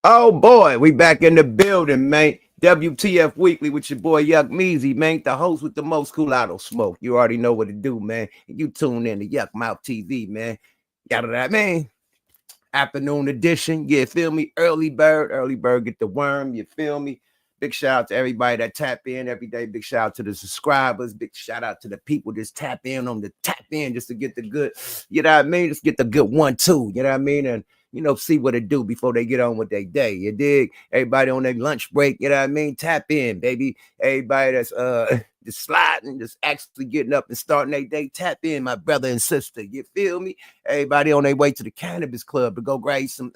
Oh boy, we back in the building, man. WTF Weekly with your boy Yuck Meezy, man. The host with the most cool auto smoke. You already know what to do, man. You tune in to Yuck Mouth TV, man. Got that, man. Afternoon edition. You feel me? Early bird get the worm. You feel me? Big shout out to everybody that tap in every day. Big shout out to the subscribers. Big shout out to the people just tap in on the tap in just to get the good, you know what I mean? Just get the good 1-2, you know what I mean? And see what it do before they get on with their day. You dig? Everybody on their lunch break, you know what I mean? Tap in, baby. Everybody that's just sliding, just actually getting up and starting their day. Tap in, my brother and sister. You feel me? Everybody on their way to the cannabis club to go grab some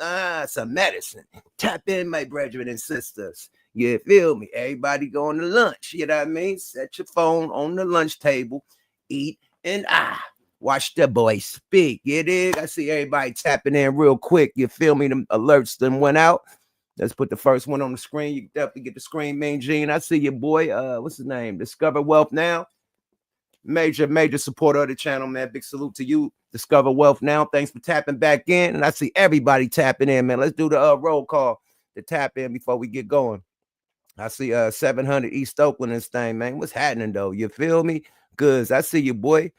medicine. Tap in, my brethren and sisters. You feel me? Everybody going to lunch. You know what I mean? Set your phone on the lunch table, eat, and watch the boy speak. You dig? I see everybody tapping in real quick. You feel me? Them alerts then went out. Let's put the first one on the screen. You can definitely get the screen, Mean Gene. I see your boy. What's his name? Discover Wealth Now. Major supporter of the channel, man. Big salute to you. Discover Wealth Now. Thanks for tapping back in. And I see everybody tapping in, man. Let's do the roll call to tap in before we get going. I see 700 East Oakland this thing, man. What's happening, though? You feel me? Good. I see you, boy.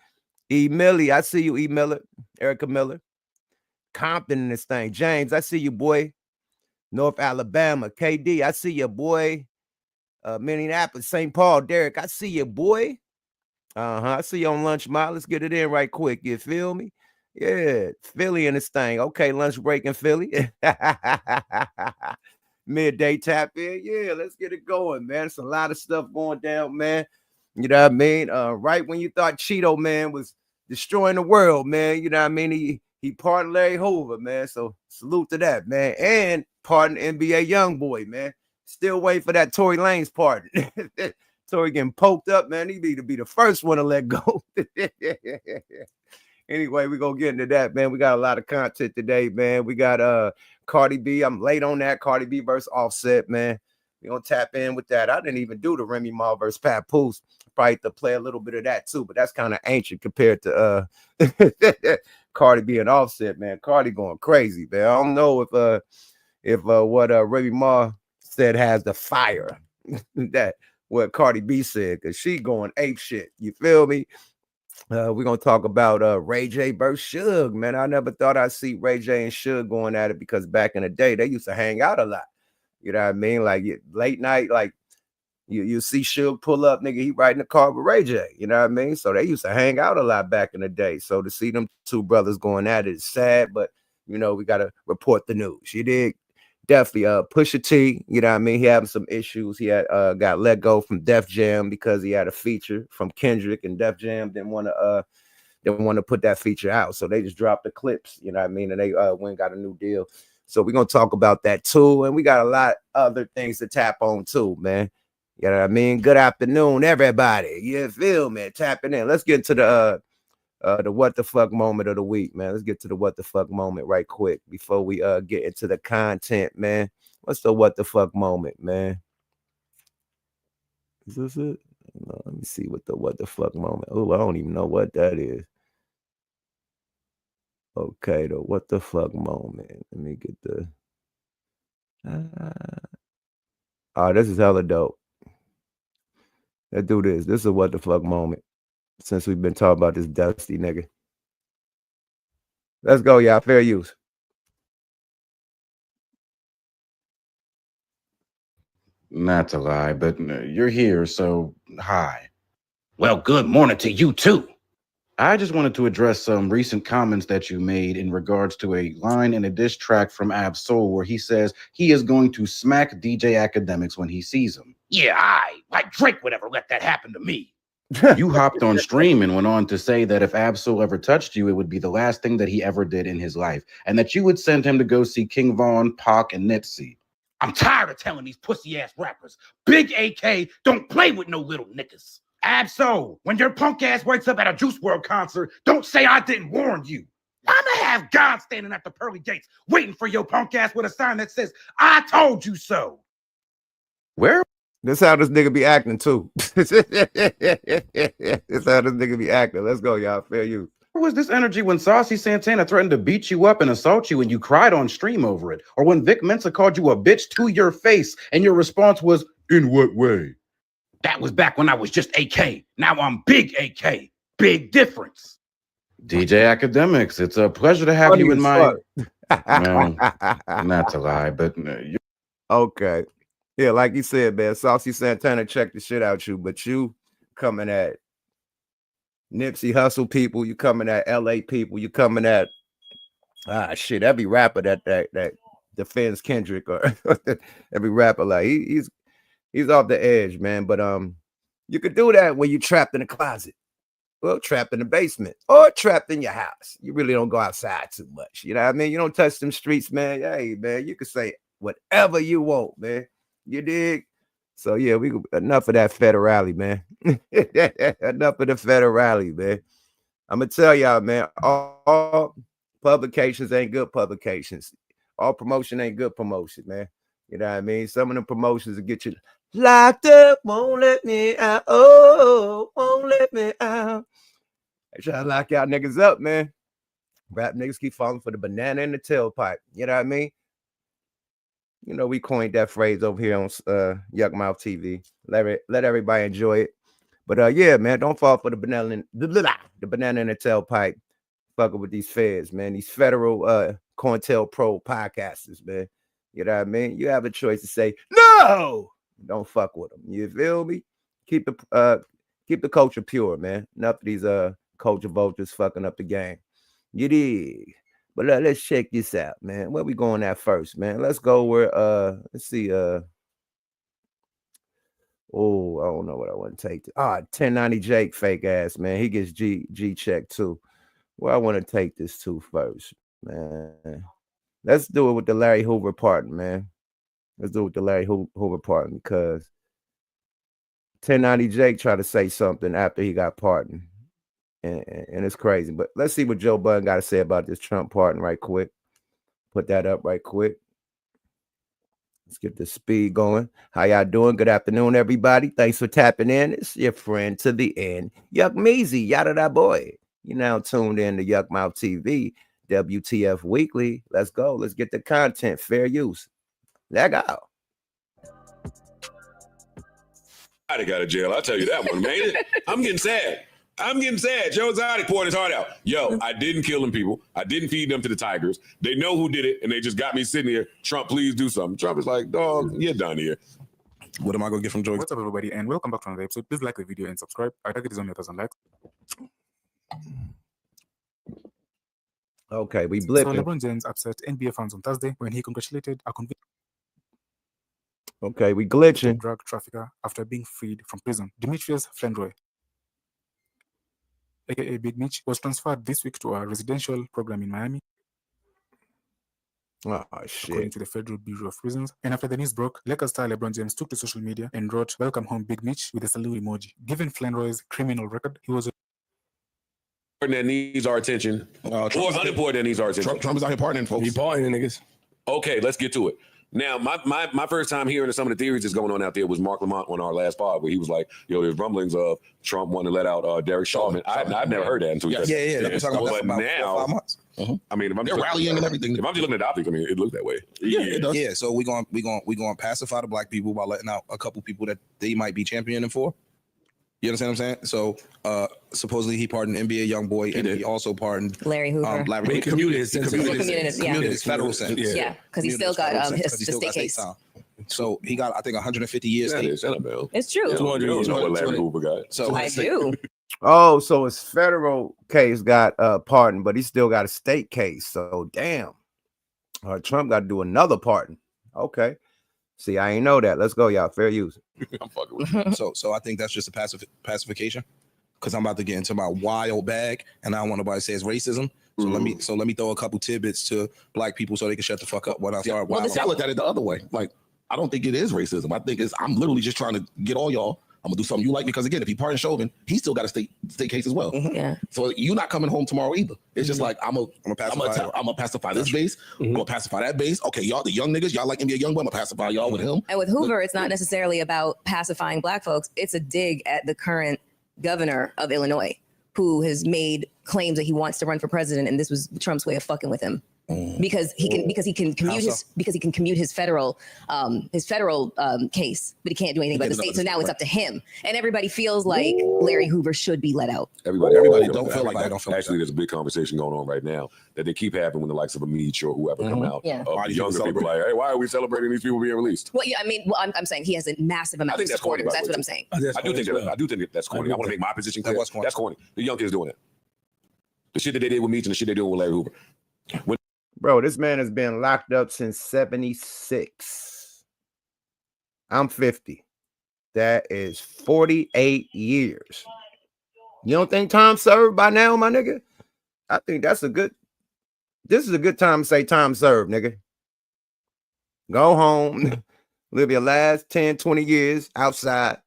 E. Millie, I see you, E. Miller. Erica Miller. Compton in this thing. James, I see you, boy. North Alabama. KD, I see you, boy. Minneapolis, St. Paul. Derek, I see you, boy. I see you on Lunch Mile. Let's get it in right quick. You feel me? Yeah. Philly in this thing. Okay, lunch break in Philly. Midday tap in. Yeah, let's get it going, man. It's a lot of stuff going down, man. You know what I mean? Right when you thought Cheeto Man was destroying the world, man. You know what I mean? He pardoned Larry Hoover, man. So salute to that, man. And pardon NBA Youngboy, man. Still waiting for that Tory Lanez pardon. Tory getting poked up, man. He need to be the first one to let go. Anyway, we're gonna get into that, man. We got a lot of content today, man. We got Cardi B. I'm late on that. Cardi B versus Offset, man. We're gonna tap in with that. I didn't even do the Remy Ma versus Papoose. Probably to play a little bit of that too, but that's kind of ancient compared to Cardi B and Offset, man. Cardi going crazy, man. I don't know if what Remy Ma said has the fire that what Cardi B said, because she going ape shit. You feel me? We're gonna talk about Ray J versus Suge, man. I never thought I'd see Ray J and Suge going at it, because back in the day they used to hang out a lot. You know what I mean? Like late night, like you see Suge pull up, nigga, he riding the car with Ray J. You know what I mean? So they used to hang out a lot back in the day. So to see them two brothers going at it is sad, but we gotta report the news. You dig? Definitely PUSHA-T, you know what I mean? He having some issues. He had got let go from Def Jam because he had a feature from Kendrick, and Def Jam didn't want to put that feature out. So they just dropped the clips, you know what I mean? And they went and got a new deal. So we're gonna talk about that too. And we got a lot other things to tap on too, man. You know what I mean? Good afternoon, everybody. You feel me? Tapping in. Let's get to the what the fuck moment of the week, man. Let's get to the what the fuck moment right quick before we get into the content, man. What's the what the fuck moment, man? Is this it? No, let me see what the fuck moment. Oh, I don't even know what that is. Okay, the what the fuck moment. Let me get the oh, this is hella dope. Let's do this. This is a what the fuck moment. Since we've been talking about this dusty nigga. Let's go, y'all. Fair use. Not to lie, but you're here, so hi. Well, good morning to you too. I just wanted to address some recent comments that you made in regards to a line in a diss track from Ab Soul where he says he is going to smack DJ Akademiks when he sees him. Yeah, like Drake would ever let that happen to me. You hopped on stream and went on to say that if Ab Soul ever touched you, it would be the last thing that he ever did in his life, and that you would send him to go see King Von, Pac, and Nipsey. I'm tired of telling these pussy-ass rappers, Big AK don't play with no little niggas. Ab-Soul, when your punk ass wakes up at a Juice WRLD concert, don't say I didn't warn you. I'ma have God standing at the pearly gates waiting for your punk ass with a sign that says, I told you so. Where? This how this nigga be acting too. This how this nigga be acting. Let's go, y'all. Fair use. was this energy when Saucy Santana threatened to beat you up and assault you and you cried on stream over it? Or when Vic Mensa called you a bitch to your face and your response was, in what way? That was back when I was just AK. Now I'm big AK. Big difference. DJ Akademiks, it's a pleasure to have Funny you in as my... fuck. Well, not to lie, but... Okay. Yeah, like you said, man, Saucy Santana checked the shit out you, but you coming at Nipsey Hussle people, you coming at LA people, you coming at shit, every rapper that defends Kendrick or every rapper, like he's off the edge, man. But you could do that when you're trapped in a closet, well, trapped in the basement, or trapped in your house. You really don't go outside too much. You know what I mean? You don't touch them streets, man. Hey, man, you can say whatever you want, man. You dig? So yeah, enough of that federale, man. Enough of the federale, man. I'm gonna tell y'all, man, all publications ain't good publications. All promotion ain't good promotion, man. You know what I mean? Some of the promotions will get you locked up, won't let me out. Oh, won't let me out. They try to lock y'all niggas up, man. Rap niggas keep falling for the banana in the tailpipe. You know what I mean? You know, we coined that phrase over here on Yuck Mouth TV. Let everybody enjoy it. But yeah, man, don't fall for the banana in the tailpipe. Fucking with these feds, man. These federal COINTELPRO podcasters, man. You know what I mean? You have a choice to say no. Don't fuck with them. You feel me? Keep the culture pure, man. Enough of these culture vultures fucking up the game. You dig? But let's check this out, man. Where we going at first, man? Let's go where let's see. Oh, I don't know what I want to take. 1090 Jake, fake ass, man. He gets G check too. Well, I want to take this to first, man. Let's do it with the Larry Hoover part, man. Let's do it with the Larry Hoover part because 1090 Jake tried to say something after he got pardoned. And it's crazy. But let's see what Joe Budden got to say about this Trump pardon right quick. Put that up right quick. Let's get the speed going. How y'all doing? Good afternoon, everybody. Thanks for tapping in. It's your friend to the end, Yuck Meezy, yada that boy. You now tuned in to Yuck Mouth TV, WTF Weekly. Let's go. Let's get the content. Fair use. Let go. I got to jail. I'll tell you that one, man. I'm getting sad. Joe Exotic poured his heart out. Yo, I didn't kill them people. I didn't feed them to the tigers. They know who did it, and they just got me sitting here. Trump, please do something. Trump is like, dog, you're done here. What am I going to get from Joe? What's up, everybody, and welcome back to another episode. Please like the video and subscribe. Our target is only 1,000 likes. Okay, we So blipping. LeBron James upset NBA fans on Thursday when he congratulated a convicted Okay, we glitching. drug trafficker after being freed from prison. Demetrius Flandroy, aka Big Mitch, was transferred this week to a residential program in Miami, Oh, according shit. to the Federal Bureau of Prisons. And after the news broke, Lakers star LeBron James took to social media and wrote, "Welcome home, Big Mitch," with a salute emoji. Given Flandroy's criminal record, he was That needs our attention. Or unimportant that needs our attention. Trump is out here partying, folks. He partying, niggas. Okay, let's get to it. Now, my first time hearing some of the theories that's going on out there was Mark Lamont on our last pod, where he was like, yo, there's rumblings of Trump wanting to let out Derek Chauvin. I've never heard that until Yeah, he they're talking about But that for about 4 or 5 months. I mean, if I'm They're just, rallying and everything. if I'm just looking at the optics, I mean, it looked that way. Yeah, it does. Yeah, so we going pacify the black people by letting out a couple people that they might be championing for. You understand what I'm saying? So supposedly he pardoned NBA young boy, and he also pardoned Larry Hoover. Larry. He commuted his sentence. His federal sentence. Yeah, because he still got the state case. time. So he got, I think, 150 years. That state. is Annabelle. It's true. You don't know what Larry 200. Hoover got. So I do. Oh, so his federal case got pardoned, but he still got a state case. So damn. Trump got to do another pardon. Okay. See, I ain't know that. Let's go, y'all. Fair use. I'm fucking with you. so I think that's just a pacification, because I'm about to get into my wild bag, and I don't want nobody to say it's racism. So let me throw a couple tidbits to black people so they can shut the fuck up when I start Well, wild. I looked at it the other way. Like, I don't think it is racism. I think I'm literally just trying to get all y'all. I'm gonna do something you like, because again, if he pardoned Chauvin, he still got a state case as well. Yeah. So you're not coming home tomorrow either. It's just like I'm gonna pacify this base. I'm gonna pacify that base. Okay, y'all, the young niggas, y'all like NBA young boy. I'm gonna pacify y'all with him. And with Hoover, it's not necessarily about pacifying black folks. It's a dig at the current governor of Illinois, who has made claims that he wants to run for president, and this was Trump's way of fucking with him. Because he can commute his federal case, but he can't do anything about the state. So now it's up to him, and everybody feels like Larry Hoover should be let out. Everybody don't feel like that. Actually, there's a big conversation going on right now that they keep having when the likes of a Meach or whoever come out. Yeah. Younger people like, hey, why are we celebrating these people being released? Well, yeah, I mean, I'm saying he has a massive amount of supporters. That's what I'm saying. I do think that's corny. I want to make my position clear. That's corny. The young kids doing it. The shit that they did with Meach and the shit they doing with Larry Hoover. Bro, this man has been locked up since 76. I'm 50. That is 48 years. You don't think time served by now, my nigga? I think this is a good time to say time served, nigga. Go home, live your last 10, 20 years outside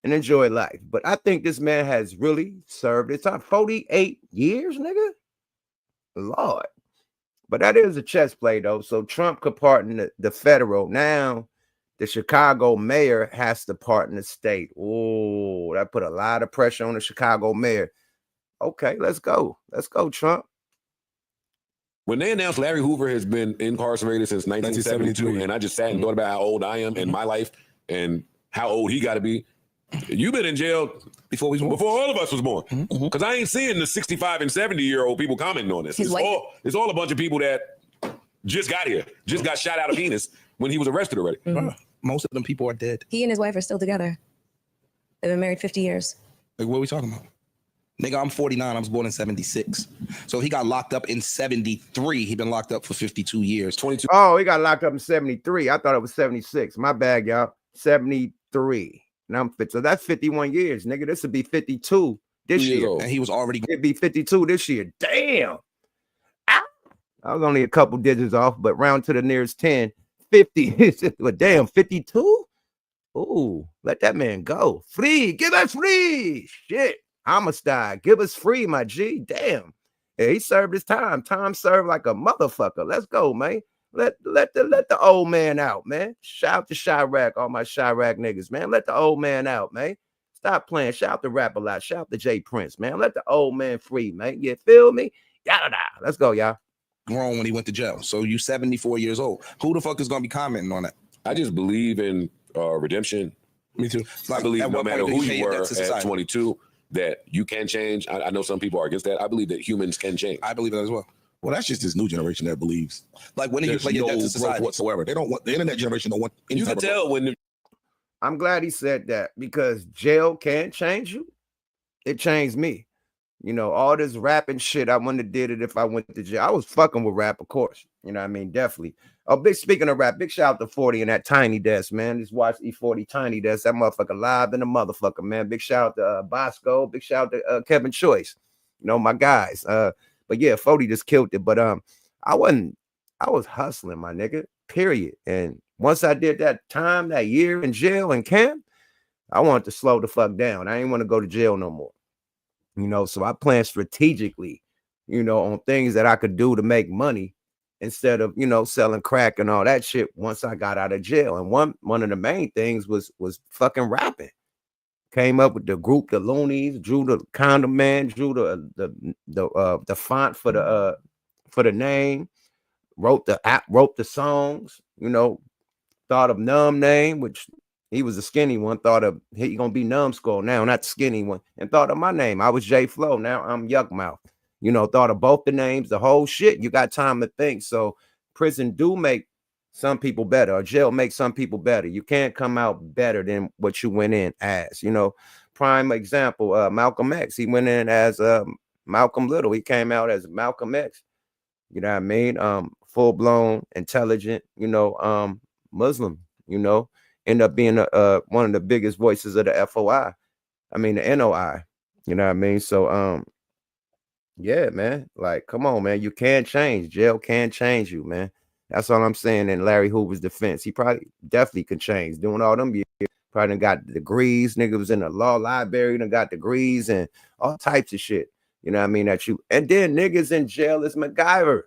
and enjoy life. But I think this man has really served his time. 48 years, nigga? Lord. But that is a chess play, though. So Trump could pardon the federal. Now, the Chicago mayor has to pardon the state. Oh, that put a lot of pressure on the Chicago mayor. Okay, let's go. Let's go, Trump. When they announced Larry Hoover has been incarcerated since 1972, and I just sat and thought about how old I am in my life and how old he got to be. You've been in jail before all of us was born. Because I ain't seeing the 65 and 70-year-old people commenting on this. It's all a bunch of people that just got here, just got shot out of penis when he was arrested already. Most of them people are dead. He and his wife are still together. They've been married 50 years. Like, what are we talking about? Nigga, I'm 49. I was born in 76. So he got locked up in 73. He been locked up for 52 years. 22. Oh, he got locked up in 73. I thought it was 76. My bad, y'all. 73. And I'm fit. So that's 51 years, nigga. This would be 52 this year. And he was already. It'd be 52 this year. Damn. Ow. I was only a couple digits off, but round to the nearest 10. 50. Well, damn, 52? Ooh, let that man go. Free. Give us free. Shit. Homicide. Give us free, my G. Damn. Yeah, he served his time. Time served like a motherfucker. Let's go, man. Let the old man out, man. Shout to Chirac, all my Chirac niggas, man. Let the old man out, man. Stop playing. Shout to Rap a Lot. Shout to J Prince, man. Let the old man free, man. You feel me? Yada. Let's go, y'all. Grown when he went to jail. So you 74 years old. Who the fuck is gonna be commenting on that? I just believe in redemption. Me too. I believe no matter who you were at 22, that you can change. I know some people are against that. I believe that humans can change. I believe that as well. Well, that's just this new generation that believes. Like, when you play your debt to society whatsoever, they don't want the internet generation. Don't want any. You can tell when. I'm glad he said that because jail can change you. It changed me. You know, all this rapping shit, I wouldn't have did it if I went to jail. I was fucking with rap, of course. You know what I mean? Definitely. Oh, speaking of rap, big shout out to 40 and that Tiny Desk, man. Just watch E40 Tiny Desk. That motherfucker live in the motherfucker, man. Big shout out to Bosco. Big shout out to Kevin Choice. You know, my guys. But yeah, 40 just killed it. But I was hustling, my nigga, period. And once I did that time, that year in jail and camp, I wanted to slow the fuck down. I didn't want to go to jail no more. You know, so I planned strategically, you know, on things that I could do to make money instead of, you know, selling crack and all that shit once I got out of jail. And one of the main things was fucking rapping. Came up with the group, the Loonies, drew the Condom Man, drew the font for the name, wrote the songs, you know, thought of Numb Name, which he was a skinny one, thought of he gonna be Numbskull now, not the skinny one, and thought of my name. I was J Flow, now I'm Yuck Mouth. You know, thought of both the names, the whole shit. You got time to think. So prison do make some people better, or jail makes some people better. You can't come out better than what you went in as. You know, prime example, Malcolm X. He went in as Malcolm Little. He came out as Malcolm X. You know what I mean? Full blown, intelligent. You know, Muslim. You know, end up being one of the biggest voices of the FOI. I mean the NOI. You know what I mean? So yeah, man. Like, come on, man. You can change. Jail can change you, man. That's all I'm saying. In Larry Hoover's defense, he probably definitely could change. Doing all them years, probably got degrees. Nigga was in the law library and got degrees and all types of shit. You know what I mean? And then niggas in jail is MacGyver.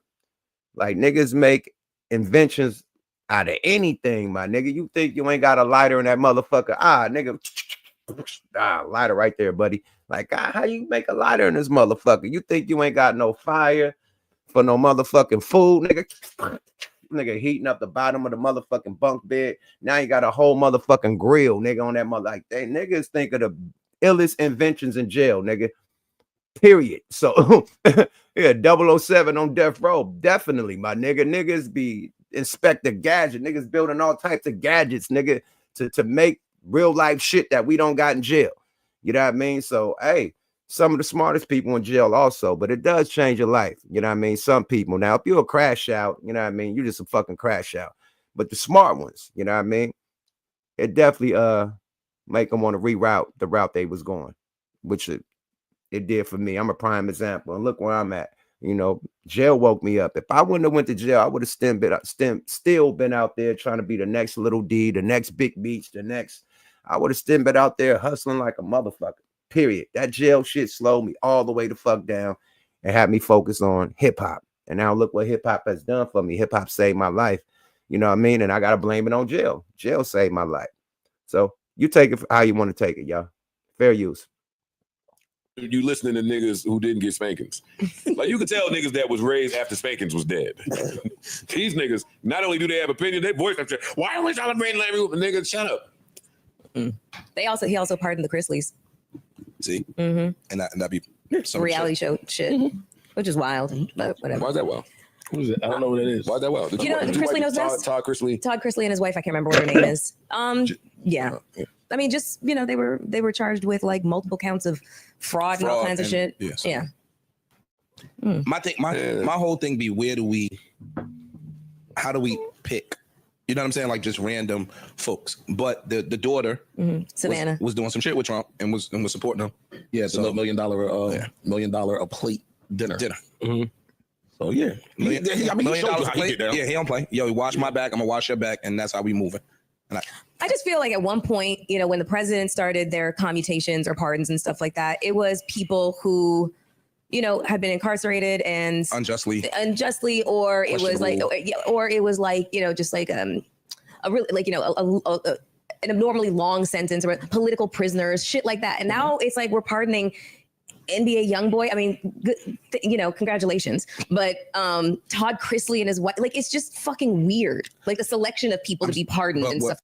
Like, niggas make inventions out of anything, my nigga. You think you ain't got a lighter in that motherfucker? Nigga, lighter right there, buddy. Like, how you make a lighter in this motherfucker? You think you ain't got no fire for no motherfucking food, nigga? Nigga heating up the bottom of the motherfucking bunk bed. Now you got a whole motherfucking grill, nigga, on that mother. Like, they niggas think of the illest inventions in jail, nigga. Period. So yeah, 007 on death row. Definitely, my nigga. Niggas be Inspector Gadget. Niggas building all types of gadgets, nigga, to make real life shit that we don't got in jail. You know what I mean? So, hey, some of the smartest people in jail also, but it does change your life. You know what I mean? Some people. Now, if you're a crash out, you know what I mean? You're just a fucking crash out. But the smart ones, you know what I mean? It definitely make them want to reroute the route they was going, which it did for me. I'm a prime example. And look where I'm at. You know, jail woke me up. If I wouldn't have went to jail, I would have still been out there trying to be the next Little D, the next Big Beach, I would have still been out there hustling like a motherfucker. Period. That jail shit slowed me all the way the fuck down and had me focus on hip hop. And now look what hip hop has done for me. Hip hop saved my life. You know what I mean? And I got to blame it on jail. Jail saved my life. So you take it how you want to take it, y'all. Fair use. You listening to niggas who didn't get spankings. Like, you could tell niggas that was raised after spankings was dead. These niggas, not only do they have opinion, they voice them. Why are we celebrating Larry? Nigga, shut up. He also pardoned the Chrisleys. See? And that'd be some reality show shit, which is wild, but whatever. Why's that wild? What is it? I don't know what it is. Why's that wild? You know, Chrisley knows best. Todd Chrisley. Todd Chrisley and his wife. I can't remember what her name is. Yeah. I mean, just, you know, they were charged with like multiple counts of fraud and all kinds of shit. Yes. Yeah. My whole thing be, how do we pick? You know what I'm saying? Like just random folks. But the daughter, Savannah, was doing some shit with Trump and was supporting him. Yeah, so $1 million a plate dinner. So yeah, $1 million a plate. Yeah, he don't play. Yo, watch my back. I'm gonna watch your back, and that's how we moving. And I just feel like at one point, you know, when the president started their commutations or pardons and stuff like that, it was people who, you know, had been incarcerated and unjustly, or it was like, you know, just like a really, like, you know, an abnormally long sentence, or political prisoners, shit like that. And now it's like we're pardoning NBA YoungBoy. I mean, you know, congratulations. But Todd Chrisley and his wife, like, it's just fucking weird. Like the selection of people to be pardoned and stuff.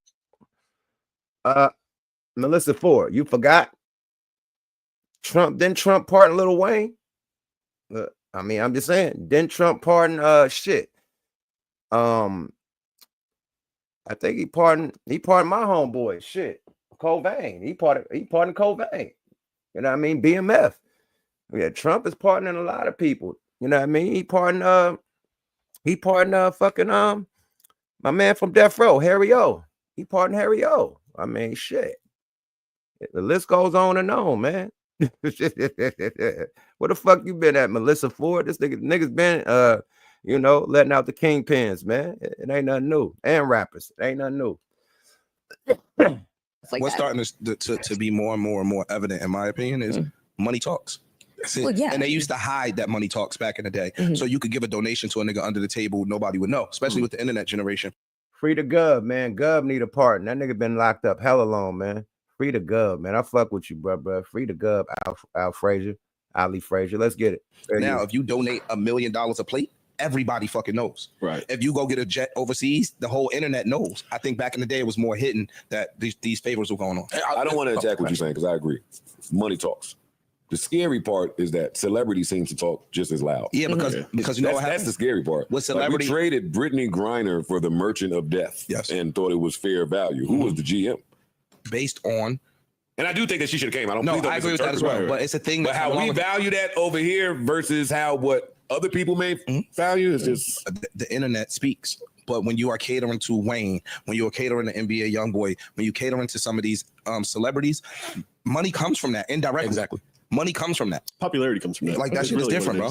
Melissa Ford, you forgot? Trump pardon Lil Wayne? I mean, I'm just saying, didn't Trump pardon shit? I think he pardoned my homeboy, shit. Cobain. He pardoned Cobain. You know what I mean? BMF. Yeah, Trump is pardoning a lot of people. You know what I mean? He pardoned fucking my man from Death Row, Harry O. He pardoned Harry O. I mean, shit. The list goes on and on, man. Where the fuck you been at, Melissa Ford? This niggas been you know, letting out the kingpins, man. It ain't nothing new. And rappers. It ain't nothing new. Like what's starting to be more and more evident, in my opinion, is money talks. That's it. Well, yeah. And they used to hide that money talks back in the day. So you could give a donation to a nigga under the table, nobody would know, especially with the internet generation. Free the Gov, man. Gov need a pardon. That nigga been locked up hella long, man. Free the Gov, man. I fuck with you, bro. Free the Gov, Ali Frazier. Let's get it. Now, if you donate $1 million a plate, everybody fucking knows. Right. If you go get a jet overseas, the whole internet knows. I think back in the day it was more hidden that these favors were going on. I don't want to attack what you're saying, because I agree. Money talks. The scary part is that celebrity seems to talk just as loud. Yeah, because you know what that's the scary part. With celebrity, we traded Brittany Griner for the Merchant of Death, and thought it was fair value. Who was the GM? Based on, and I do think that she should have came. I agree with that as well. But it's a thing. But how we value that over here versus how what other people may value is just the internet speaks. But when you are catering to Wayne, when you are catering to NBA YoungBoy, when you catering to some of these celebrities, money comes from that indirectly. Exactly. Money comes from that. Popularity comes from that. Like that shit is different, bro.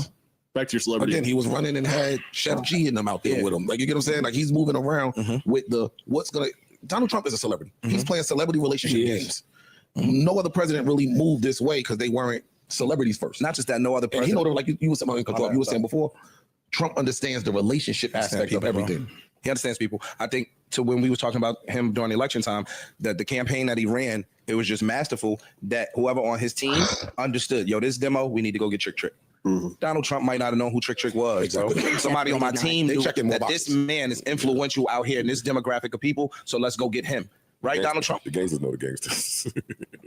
Back to your celebrity. Again, he was running and had Chef G and them out there with him. Like, you get what I'm saying? Like, he's moving around with Donald Trump is a celebrity. He's playing celebrity relationship games. No other president really moved this way because they weren't celebrities first. Not just that, no other president. And he know, like you were saying, you were saying before, Trump understands the relationship aspect of everything. He understands people. I think to when we was talking about him during election time, that the campaign that he ran, it was just masterful that whoever on his team understood, yo, this demo, we need to go get Trick Trick. Donald Trump might not have known who Trick Trick was. Exactly. Bro. Somebody on my team knew that this man is influential out here in this demographic of people, so let's go get him. Right, Donald Trump? The gangsters know the gangsters.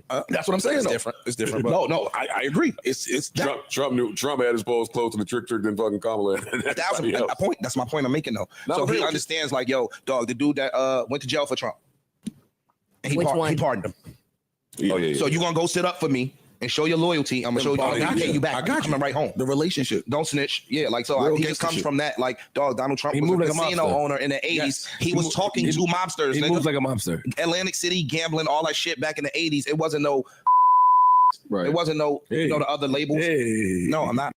That's what I'm saying. It's different. But No, I agree. It's Trump had his polls close to the Trick Trick than fucking Kamala. That's my point I'm making though. So he understands, like, yo, dog, the dude that went to jail for Trump. He pardoned him. Oh, yeah. So you gonna go sit up for me and show your loyalty? I'm gonna show you. I got you back. I got you. Coming right home. The relationship. Don't snitch. Yeah, like so. He just comes from that. Like, dog, Donald Trump was a casino owner in the 80s. Yes. He was talking to mobsters. He moves like a mobster. Atlantic City gambling, all that shit back in the 80s. It wasn't no. Right. It wasn't no. You know the other labels. No, I'm not.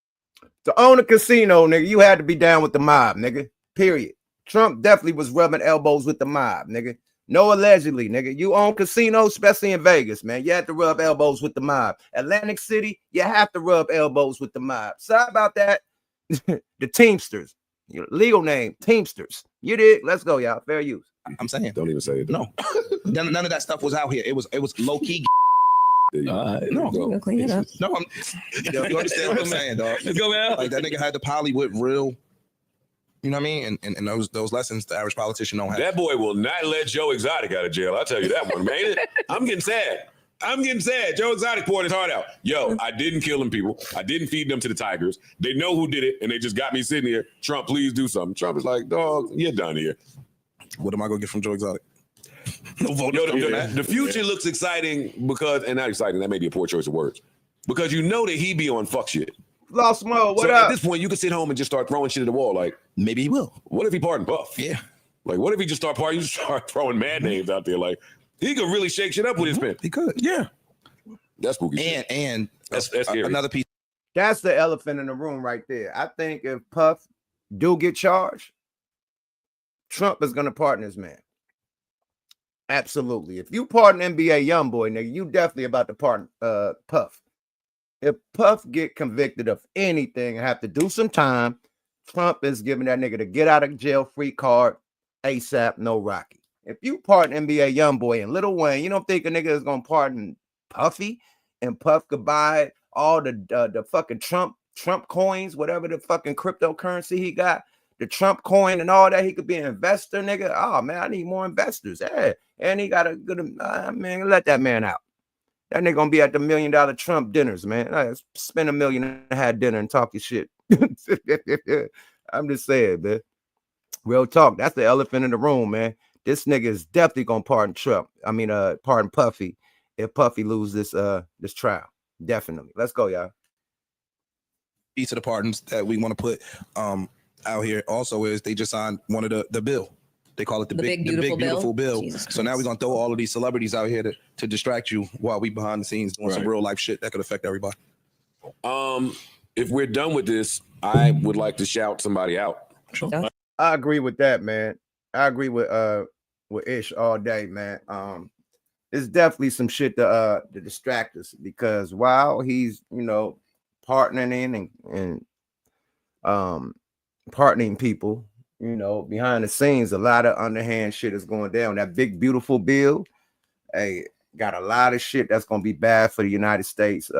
To own a casino, nigga, you had to be down with the mob, nigga. Period. Trump definitely was rubbing elbows with the mob, nigga. No, allegedly, nigga. You own casinos, especially in Vegas, man. You have to rub elbows with the mob. Atlantic City, you have to rub elbows with the mob. Sorry about that. The Teamsters. Your legal name, Teamsters. You did. Let's go, y'all. Fair use. I'm saying. Don't even say it. No. None of that stuff was out here. It was low key. No, clean it up. No, you understand what I'm saying, dog? Let's go, man. Like that nigga had the Hollywood real. You know what I mean? And those lessons the average politician don't have. That boy will not let Joe Exotic out of jail. I'll tell you that one, man. I'm getting sad. Joe Exotic poured his heart out. Yo, I didn't kill them people. I didn't feed them to the tigers. They know who did it, and they just got me sitting here. Trump, please do something. Trump is like, dog, you're done here. What am I gonna get from Joe Exotic? No vote. The future looks exciting because, and not exciting, that may be a poor choice of words, because you know that he be on fuck shit. Lost Mo, what so up? At this point, you can sit home and just start throwing shit at the wall. Like, maybe he will. What if he pardoned Puff? Yeah. Like, what if he just start throwing mad names out there? Like, he could really shake shit up with his pen. He could. Yeah. That's spooky. And that's scary. Another piece. That's the elephant in the room right there. I think if Puff do get charged, Trump is gonna pardon his man. Absolutely. If you pardon NBA YoungBoy, nigga, you definitely about to pardon Puff. If Puff get convicted of anything and have to do some time, Trump is giving that nigga the get out of jail free card ASAP, no Rocky. If you pardon NBA YoungBoy and Lil Wayne, you don't think a nigga is gonna pardon Puffy and Puff could buy all the fucking Trump coins, whatever the fucking cryptocurrency he got, the Trump coin and all that. He could be an investor, nigga. Oh man, I need more investors. Yeah, and he got a good man. Let that man out. That nigga gonna be at the $1 million Trump dinners, man. Spend $1.5 million dinner and talk your shit. I'm just saying, man. Real talk. That's the elephant in the room, man. This nigga is definitely gonna pardon Trump. Pardon Puffy if Puffy lose this trial. Definitely. Let's go, y'all. Piece of the pardons that we want to put out here also is they just signed one of the bill. They call it the big beautiful bill. So now we're gonna throw all of these celebrities out here to distract you while we behind the scenes doing some real life shit that could affect everybody. If we're done with this, I would like to shout somebody out. Sure. I agree with that, man. I agree with Ish all day, man. It's definitely some shit to distract us because while he's partnering and partnering people, behind the scenes, a lot of underhand shit is going down. That big beautiful bill, got a lot of shit that's gonna be bad for the United States,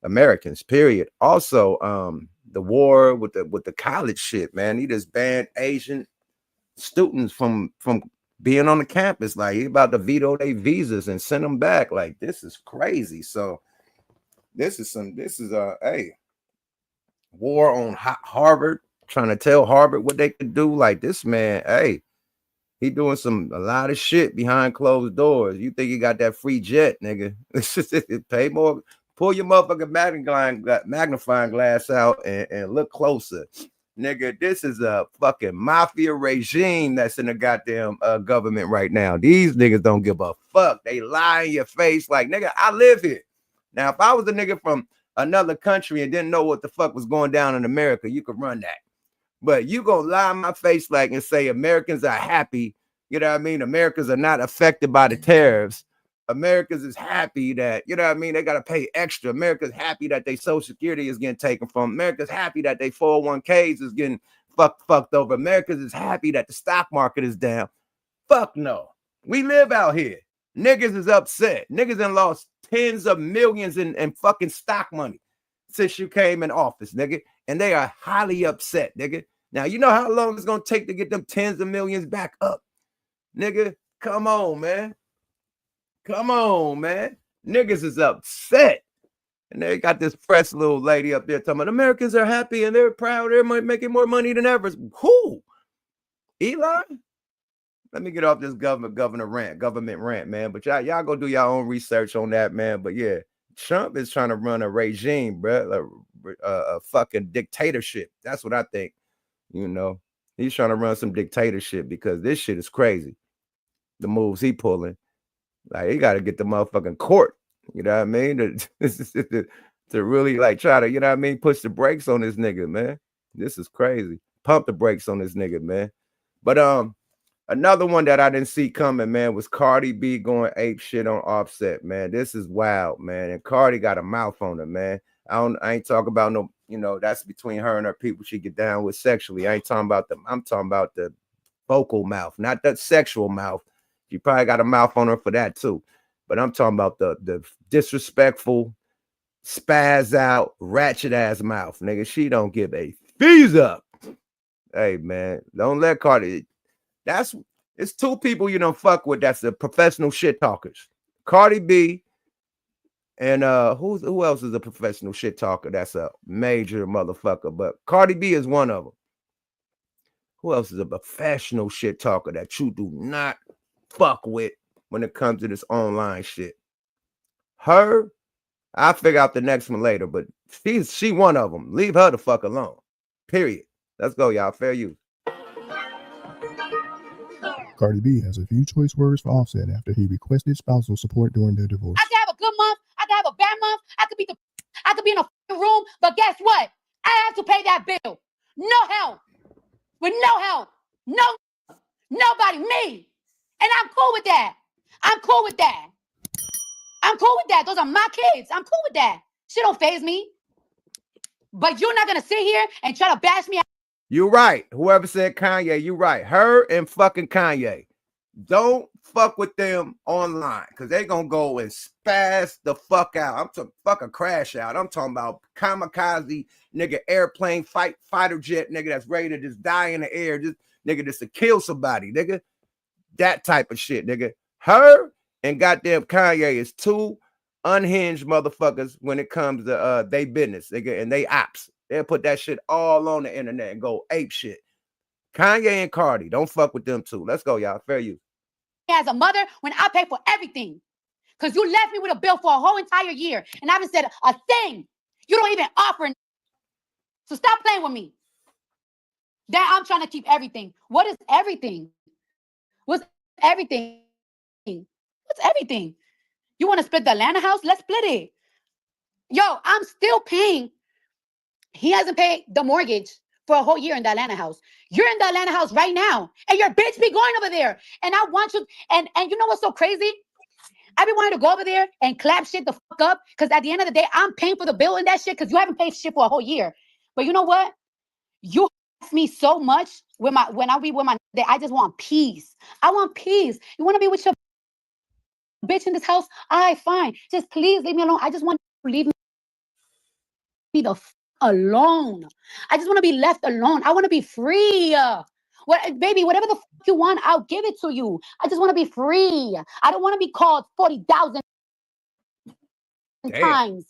Americans, period. Also, the war with the college shit, man. He just banned Asian students from being on the campus. Like, he about to veto their visas and send them back. Like, this is crazy. So this is war on Harvard, trying to tell Harvard what they could do. Like, this man, he doing a lot of shit behind closed doors. You think you got that free jet, nigga? Pay more. Pull your motherfucking magnifying glass out and look closer. Nigga, this is a fucking mafia regime that's in the goddamn government right now. These niggas don't give a fuck. They lie in your face like, nigga, I live here. Now, if I was a nigga from another country and didn't know what the fuck was going down in America, you could run that. But you gonna lie in my face like and say Americans are happy, you know what I mean? Americans are not affected by the tariffs. Americans is happy that, you know what I mean, they got to pay extra. America's happy that their Social Security is getting taken from. America's happy that their 401ks is getting fucked over. America's is happy that the stock market is down. Fuck no. We live out here. Niggas is upset. Niggas done lost tens of millions in fucking stock money since you came in office, nigga. And they are highly upset, nigga. Now, you know how long it's going to take to get them tens of millions back up? Nigga, come on, man. Come on, man. Niggas is upset. And they got this press little lady up there talking about Americans are happy and they're proud. They're making more money than ever. Who? Elon? Let me get off this government rant, man. But y'all go do your own research on that, man. But yeah, Trump is trying to run a regime, bro. A fucking dictatorship. That's what I think. You know, he's trying to run some dictatorship because this shit is crazy. The moves he pulling. Like, he got to get the motherfucking court. You know what I mean? To really like try to, you know what I mean, push the brakes on this nigga, man. This is crazy. Pump the brakes on this nigga, man. But another one that I didn't see coming, man, was Cardi B going ape shit on Offset, man. This is wild, man. And Cardi got a mouth on her, man. I ain't talking about no, you know, that's between her and her people she get down with sexually. I ain't talking about them. I'm talking about the vocal mouth, not the sexual mouth. She probably got a mouth on her for that too. But I'm talking about the disrespectful, spaz out, ratchet ass mouth, nigga. She don't give a fees up. Hey, man, don't let Cardi. It's two people you don't fuck with. That's the professional shit talkers. Cardi B and who else is a professional shit talker? That's a major motherfucker. But Cardi B is one of them. Who else is a professional shit talker that you do not fuck with when it comes to this online shit? Her, I'll figure out the next one later, but she one of them. Leave her the fuck alone. Period. Let's go, y'all. Fair use. Cardi B has a few choice words for Offset after he requested spousal support during their divorce. I could have a good month. I could have a bad month. I could be in a room, but guess what? I have to pay that bill. No help. With no help. Nobody, me. And I'm cool with that. I'm cool with that. Those are my kids. I'm cool with that. Shit don't faze me. But you're not going to sit here and try to bash me out. You're right. Whoever said Kanye, you're right. Her and fucking Kanye. Don't fuck with them online because they going to go and spaz the fuck out. I'm talking fucking crash out. I'm talking about kamikaze nigga, airplane fighter jet nigga that's ready to just die in the air. Just nigga just to kill somebody, nigga. That type of shit, nigga. Her and goddamn Kanye is two unhinged motherfuckers when it comes to they business, nigga, and they ops. They'll put that shit all on the internet and go ape shit. Kanye and Cardi, don't fuck with them too. Let's go, y'all. Fair use. As a mother, when I pay for everything, because you left me with a bill for a whole entire year, and I haven't said a thing. You don't even offer. So stop playing with me. That I'm trying to keep everything. What is everything? What's everything? What's everything? You want to split the Atlanta house? Let's split it. Yo, I'm still paying. He hasn't paid the mortgage for a whole year in the Atlanta house. You're in the Atlanta house right now, and your bitch be going over there. And I want you, and you know what's so crazy? I be wanting to go over there and clap shit the fuck up, because at the end of the day, I'm paying for the bill and that shit, because you haven't paid shit for a whole year. But you know what? You ask me so much when I be with my that I just want peace. I want peace. You want to be with your bitch in this house? All right, fine. Just please leave me alone. I just want you to leave me the alone. I just want to be left alone. I want to be free. Baby, whatever the fuck you want, I'll give it to you. I just want to be free. I don't want to be called 40,000 times.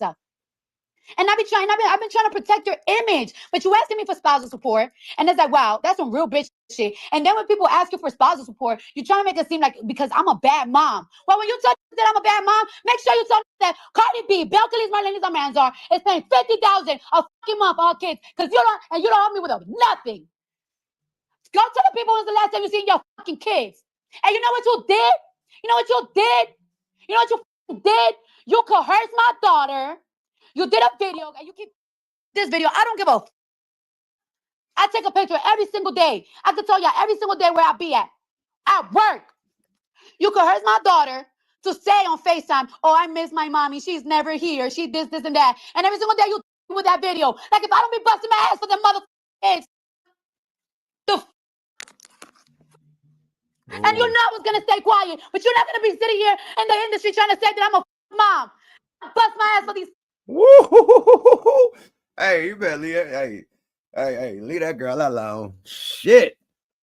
And I've been trying to protect your image, but you asking me for spousal support, and it's like, wow, that's some real bitch shit. And then when people ask you for spousal support, you're trying to make it seem like because I'm a bad mom. Well, when you tell me that I'm a bad mom, make sure you tell me that Cardi B, Belcalis, Marlene's, or Manzar is paying $50,000 a fucking month for our kids, because you don't help me with nothing. Go tell the people when's the last time you seen your fucking kids. And you know what you did? You know what you did? You know what you did? You coerced my daughter. You did a video, and you keep this video. I don't give a. I take a picture every single day. I can tell y'all every single day where I be at work. You coerce my daughter to say on FaceTime, "Oh, I miss my mommy. She's never here. She this and that." And every single day you with that video. Like if I don't be busting my ass for them motherfuckers, And you know I was gonna stay quiet, but you're not gonna be sitting here in the industry trying to say that I'm a mom. Bust my ass for these. Woo! Hey, you better leave. Hey, leave that girl alone. Shit.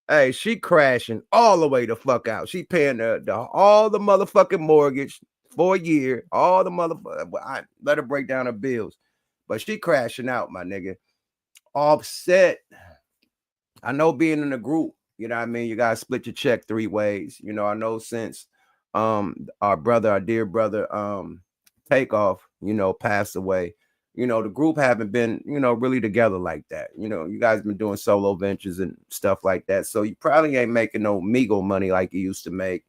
Hey, she crashing all the way the fuck out. She paying all the motherfucking mortgage for a year. All the motherfucker. I let her break down her bills, but she crashing out, my nigga. Offset. I know being in a group, you know what I mean? You gotta split your check 3 ways. You know, I know since our dear brother, Takeoff, you know, passed away. You know, the group haven't been, you know, really together like that. You know, you guys been doing solo ventures and stuff like that. So you probably ain't making no Migo money like you used to make.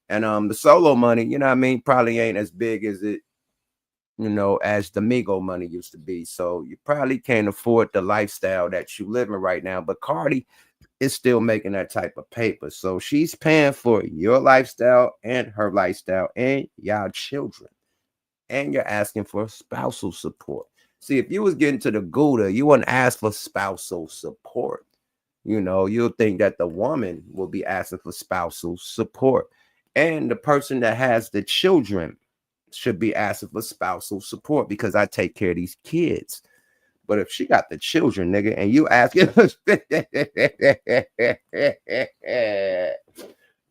And the solo money, you know what I mean, probably ain't as big as it, you know, as the Migo money used to be. So you probably can't afford the lifestyle that you living right now. But Cardi is still making that type of paper. So she's paying for your lifestyle and her lifestyle and y'all children. And you're asking for spousal support. See, if you was getting to the Gouda, you wouldn't ask for spousal support. You know, you'll think that the woman will be asking for spousal support. And the person that has the children should be asking for spousal support because I take care of these kids. But if she got the children, nigga, and you asking,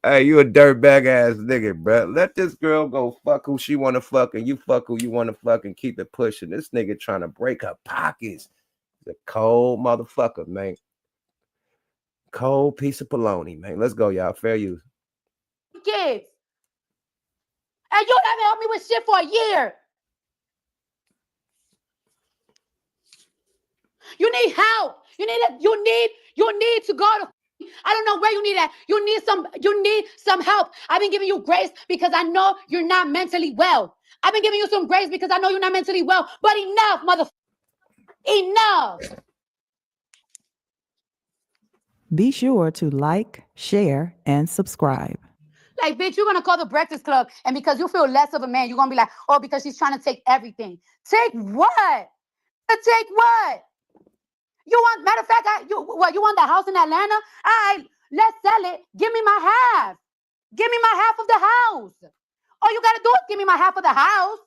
hey, you a dirtbag ass nigga, bro. Let this girl go fuck who she want to fuck, and you fuck who you want to fuck, and keep it pushing. This nigga trying to break her pockets. The cold motherfucker, man. Cold piece of bologna, man. Let's go, y'all. Fair use. Kids. And you haven't helped me with shit for a year. You need help. You need to go to, I don't know where you need that. You need some help. I've been giving you grace because I know you're not mentally well. I've been giving you some grace because I know you're not mentally well. But enough, motherfucker. Enough. Be sure to like, share, and subscribe. Like, bitch, you're gonna call the Breakfast Club, and because you feel less of a man, you're gonna be like, oh, because she's trying to take everything. Take what? Take what? You want, matter of fact, you want the house in Atlanta? All right, let's sell it. Give me my half. Give me my half of the house. All you gotta do is give me my half of the house,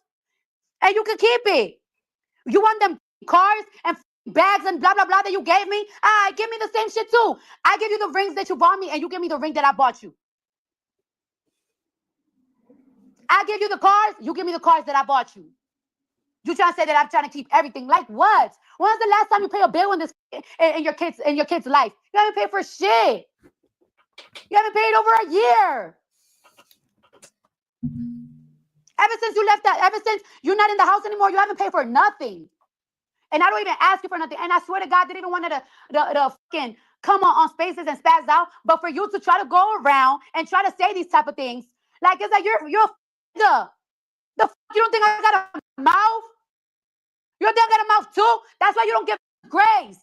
and you can keep it. You want them cars and bags and blah, blah, blah that you gave me? All right, give me the same shit too. I give you the rings that you bought me, and you give me the ring that I bought you. I give you the cars, you give me the cars that I bought you. You trying to say that I'm trying to keep everything? Like what? When's the last time you pay a bill in your kid's life? You haven't paid for shit. You haven't paid over a year. Ever since you left ever since you're not in the house anymore, you haven't paid for nothing. And I don't even ask you for nothing. And I swear to God, they didn't want to fucking come on Spaces and spaz out. But for you to try to go around and try to say these type of things, like it's like you're the you don't think I got a mouth? You don't think I got a mouth too? That's why you don't give grace.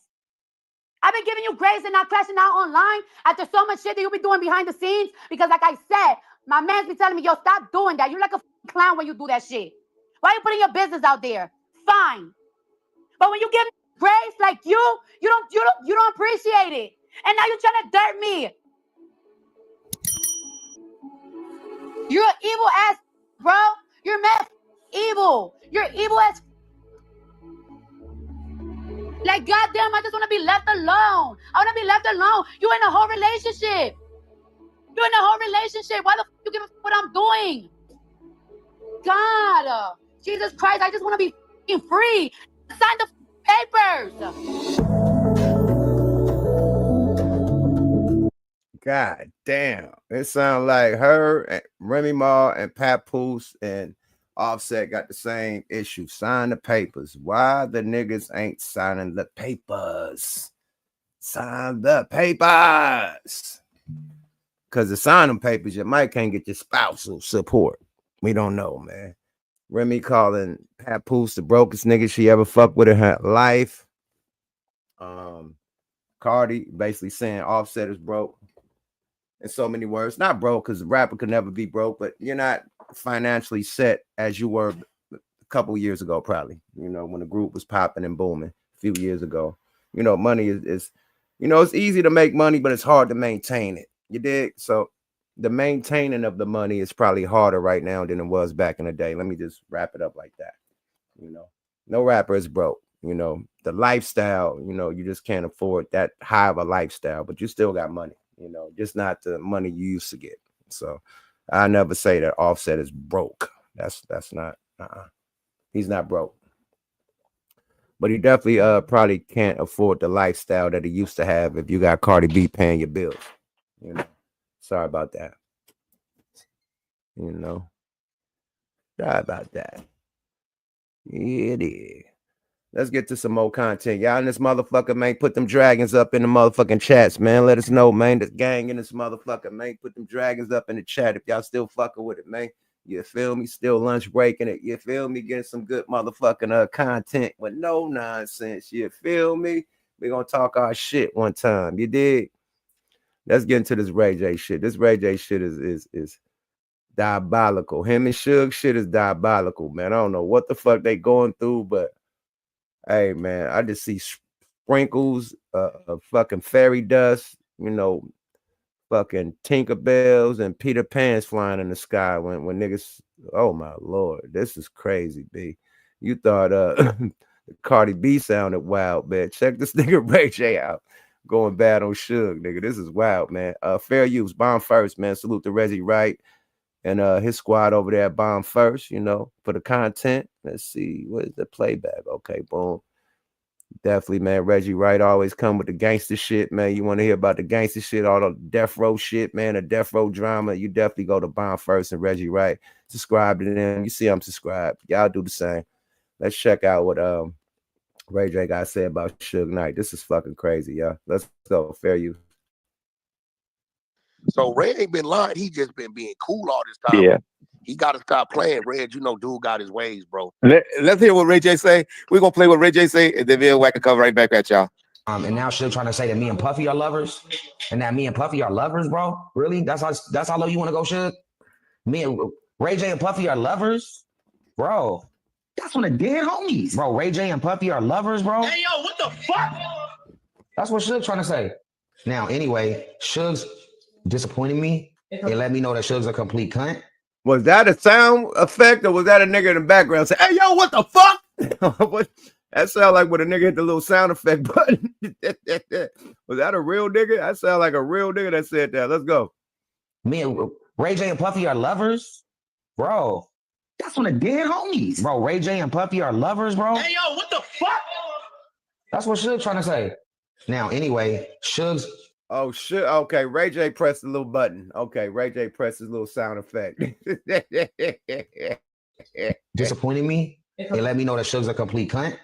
I've been giving you grace and not crashing out online after so much shit that you be doing behind the scenes. Because like I said, my man's be telling me, yo, stop doing that. You're like a clown when you do that shit. Why are you putting your business out there? Fine. But when you give grace like you don't appreciate it. And now you're trying to dirt me. You're an evil ass, bro. You're mad evil. You're evil as like, goddamn, I just want to be left alone. I want to be left alone. You in a whole relationship. You're in a whole relationship. Why the fuck you give a fuck what I'm doing? God, Jesus Christ, I just want to be free. Sign the papers. God damn. It sounds like her and Remy Ma and Papoose and Offset got the same issue. Sign the papers. Why the niggas ain't signing the papers? Sign the papers. Because to sign them papers, you might can't get your spousal support. We don't know, man. Remy calling Papoose the brokest nigga she ever fucked with in her life. Cardi basically saying Offset is broke. In so many words, not broke because the rapper could never be broke, but you're not financially set as you were a couple years ago, probably, you know, when the group was popping and booming a few years ago. You know, money is you know, it's easy to make money, but it's hard to maintain it. You dig? So the maintaining of the money is probably harder right now than it was back in the day. Let me just wrap it up like that. You know, no rapper is broke. You know, the lifestyle, you know, you just can't afford that high of a lifestyle, but you still got money, you know, just not the money you used to get. So I never say that Offset is broke. That's not, he's not broke. But he definitely probably can't afford the lifestyle that he used to have if you got Cardi B paying your bills. You know, sorry about that. You know, sorry about that. Yeah, it is. Let's get to some more content. Y'all in this motherfucker, man. Put them dragons up in the motherfucking chats, man. Let us know, man. The gang in this motherfucker, man. Put them dragons up in the chat if y'all still fucking with it, man. You feel me? Still lunch breaking it. You feel me? Getting some good motherfucking content with no nonsense. You feel me? We gonna talk our shit one time. You dig? Let's get into this Ray J shit. This Ray J shit is diabolical. Him and Suge shit is diabolical, man. I don't know what the fuck they going through, but hey, man, I just see sprinkles of fucking fairy dust, you know, fucking Tinkerbells and Peter Pans flying in the sky when niggas, oh my Lord, this is crazy, B. You thought Cardi B sounded wild, man. Check this nigga Ray J out. Going bad on Suge, nigga. This is wild, man. Fair use, bomb first, man. Salute to Reggie Wright and his squad over there at Bomb First, you know, for the content. Let's see, what is the playback? Okay, boom. Definitely, man. Reggie Wright always come with the gangster shit, man. You want to hear about the gangster shit, all the death row shit, man, the death row drama. You definitely go to Bomb First and Reggie Wright. Subscribe to them. You see I'm subscribed. Y'all do the same. Let's check out what Ray J got to say about Suge Knight. This is fucking crazy, y'all. Let's go. Fair use. So Red ain't been lying. He just been being cool all this time. Yeah. He got to stop playing. Red, you know, dude got his ways, bro. Let's hear what Ray J say. We're going to play what Ray J say, and then we'll whack a cover right back at y'all. And now Suge trying to say that me and Puffy are lovers, and that me and Puffy are lovers, bro. Really? That's how low you want to go, Suge? Me and Ray J and Puffy are lovers, bro. That's one of the dead homies, bro. Ray J and Puffy are lovers, bro. Hey, yo, what the fuck? That's what Suge trying to say. Now, anyway, Suge's disappointed me. It let me know that Suge's a complete cunt. Was that a sound effect or was that a nigga in the background saying, hey, yo, what the fuck? That sound like when a nigga hit the little sound effect button. Was that a real nigga? That sound like a real nigga that said that. Let's go. Me and Ray J and Puffy are lovers, bro. That's one of the dead homies, bro. Ray J and Puffy are lovers, bro. Hey, yo, what the fuck? That's what Suge trying to say. Now, anyway, Suge's. Oh, shit. Okay, Ray J pressed the little button. Okay, Ray J pressed his little sound effect. Disappointed me. It let me know that Suge's a complete cunt.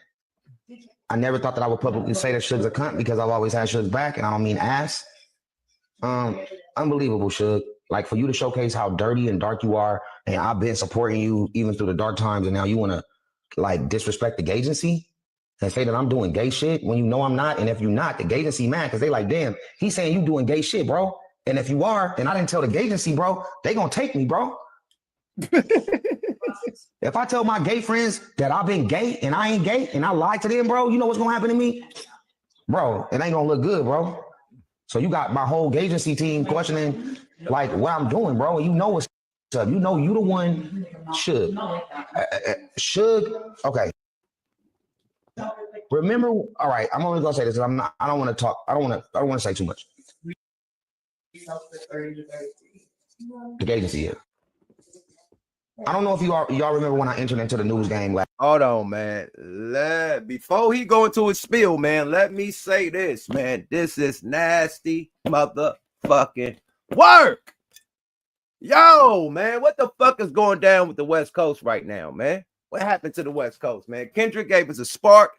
I never thought that I would publicly say that Suge's a cunt because I've always had Suge's back, and I don't mean ass. Unbelievable, Suge. Like, for you to showcase how dirty and dark you are, and I've been supporting you even through the dark times, and now you want to, like, disrespect the gay agency and say that I'm doing gay shit when you know I'm not. And if you're not, the gay agency mad because they like, damn, he's saying you doing gay shit, bro. And if you are, and I didn't tell the gay agency, bro, they gonna take me, bro. If I tell my gay friends that I've been gay and I ain't gay and I lied to them, bro, you know what's gonna happen to me? Bro, it ain't gonna look good, bro. So you got my whole gay agency team questioning like what I'm doing, bro. And you know what's up. You know you the one Suge. Suge, okay. Remember, all right, I'm only gonna say this because I don't want to talk. I don't want to say too much. The agency here. I don't know if y'all remember when I entered into the news game. Hold on, man. Before he go into his spiel, man, let me say this, man. This is nasty motherfucking work. Yo, man, what the fuck is going down with the West Coast right now, man? What happened to the West Coast, man? Kendrick gave us a spark,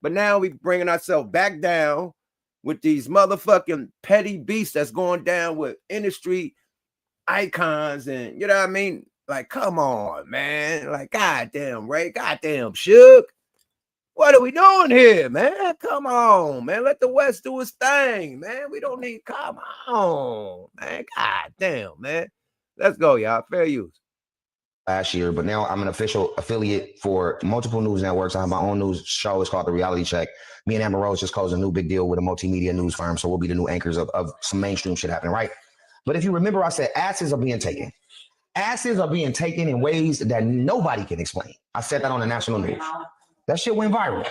but now we bringing ourselves back down with these motherfucking petty beasts that's going down with industry icons, and you know what I mean? Like, come on, man. Like, goddamn, Ray. Goddamn, Suge. What are we doing here, man? Come on, man. Let the West do his thing, man. We don't need, come on, man. Goddamn, man. Let's go, y'all. Fair use. Last year, but now I'm an official affiliate for multiple news networks. I have my own news show. It's called The Reality Check. Me and Amber Rose just closed a new big deal with a multimedia news firm, so we'll be the new anchors of some mainstream shit happening, right? But if you remember, I said asses are being taken. Asses are being taken in ways that nobody can explain. I said that on the national news. That shit went viral.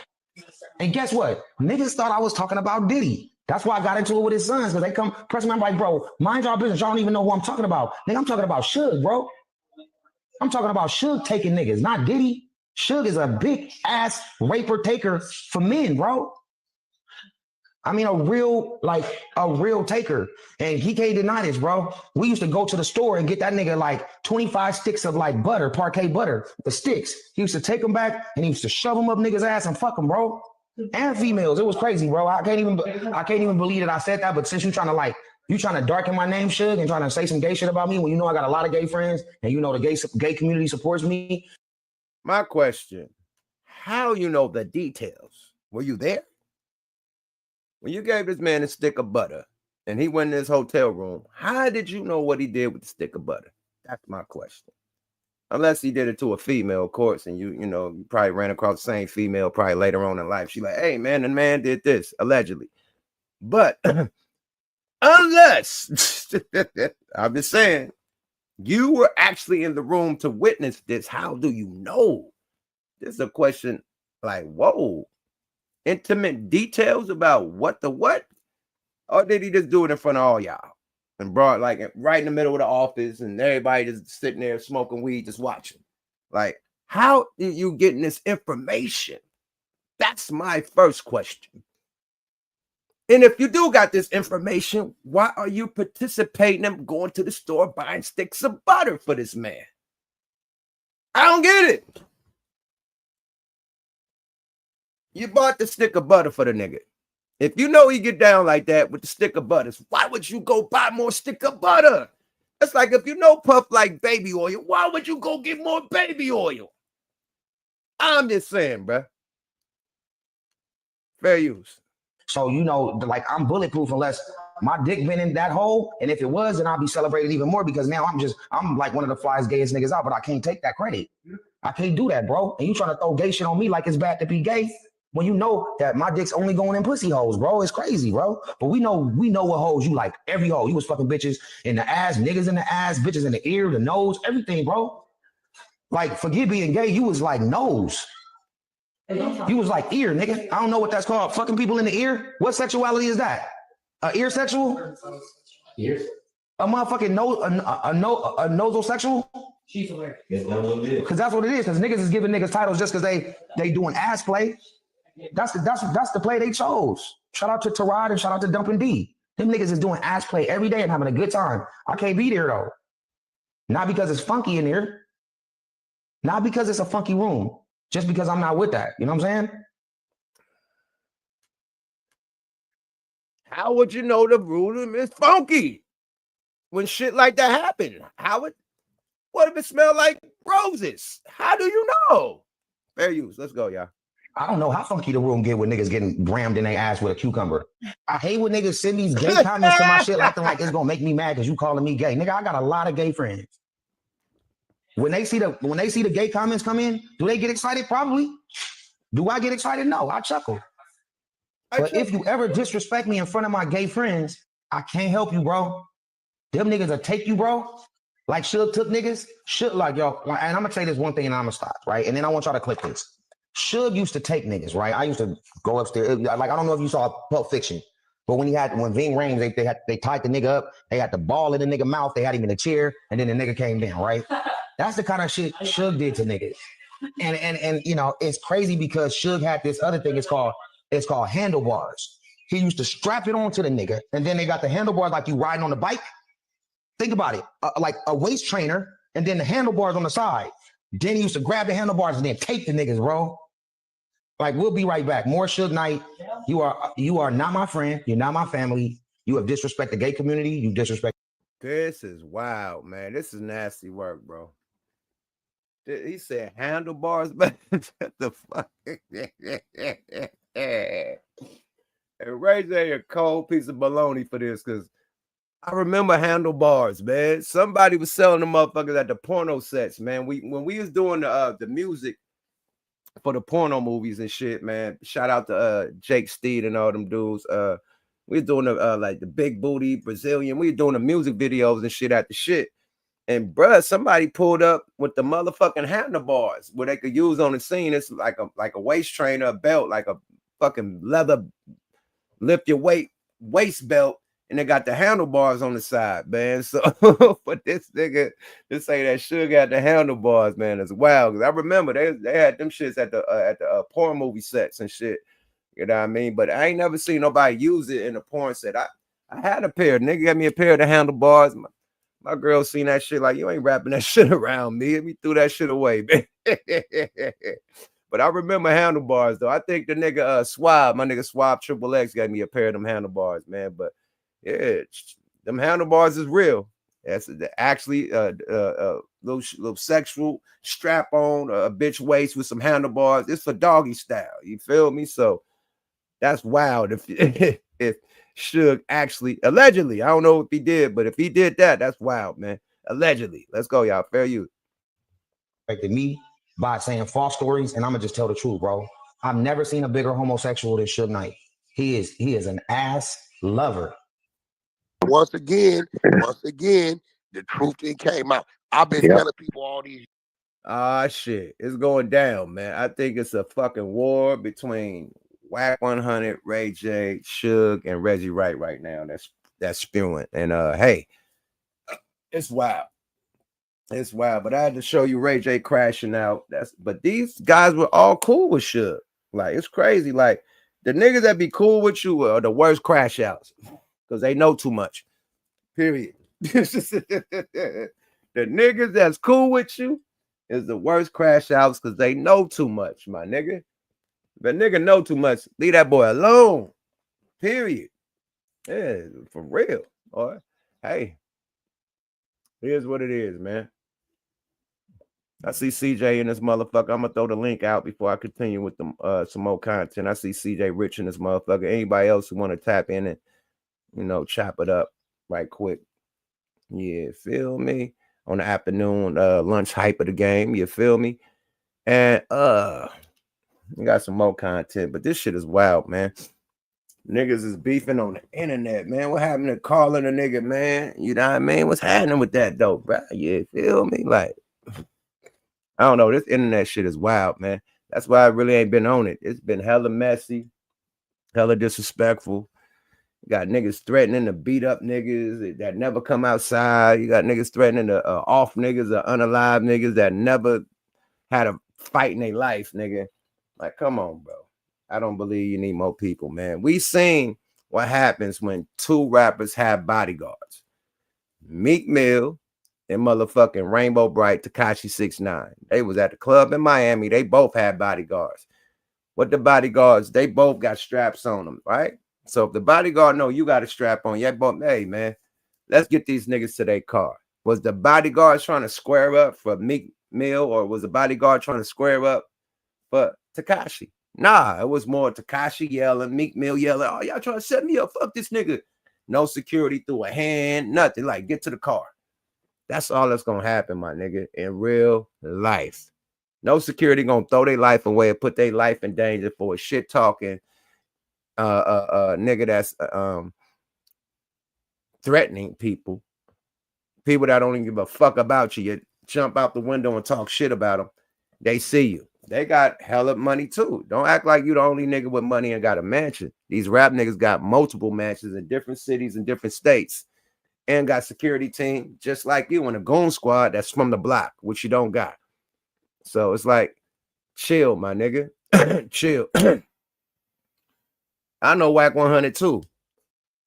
And guess what? Niggas thought I was talking about Diddy. That's why I got into it with his sons, because they come press me. I'm like, bro, mind your business. Y'all don't even know who I'm talking about. Nigga, I'm talking about Suge, bro. I'm talking about Suge taking niggas, not Diddy. Suge is a big ass raper taker for men, bro. I mean, a real taker. And he can't deny this, bro. We used to go to the store and get that nigga like 25 sticks of like butter, parquet butter, the sticks. He used to take them back and he used to shove them up niggas' ass and fuck them, bro. And females. It was crazy, bro. I can't even believe that I said that. But since you trying to darken my name, Suge, and trying to say some gay shit about me when you know I got a lot of gay friends and you know the gay community supports me. My question, how you know the details? Were you there? When you gave this man a stick of butter and he went in his hotel room, how did you know what he did with the stick of butter? That's my question. Unless he did it to a female, of course, and you probably ran across the same female probably later on in life. She like, hey, man, the man did this, allegedly. But unless, I'm just saying, you were actually in the room to witness this, how do you know? This is a question like, whoa. Intimate details about what? Or did he just do it in front of all y'all and brought like right in the middle of the office and everybody just sitting there smoking weed, just watching? Like, how did you get this information? That's my first question. And if you do got this information, why are you participating in going to the store buying sticks of butter for this man? I don't get it. You bought the stick of butter for the nigga. If you know he get down like that with the stick of butters, why would you go buy more stick of butter? That's like if you know Puff like baby oil, why would you go get more baby oil? I'm just saying, bro. Fair use. So, like I'm bulletproof unless my dick been in that hole. And if it was, then I'll be celebrated even more because now I'm like one of the flyest, gayest niggas out, but I can't take that credit. I can't do that, bro. And you trying to throw gay shit on me like it's bad to be gay when you know that my dick's only going in pussy holes, bro. It's crazy, bro. But we know what holes you like. Every hole. You was fucking bitches in the ass, niggas in the ass, bitches in the ear, the nose, everything, bro. Like, forget being gay. You was like nose. You was like ear, nigga. I don't know what that's called. Fucking people in the ear. What sexuality is that? Ear sexual? Ear. A motherfucking nose, a nososexual? Because that's what it is. Because niggas is giving niggas titles just because they doing ass play. That's the play they chose. Shout out to Tarad and shout out to Dumpin' D. Them niggas is doing ass play every day and having a good time. I can't be there though. Not because it's funky in here. Not because it's a funky room. Just because I'm not with that. You know what I'm saying? How would you know the room is funky when shit like that happen? What if it smell like roses? How do you know? Fair use. Let's go, y'all. I don't know how funky the room get when niggas getting rammed in their ass with a cucumber. I hate when niggas send these gay comments to my shit acting like it's gonna make me mad because you calling me gay. Nigga, I got a lot of gay friends. When they see the gay comments come in, do they get excited? Probably. Do I get excited? No, I chuckle. But if you ever disrespect me in front of my gay friends, I can't help you, bro. Them niggas will take you, bro. Like Suge took niggas. Suge, like, yo, and I'm gonna say this one thing and I'm gonna stop, right? And then I want y'all to clip this. Suge used to take niggas, right? I used to go upstairs. Like, I don't know if you saw Pulp Fiction, but when Ving Rhames, they tied the nigga up, they had the ball in the nigga mouth, they had him in a chair, and then the nigga came down, right? That's the kind of shit Suge did to niggas. And it's crazy because Suge had this other thing, it's called handlebars. He used to strap it onto the nigga, and then they got the handlebars like you riding on a bike. Think about it, like a waist trainer, and then the handlebars on the side. Then he used to grab the handlebars and then take the niggas, bro. Like, we'll be right back. More Suge Knight. You are not my friend. You're not my family. You have disrespected the gay community. You disrespect. This is wild, man. This is nasty work, bro. He said handlebars, but the fuck? And Ray J a cold piece of baloney for this, because I remember handlebars, man. Somebody was selling them motherfuckers at the porno sets, man. When we was doing the music for the porno movies and shit, man. Shout out to Jake Steed and all them dudes. We were doing the like the big booty Brazilian. We were doing the music videos and shit at the shit. And bruh, somebody pulled up with the motherfucking handlebars where they could use on the scene. It's like a waist trainer, a belt, like a fucking leather lift your weight waist belt, and they got the handlebars on the side, man. So but this nigga to say that Suge got the handlebars, man, is wild. Cause I remember they had them shits at the porn movie sets and shit. You know what I mean? But I ain't never seen nobody use it in a porn set. I had a pair. Nigga got me a pair of the handlebars. My girl seen that shit like, you ain't wrapping that shit around me. We threw that shit away, man. But I remember handlebars, though. I think the nigga Swab, my nigga Swab Triple X got me a pair of them handlebars, man. But yeah, them handlebars is real. That's actually little sexual strap on a bitch waist with some handlebars. It's for doggy style. You feel me? So that's wild. If Suge actually, allegedly, I don't know if he did, but if he did that, that's wild, man. Allegedly. Let's go, y'all. Fair use. Affected me by saying false stories, and I'm gonna just tell the truth, bro. I've never seen a bigger homosexual than Suge Knight. He is an ass lover. Once again, the truth came out. I've been telling people all these. Shit, it's going down, man. I think it's a fucking war between Whack 100, Ray J, Suge, and Reggie Wright right now. That's spewing. And hey, it's wild. It's wild. But I had to show you Ray J crashing out. But these guys were all cool with Suge. Like, it's crazy. Like, the niggas that be cool with you are the worst crash outs because they know too much. Period. The niggas that's cool with you is the worst crash outs because they know too much, my nigga. If a nigga know too much, leave that boy alone. Period. Yeah, for real. Or hey, here's what it is, man. I see CJ in this motherfucker. I'm gonna throw the link out before I continue with some more content. I see CJ Rich in this motherfucker. Anybody else who want to tap in and chop it up right quick? Yeah, feel me? On the afternoon lunch hype of the game. You feel me? And we got some more content, but this shit is wild, man. Niggas is beefing on the internet, man. What happened to calling a nigga, man? You know what I mean? What's happening with that, though, bro? You feel me? Like, I don't know. This internet shit is wild, man. That's why I really ain't been on it. It's been hella messy, hella disrespectful. You got niggas threatening to beat up niggas that never come outside. You got niggas threatening to off niggas or unalive niggas that never had a fight in their life, nigga. Like, come on, bro. I don't believe you need more people, man. We seen what happens when two rappers have bodyguards. Meek Mill and motherfucking Rainbow Bright Tekashi 6ix9ine. They was at the club in Miami. They both had bodyguards. What the bodyguards, they both got straps on them, right? So if the bodyguard know you got a strap on, yeah, both, hey, man, let's get these niggas to their car. Was the bodyguard trying to square up for Meek Mill, or was the bodyguard trying to square up for Tekashi? Nah, it was more Tekashi yelling, Meek Mill yelling, oh, y'all trying to set me up, fuck this nigga. No security through a hand, nothing. Like, get to the car. That's all that's gonna happen, my nigga, in real life. No security gonna throw their life away and put their life in danger for a shit talking nigga that's threatening people that don't even give a fuck about you. You jump out the window and talk shit about them. They see you. They got hella money too. Don't act like you the only nigga with money and got a mansion. These rap niggas got multiple mansions in different cities and different states and got security team just like you in a goon squad that's from the block, which you don't got. So it's like, chill, my nigga. Chill. I know Whack 100 too.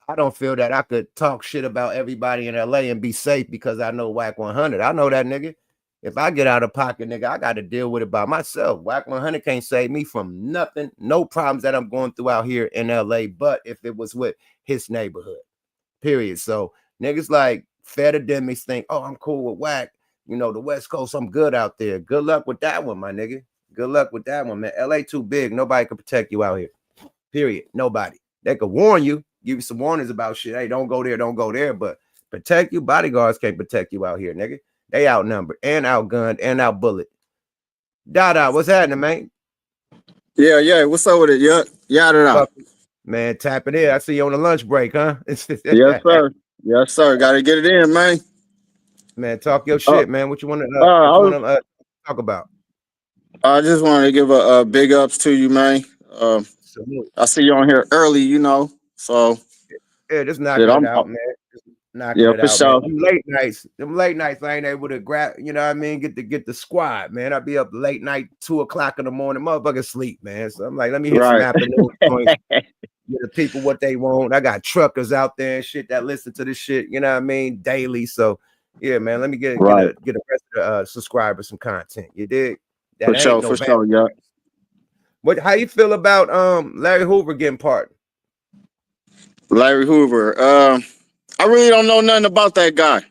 I don't feel that I could talk shit about everybody in LA and be safe because I know Whack 100. I know that nigga. If I get out of pocket, nigga, I got to deal with it by myself. Whack 100 can't save me from nothing, no problems that I'm going through out here in LA, but if it was with his neighborhood, period. So niggas like Akademiks think, oh, I'm cool with Whack. You know, the West Coast, I'm good out there. Good luck with that one, my nigga. Good luck with that one, man. LA too big. Nobody can protect you out here. Period. Nobody. They could warn you, give you some warnings about shit. Hey, don't go there. But protect you, bodyguards can't protect you out here, nigga. They outnumbered and outgunned and outbullet. Dada, what's happening, man? Yeah. What's up with it? Yeah. Man, tap it in. I see you on the lunch break, huh? Yes, sir. Yes, sir. Got to get it in, man. Man, talk your shit, man. What you want to talk about? I just wanted to give a big ups to you, man. I see you on here early, you know. So yeah, just knocking it out, man. Just knocking it out, sure. man. Them late nights, I ain't able to grab, you know what I mean? Get the squad, man. I'll be up late night, 2 o'clock in the morning, motherfucker sleep, man. So I'm like, let me hit some afternoon points. Get the people what they want. I got truckers out there and shit that listen to this shit, you know what I mean, daily. So yeah, man, let me get the rest of the subscribers some content. You dig? That for sure, yeah. How you feel about Larry Hoover getting pardoned? Larry Hoover. I really don't know nothing about that guy.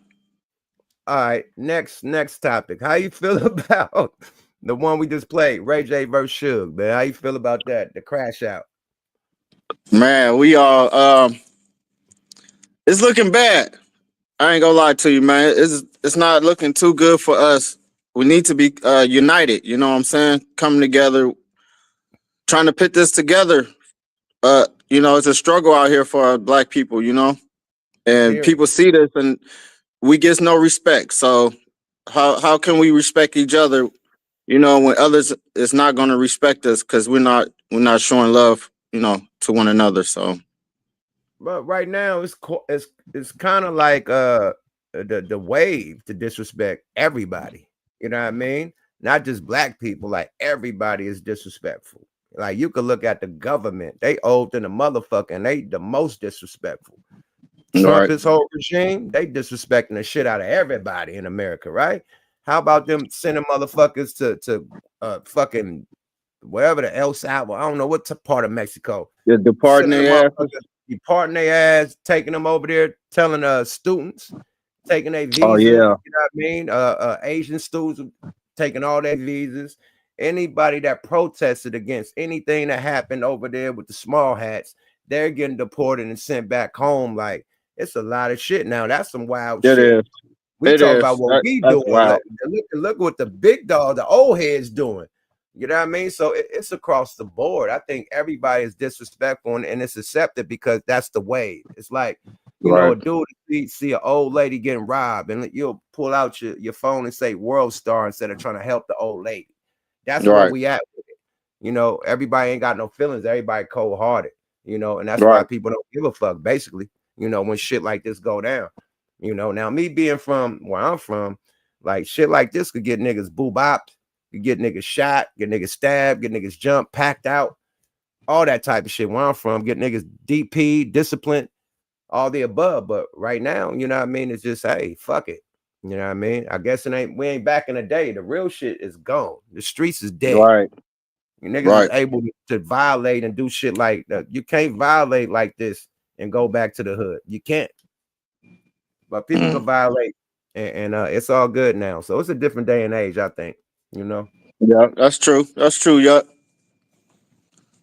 All right, next topic. How you feel about the one we just played, Ray J versus Suge, man? How you feel about that? The crash out. Man, we all it's looking bad. I ain't gonna lie to you, man. It's not looking too good for us. We need to be united, you know what I'm saying? Coming together, trying to put this together. You know, it's a struggle out here for our black people, you know? And people see this and we get no respect. So how can we respect each other, you know, when others is not gonna respect us because we're not showing love, you know, to one another. So but right now it's kind of like the wave to disrespect everybody. You know what I mean? Not just black people, like everybody is disrespectful. Like you could look at the government, they old than the motherfucker, and they the most disrespectful. Trump, his whole regime, they disrespecting the shit out of everybody in America, right? How about them sending motherfuckers to fucking wherever the El Salvador, I don't know what part of Mexico. Yeah, departing their ass, taking them over there, telling students, taking their visas, oh, yeah. You know what I mean? Asian students taking all their visas. Anybody that protested against anything that happened over there with the small hats, they're getting deported and sent back home. Like, it's a lot of shit now. That's some wild shit. Is. We talk about what we doing. Wild. Look what the big dog, the old heads doing. You know what I mean? So it's across the board. I think everybody is disrespectful and it's accepted because that's the wave. It's like, you know, a dude see an old lady getting robbed and you'll pull out your phone and say World Star instead of trying to help the old lady. That's where we at with it. You know, everybody ain't got no feelings. Everybody cold-hearted, you know, and that's why people don't give a fuck, basically, you know, when shit like this go down. You know, now me being from where I'm from, like shit like this could get niggas boo-bopped, could get niggas shot, get niggas stabbed, get niggas jumped, packed out, all that type of shit. Where I'm from, get niggas DP, disciplined, all the above. But right now, you know what I mean? It's just, hey, fuck it. You know what I mean? I guess we ain't back in the day. The real shit is gone. The streets is dead. You niggas is able to violate and do shit like that. You can't violate like this and go back to the hood. You can't. But people can violate and it's all good now. So it's a different day and age, I think. You know? Yeah, that's true. That's true, yeah.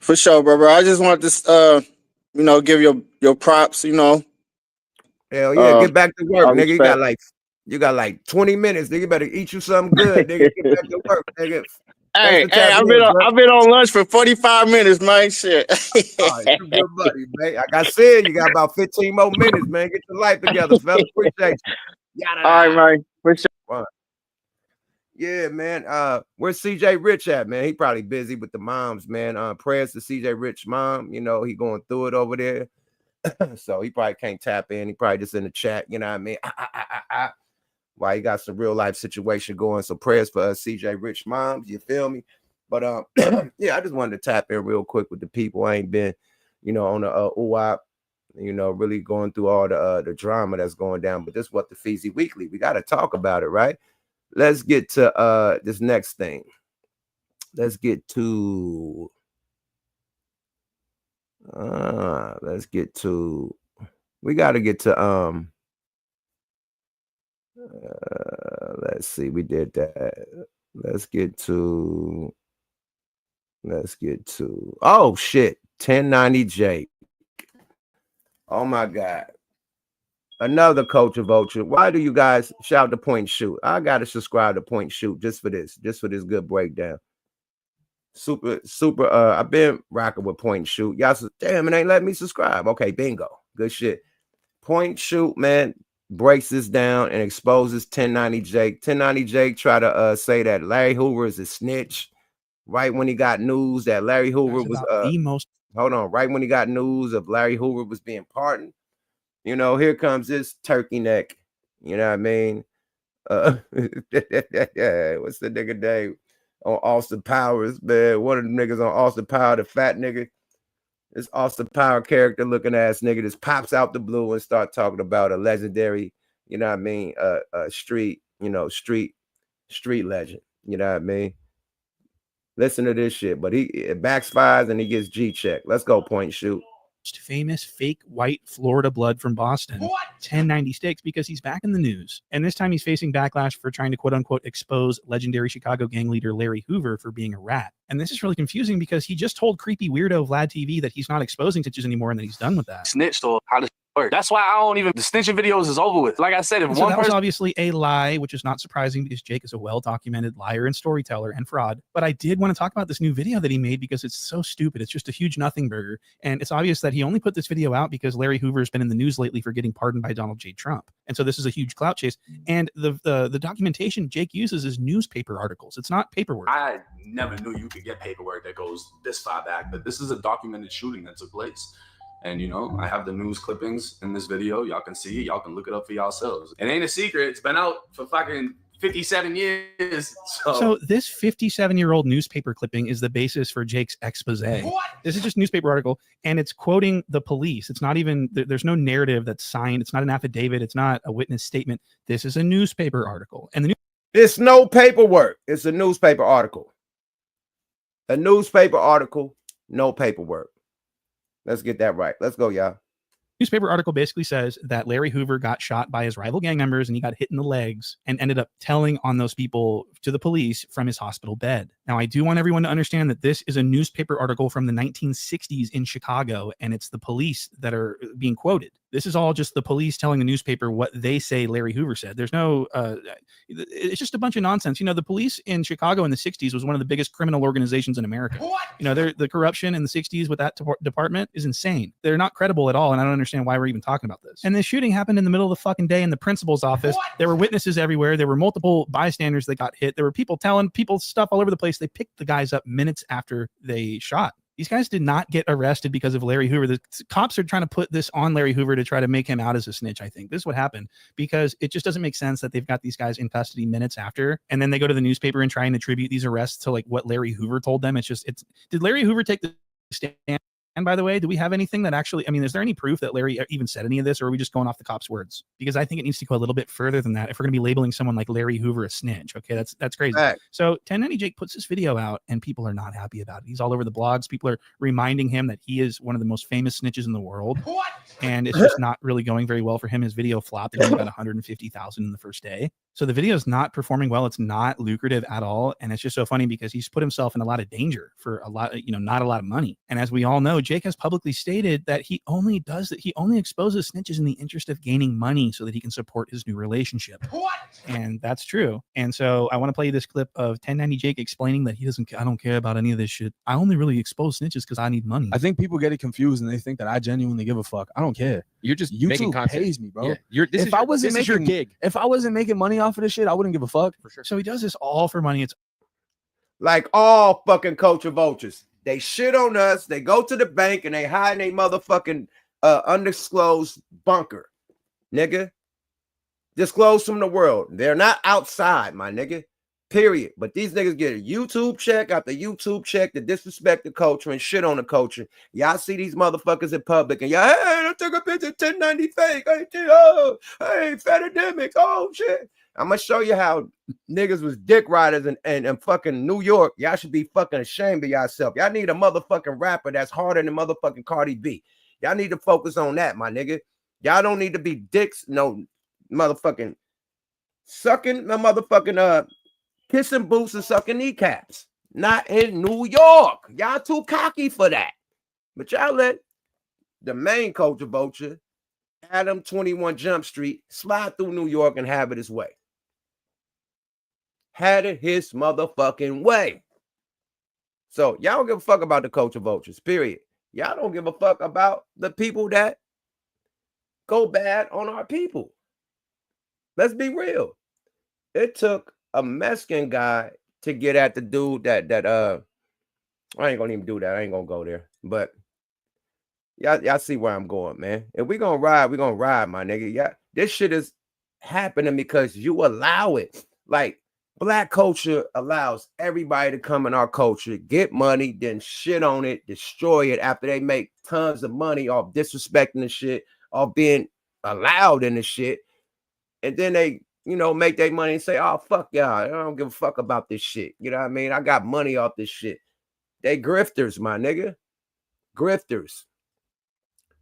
For sure, brother. I just want to you know, give your props, you know. Hell yeah, get back to work, nigga. You got like 20 minutes. Nigga, better eat you something good. Nigga, get back to work, nigga. Hey, I've been on lunch for 45 minutes, man. Shit. All right, you good buddy, man. Like I said, you got about 15 more minutes, man. Get your life together, fella. Appreciate you. All right, man. For sure. Yeah, man. Where's CJ Rich at, man? He probably busy with the moms, man. Prayers to CJ Rich mom. You know, he going through it over there. So he probably can't tap in. He probably just in the chat, you know what I mean? Why he got some real life situation going. So prayers for us, CJ Rich moms, you feel me? But yeah, I just wanted to tap in real quick with the people. I ain't been, you know, on the UAP, you know, really going through all the drama that's going down. But this is what the Feezy Weekly. We got to talk about it, right? Let's get to this next thing. Let's get to we got to get to let's see, we did that. Let's get to oh shit, 1090 Jake. Oh my god, another culture vulture. Why do you guys shout the point shoot? I gotta subscribe to point shoot just for this good breakdown. Super. I've been rocking with Point and Shoot. Y'all said, damn, it ain't letting me subscribe. Okay, bingo. Good shit. Point and Shoot, man, breaks this down and exposes 1090 Jake. 1090 Jake try to say that Larry Hoover is a snitch. Right when he got news that Larry Hoover was the most. Hold on. Right when he got news of Larry Hoover was being pardoned, you know, here comes this turkey neck. You know what I mean? What's the nigga name on Austin Powers, man? One of the niggas on Austin Power, the fat nigga. This Austin Power character looking ass nigga just pops out the blue and start talking about a legendary, you know what I mean, street legend. You know what I mean? Listen to this shit, but he backfires and he gets G checked. Let's go, Point and Shoot. Famous fake white Florida blood from Boston. 1090 sticks because he's back in the news. And this time he's facing backlash for trying to quote unquote expose legendary Chicago gang leader Larry Hoover for being a rat. And this is really confusing because he just told creepy weirdo Vlad TV that he's not exposing snitches anymore and that he's done with that. Snitched or how does work? That's why I don't even, the snitching videos is over with. Like I said, if So one that was person obviously a lie, which is not surprising because Jake is a well-documented liar and storyteller and fraud. But I did want to talk about this new video that he made because it's so stupid. It's just a huge nothing burger. And it's obvious that he only put this video out because Larry Hoover has been in the news lately for getting pardoned by Donald J. Trump. And so this is a huge clout chase. And the documentation Jake uses is newspaper articles. It's not paperwork. I never knew you could get paperwork that goes this far back, but this is a documented shooting that took place. And, you know, I have the news clippings in this video. Y'all can see it. Y'all can look it up for yourselves. It ain't a secret. It's been out for fucking 57 years. So this 57-year-old newspaper clipping is the basis for Jake's expose. What? This is just a newspaper article, and it's quoting the police. It's not even, there's no narrative that's signed. It's not an affidavit. It's not a witness statement. This is a newspaper article. And it's no paperwork. It's a newspaper article. A newspaper article, no paperwork. Let's get that right. Let's go, y'all. Newspaper article basically says that Larry Hoover got shot by his rival gang members and he got hit in the legs and ended up telling on those people to the police from his hospital bed. Now, I do want everyone to understand that this is a newspaper article from the 1960s in Chicago, and it's the police that are being quoted. This is all just the police telling the newspaper what they say Larry Hoover said. There's no, it's just a bunch of nonsense. You know, the police in Chicago in the 60s was one of the biggest criminal organizations in America. What? You know, the corruption in the 60s with that department is insane. They're not credible at all, and I don't understand why we're even talking about this. And this shooting happened in the middle of the fucking day in the principal's office. What? There were witnesses everywhere. There were multiple bystanders that got hit. There were people telling people stuff all over the place. They picked the guys up minutes after they shot. These guys did not get arrested because of Larry Hoover. The cops are trying to put this on Larry Hoover to try to make him out as a snitch, I think. This is what happened because it just doesn't make sense that they've got these guys in custody minutes after, and then they go to the newspaper and try and attribute these arrests to like what Larry Hoover told them. Did Larry Hoover take the stand? And by the way, do we have anything that actually, I mean, is there any proof that Larry even said any of this, or are we just going off the cops' words? Because I think it needs to go a little bit further than that if we're going to be labeling someone like Larry Hoover a snitch. Okay, that's crazy. Right. So 1090 Jake puts this video out and people are not happy about it. He's all over the blogs. People are reminding him that he is one of the most famous snitches in the world. What? And it's just not really going very well for him. His video flopped. It only got 150,000 in the first day. So the video is not performing well. It's not lucrative at all. And it's just so funny because he's put himself in a lot of danger for a lot, not a lot of money. And as we all know, Jake has publicly stated that he only does that. He only exposes snitches in the interest of gaining money so that he can support his new relationship. What? And that's true. And so I want to play you this clip of 1090 Jake explaining that I don't care about any of this shit. I only really expose snitches because I need money. I think people get it confused and they think that I genuinely give a fuck. I don't care. You're just YouTube making content. pays me, bro. Yeah. If I wasn't making your gig. If I wasn't making money off of this shit, I wouldn't give a fuck. For sure. So he does this all for money. It's like all fucking culture vultures. They shit on us. They go to the bank and they hide in a motherfucking undisclosed bunker. Nigga. Disclosed from the world. They're not outside, my nigga. Period. But these niggas get a YouTube check after YouTube check to disrespect the culture and shit on the culture. Y'all see these motherfuckers in public and y'all, hey, I took a picture of 1090 fake. Hey, Akademiks. Oh, shit. I'm going to show you how niggas was dick riders in fucking New York. Y'all should be fucking ashamed of yourself. Y'all need a motherfucking rapper that's harder than motherfucking Cardi B. Y'all need to focus on that, my nigga. Y'all don't need to be dicks, no motherfucking sucking the motherfucking kissing boots and sucking kneecaps. Not in New York. Y'all too cocky for that. But y'all let the main culture vulture, Adam 21 Jump Street, slide through New York and have it his way. Had it his motherfucking way. So y'all don't give a fuck about the culture vultures, period. Y'all don't give a fuck about the people that go bad on our people. Let's be real. It took a Mexican guy to get at the dude that I ain't gonna even do that. I ain't gonna go there. But y'all see where I'm going, man. If we gonna ride, my nigga. Yeah, this shit is happening because you allow it. Like, Black culture allows everybody to come in our culture, get money, then shit on it, destroy it after they make tons of money off disrespecting the shit, off being allowed in the shit. And then they, make their money and say, oh, fuck y'all. I don't give a fuck about this shit. You know what I mean? I got money off this shit. They grifters, my nigga. Grifters.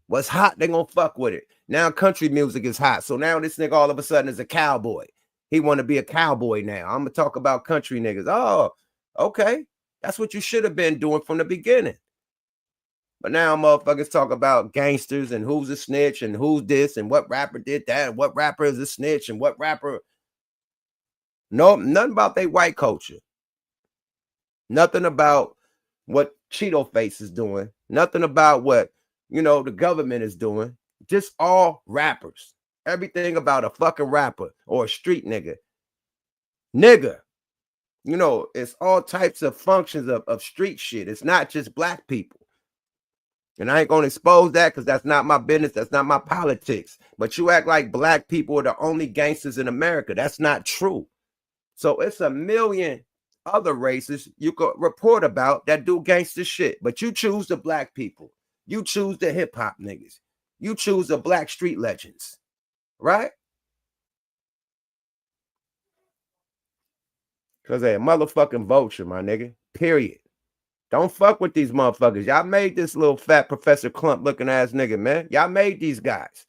What's hot, they gonna fuck with it. Now country music is hot. So now this nigga all of a sudden is a cowboy. He want to be a cowboy now. I'm gonna talk about country niggas. Oh, okay. That's what you should have been doing from the beginning. But now motherfuckers talk about gangsters and who's a snitch and who's this and what rapper did that and what rapper is a snitch and what rapper. No, nothing about their white culture. Nothing about what Cheeto Face is doing. Nothing about what, the government is doing. Just all rappers. Everything about a fucking rapper or a street nigga. Nigga. It's all types of functions of street shit. It's not just black people. And I ain't going to expose that because that's not my business. That's not my politics. But you act like black people are the only gangsters in America. That's not true. So it's a million other races you could report about that do gangster shit. But you choose the black people. You choose the hip hop niggas. You choose the black street legends. Right? Because they're a motherfucking vulture, my nigga. Period. Don't fuck with these motherfuckers. Y'all made this little fat Professor Clump looking ass nigga, man. Y'all made these guys.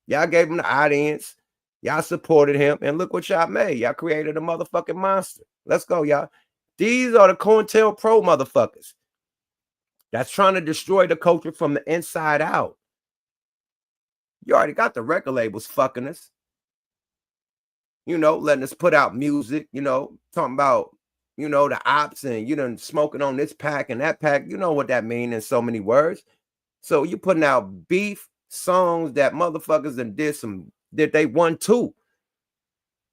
Y'all gave him the audience. Y'all supported him. And look what y'all made. Y'all created a motherfucking monster. Let's go, y'all. These are the COINTELPRO motherfuckers that's trying to destroy the culture from the inside out. You already got the record labels fucking us. Letting us put out music, talking about, the ops and, smoking on this pack and that pack. You know what that means in so many words. So you putting out beef songs that motherfuckers and did they won too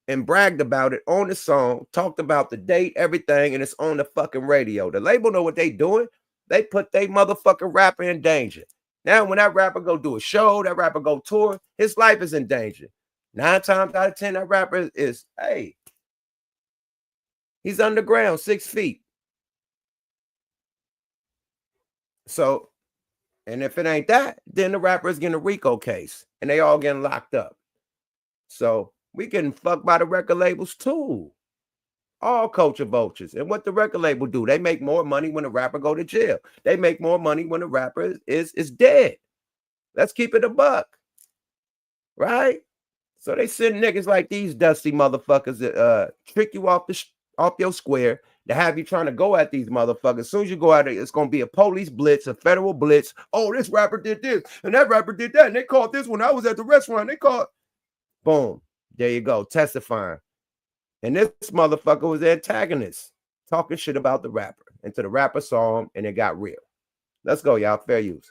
and bragged about it on the song, talked about the date, everything, and it's on the fucking radio. The label know what they doing. They put they motherfucking rapper in danger. Now, when that rapper go do a show, that rapper go tour, his life is in danger. 9 times out of 10, that rapper is, hey, he's underground, 6 feet. So, and if it ain't that, then the rapper is getting a RICO case, and they all getting locked up. So, we getting fucked by the record labels too. All culture vultures. And what the record label do? They make more money when the rapper go to jail. They make more money when the rapper is dead. Let's keep it a buck. Right? So they send niggas like these dusty motherfuckers that trick you off your square to have you trying to go at these motherfuckers. As soon as you go out there, it's gonna be a police blitz, a federal blitz. Oh, this rapper did this and that rapper did that, and they called this when I was at the restaurant. They called, boom, there you go, testifying. And this motherfucker was the antagonist, talking shit about the rapper. Until the rapper saw him and it got real. Let's go, y'all. Fair use.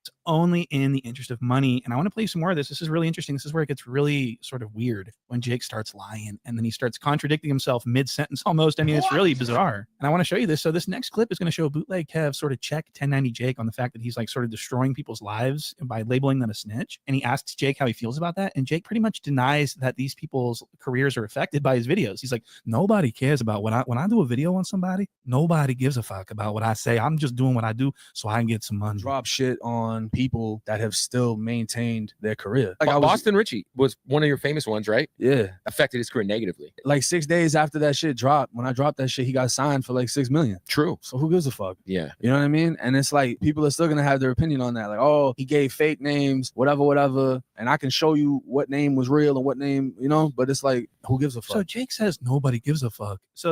It's only in the interest of money. And I want to play some more of this. This is really interesting. This is where it gets really sort of weird when Jake starts lying and then he starts contradicting himself mid-sentence almost. I mean, it's really bizarre. And I want to show you this. So this next clip is going to show Bootleg Kev sort of check 1090 Jake on the fact that he's like sort of destroying people's lives by labeling them a snitch. And he asks Jake how he feels about that. And Jake pretty much denies that these people's careers are affected by his videos. He's like, nobody cares about when I do a video on somebody, nobody gives a fuck about what I say. I'm just doing what I do so I can get some money. Drop shit on people that have still maintained their career. Like Boston Richie was one of your famous ones, right? Yeah. Affected his career negatively. Like 6 days after that shit dropped, when I dropped that shit, he got signed for like $6 million. True. So who gives a fuck? Yeah. You know what I mean? And it's like people are still gonna have their opinion on that. Like, oh, he gave fake names, whatever. And I can show you what name was real and what name, but it's like, who gives a fuck? So Jake says nobody gives a fuck. So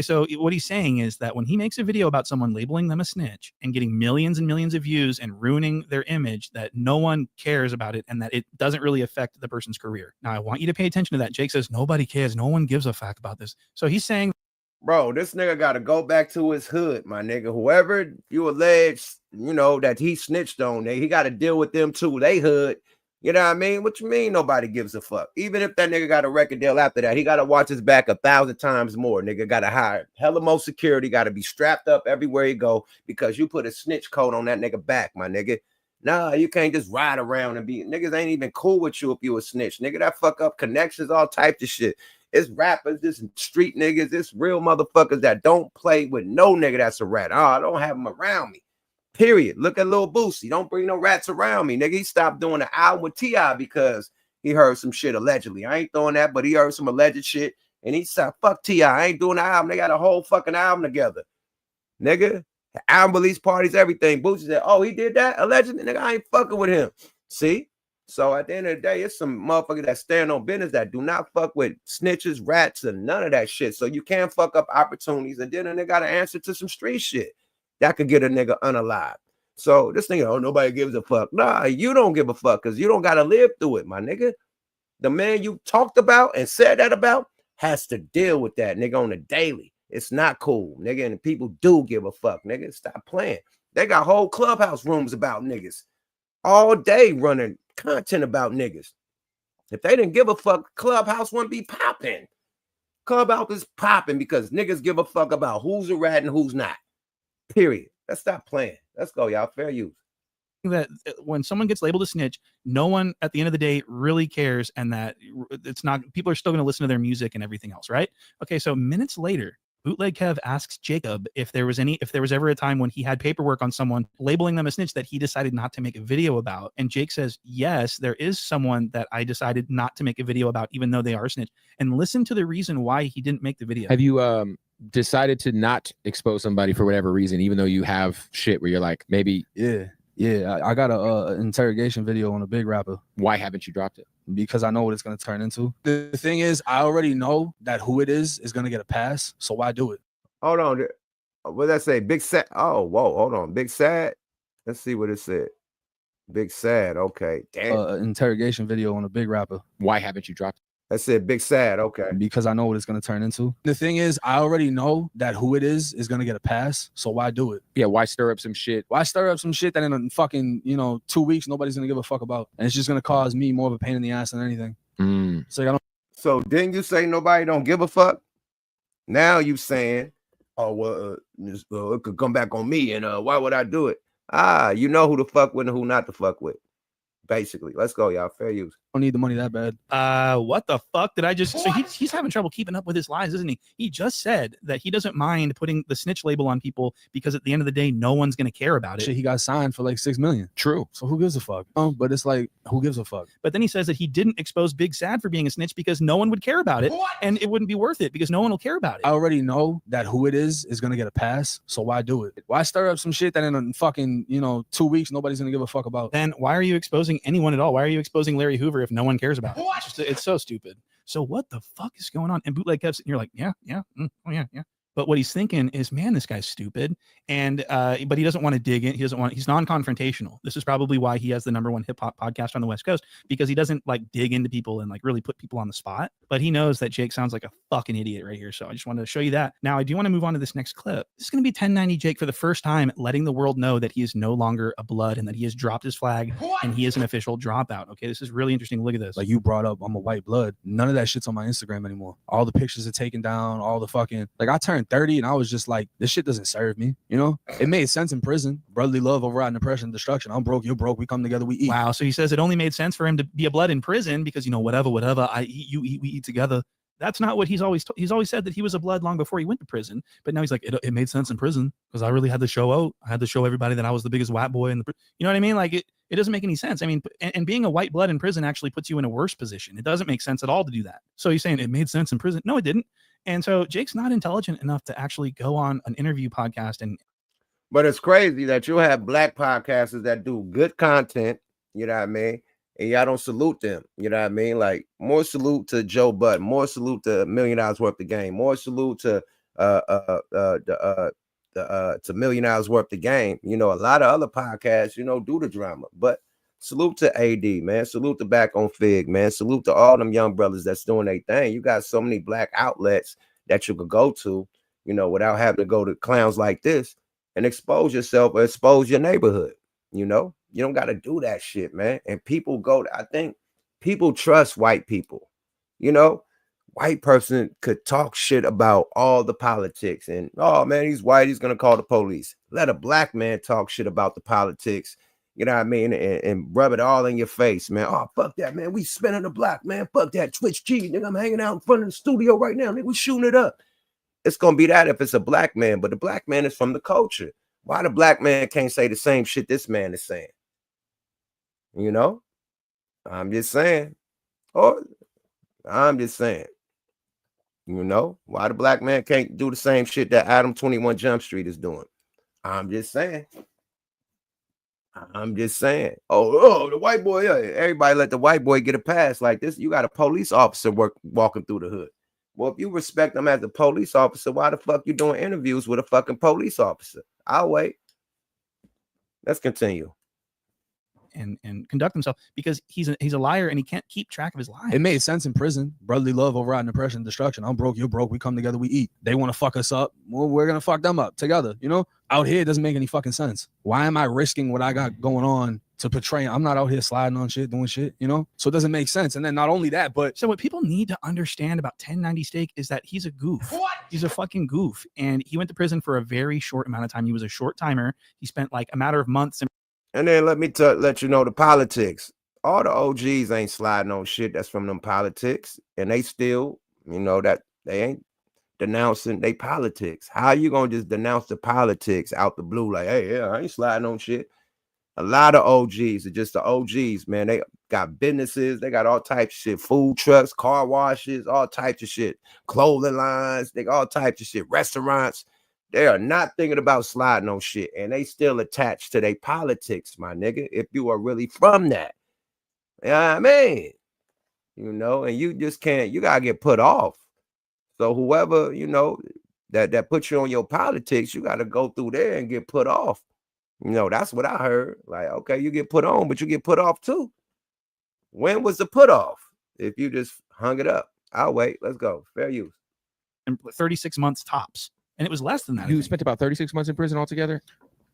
so what he's saying is that when he makes a video about someone labeling them a snitch and getting millions and millions of views and ruining their image, that no one cares about it and that it doesn't really affect the person's career. Now, I want you to pay attention to that. Jake says nobody cares. No one gives a fuck about this. So he's saying Bro, this nigga got to go back to his hood, my nigga. Whoever you allege, you know, that he snitched on, he got to deal with them too. They hood. You know what I mean? What you mean nobody gives a fuck? Even if that nigga got a record deal after that, he got to watch his back 1,000 times more. Nigga got to hire hella more security, got to be strapped up everywhere he go because you put a snitch coat on that nigga back, my nigga. Nah, you can't just ride around and be, niggas ain't even cool with you if you a snitch. Nigga, that fuck up connections, all types of shit. It's rappers, this street niggas, it's real motherfuckers that don't play with no nigga that's a rat. Oh, I don't have them around me. Period. Look at Lil Boosie. Don't bring no rats around me. Nigga, he stopped doing an album with T.I. because he heard some shit allegedly. I ain't throwing that, but he heard some alleged shit. And he said, fuck T.I. I ain't doing the album. They got a whole fucking album together. Nigga, album release parties, everything. Boosie said, oh, he did that? Allegedly? Nigga, I ain't fucking with him. See? So at the end of the day, it's some motherfuckers that stand on business that do not fuck with snitches, rats, and none of that shit. So you can't fuck up opportunities. And then they got to answer to some street shit that could get a nigga unalive. So this thing, oh, nobody gives a fuck. Nah, you don't give a fuck because you don't got to live through it, my nigga. The man you talked about and said that about has to deal with that, nigga, on a daily. It's not cool, nigga. And people do give a fuck, nigga. Stop playing. They got whole clubhouse rooms about niggas all day running content about niggas. If they didn't give a fuck, Clubhouse wouldn't be popping. Clubhouse is popping because niggas give a fuck about who's a rat and who's not. Period. Let's stop playing. Let's go, y'all. Fair use. That when someone gets labeled a snitch, no one at the end of the day really cares, and that it's not, people are still going to listen to their music and everything else, right? Okay, so minutes later, Bootleg Kev asks Jacob if there was ever a time when he had paperwork on someone labeling them a snitch that he decided not to make a video about. And Jake says, yes, there is someone that I decided not to make a video about, even though they are a snitch. And listen to the reason why he didn't make the video. Have you decided to not expose somebody for whatever reason, even though you have shit where you're like, maybe? Yeah, I got a interrogation video on a big rapper. Why haven't you dropped it? Because I know what it's going to turn into. The thing is, I already know that who it is going to get a pass, so why do it? Hold on. What did I say? Big Sad. Oh, whoa, hold on. Big Sad. Let's see what it said. Big Sad. Okay. Damn. Interrogation video on a big rapper. Why haven't you dropped it? I said Big Sad. Okay. Because I know what it's going to turn into. The thing is, I already know that who it is going to get a pass, so why do it? Yeah, why stir up some shit? Why stir up some shit that in a fucking, 2 weeks nobody's going to give a fuck about? And it's just going to cause me more of a pain in the ass than anything. So didn't you say nobody don't give a fuck? Now you saying, oh, well, it could come back on me, and why would I do it? You know who to fuck with and who not to fuck with. Basically, let's go, y'all. Fair use. Don't need the money that bad. What the fuck did I just? So he's having trouble keeping up with his lies, isn't he? He just said that he doesn't mind putting the snitch label on people because at the end of the day, no one's gonna care about it. Shit, he got signed for like $6 million. True. So who gives a fuck? But it's like, who gives a fuck? But then he says that he didn't expose Big Sad for being a snitch because no one would care about it, and it wouldn't be worth it because no one will care about it. I already know that who it is gonna get a pass, so why do it? Why stir up some shit that in a fucking 2 weeks nobody's gonna give a fuck about? Then why are you exposing anyone at all? Why are you exposing Larry Hoover if no one cares about it? It's so stupid. So what the fuck is going on? And Bootleg Kev, you're like, yeah. But what he's thinking is, man, this guy's stupid. And but he doesn't want to dig in. He's non-confrontational. This is probably why he has the #1 hip hop podcast on the West Coast, because he doesn't like dig into people and like really put people on the spot. But he knows that Jake sounds like a fucking idiot right here. So I just wanted to show you that. Now I do want to move on to this next clip. This is going to be 1090 Jake for the first time letting the world know that he is no longer a blood and that he has dropped his flag and he is an official dropout. Okay, this is really interesting. Look at this. Like you brought up, I'm a white blood. None of that shit's on my Instagram anymore. All the pictures are taken down. All the fucking, like I turned 30 and I was just like, this shit doesn't serve me. It made sense in prison. Brotherly love overriding oppression and destruction. I'm broke, you're broke. We come together, we eat. Wow. So he says it only made sense for him to be a blood in prison because, whatever, I eat, you eat, we eat together. That's not what he's always said, that he was a blood long before he went to prison. But now he's like, it made sense in prison because I really had to show out. I had to show everybody that I was the biggest white boy in the, you know what I mean? Like it doesn't make any sense. I mean, and being a white blood in prison actually puts you in a worse position. It doesn't make sense at all to do that. So he's saying it made sense in prison. No, it didn't. And so Jake's not intelligent enough to actually go on an interview podcast. But it's crazy that you have black podcasters that do good content, you know what I mean? And y'all don't salute them, you know what I mean? Like more salute to Joe Budden, more salute to $1 million worth of game, more salute to $1 million worth of game. A lot of other podcasts, do the drama, but salute to AD, man. Salute to Back on Fig, man. Salute to all them young brothers that's doing their thing. You got so many black outlets that you could go to. you know, without having to go to clowns like this and expose yourself or expose your neighborhood. You know, you don't got to do that shit, man. And people I think people trust white people. You know, white person could talk shit about all the politics and, oh man, he's white, he's gonna call the police. Let a black man talk shit about the politics, you know what I mean, and rub it all in your face, man. Oh, fuck that, man. We spinning the block, man. Fuck that Twitch G, nigga. I'm hanging out in front of the studio right now, nigga. We shooting it up. It's gonna be that if it's a black man, but the black man is from the culture. Why the black man can't say the same shit this man is saying? You know, I'm just saying. Or I'm just saying. You know, why the black man can't do the same shit that Adam 21 Jump Street is doing? I'm just saying. I'm just saying. Oh, the white boy. Everybody let the white boy get a pass like this. You got a police officer walking through the hood. Well, if you respect them as a police officer, why the fuck you doing interviews with a fucking police officer? I'll wait. Let's continue. And conduct himself, because he's a liar and he can't keep track of his lies. It made sense in prison. Brotherly love overriding oppression and destruction. I'm broke, you're broke. We come together, we eat. They want to fuck us up. Well, we're gonna fuck them up together. You know, out here it doesn't make any fucking sense. Why am I risking what I got going on to portray? I'm not out here sliding on shit, doing shit, you know? So it doesn't make sense. And then not only that, but so what people need to understand about 1090 Steak is that he's a goof. What? He's a fucking goof. And he went to prison for a very short amount of time. He was a short timer. He spent like a matter of months. And then let me let you know the politics. All the OGs ain't sliding on shit that's from them politics. And they still, you know, that they ain't denouncing they politics. How you gonna just denounce the politics out the blue? Like, hey, yeah, I ain't sliding on shit. A lot of OGs are just the OGs, man. They got businesses. They got all types of shit. Food trucks, car washes, all types of shit. Clothing lines. They got all types of shit. Restaurants. They are not thinking about sliding on shit, and they still attached to their politics, my nigga. If you are really from that, you know what I mean? You know, and you just can't. You gotta get put off. So whoever, you know, that puts you on your politics, you gotta go through there and get put off. You know, that's what I heard. Like, okay, you get put on, but you get put off too. When was the put off? If you just hung it up, I'll wait. Let's go. Fair use. And 36 months tops. And it was less than that. You spent about 36 months in prison altogether?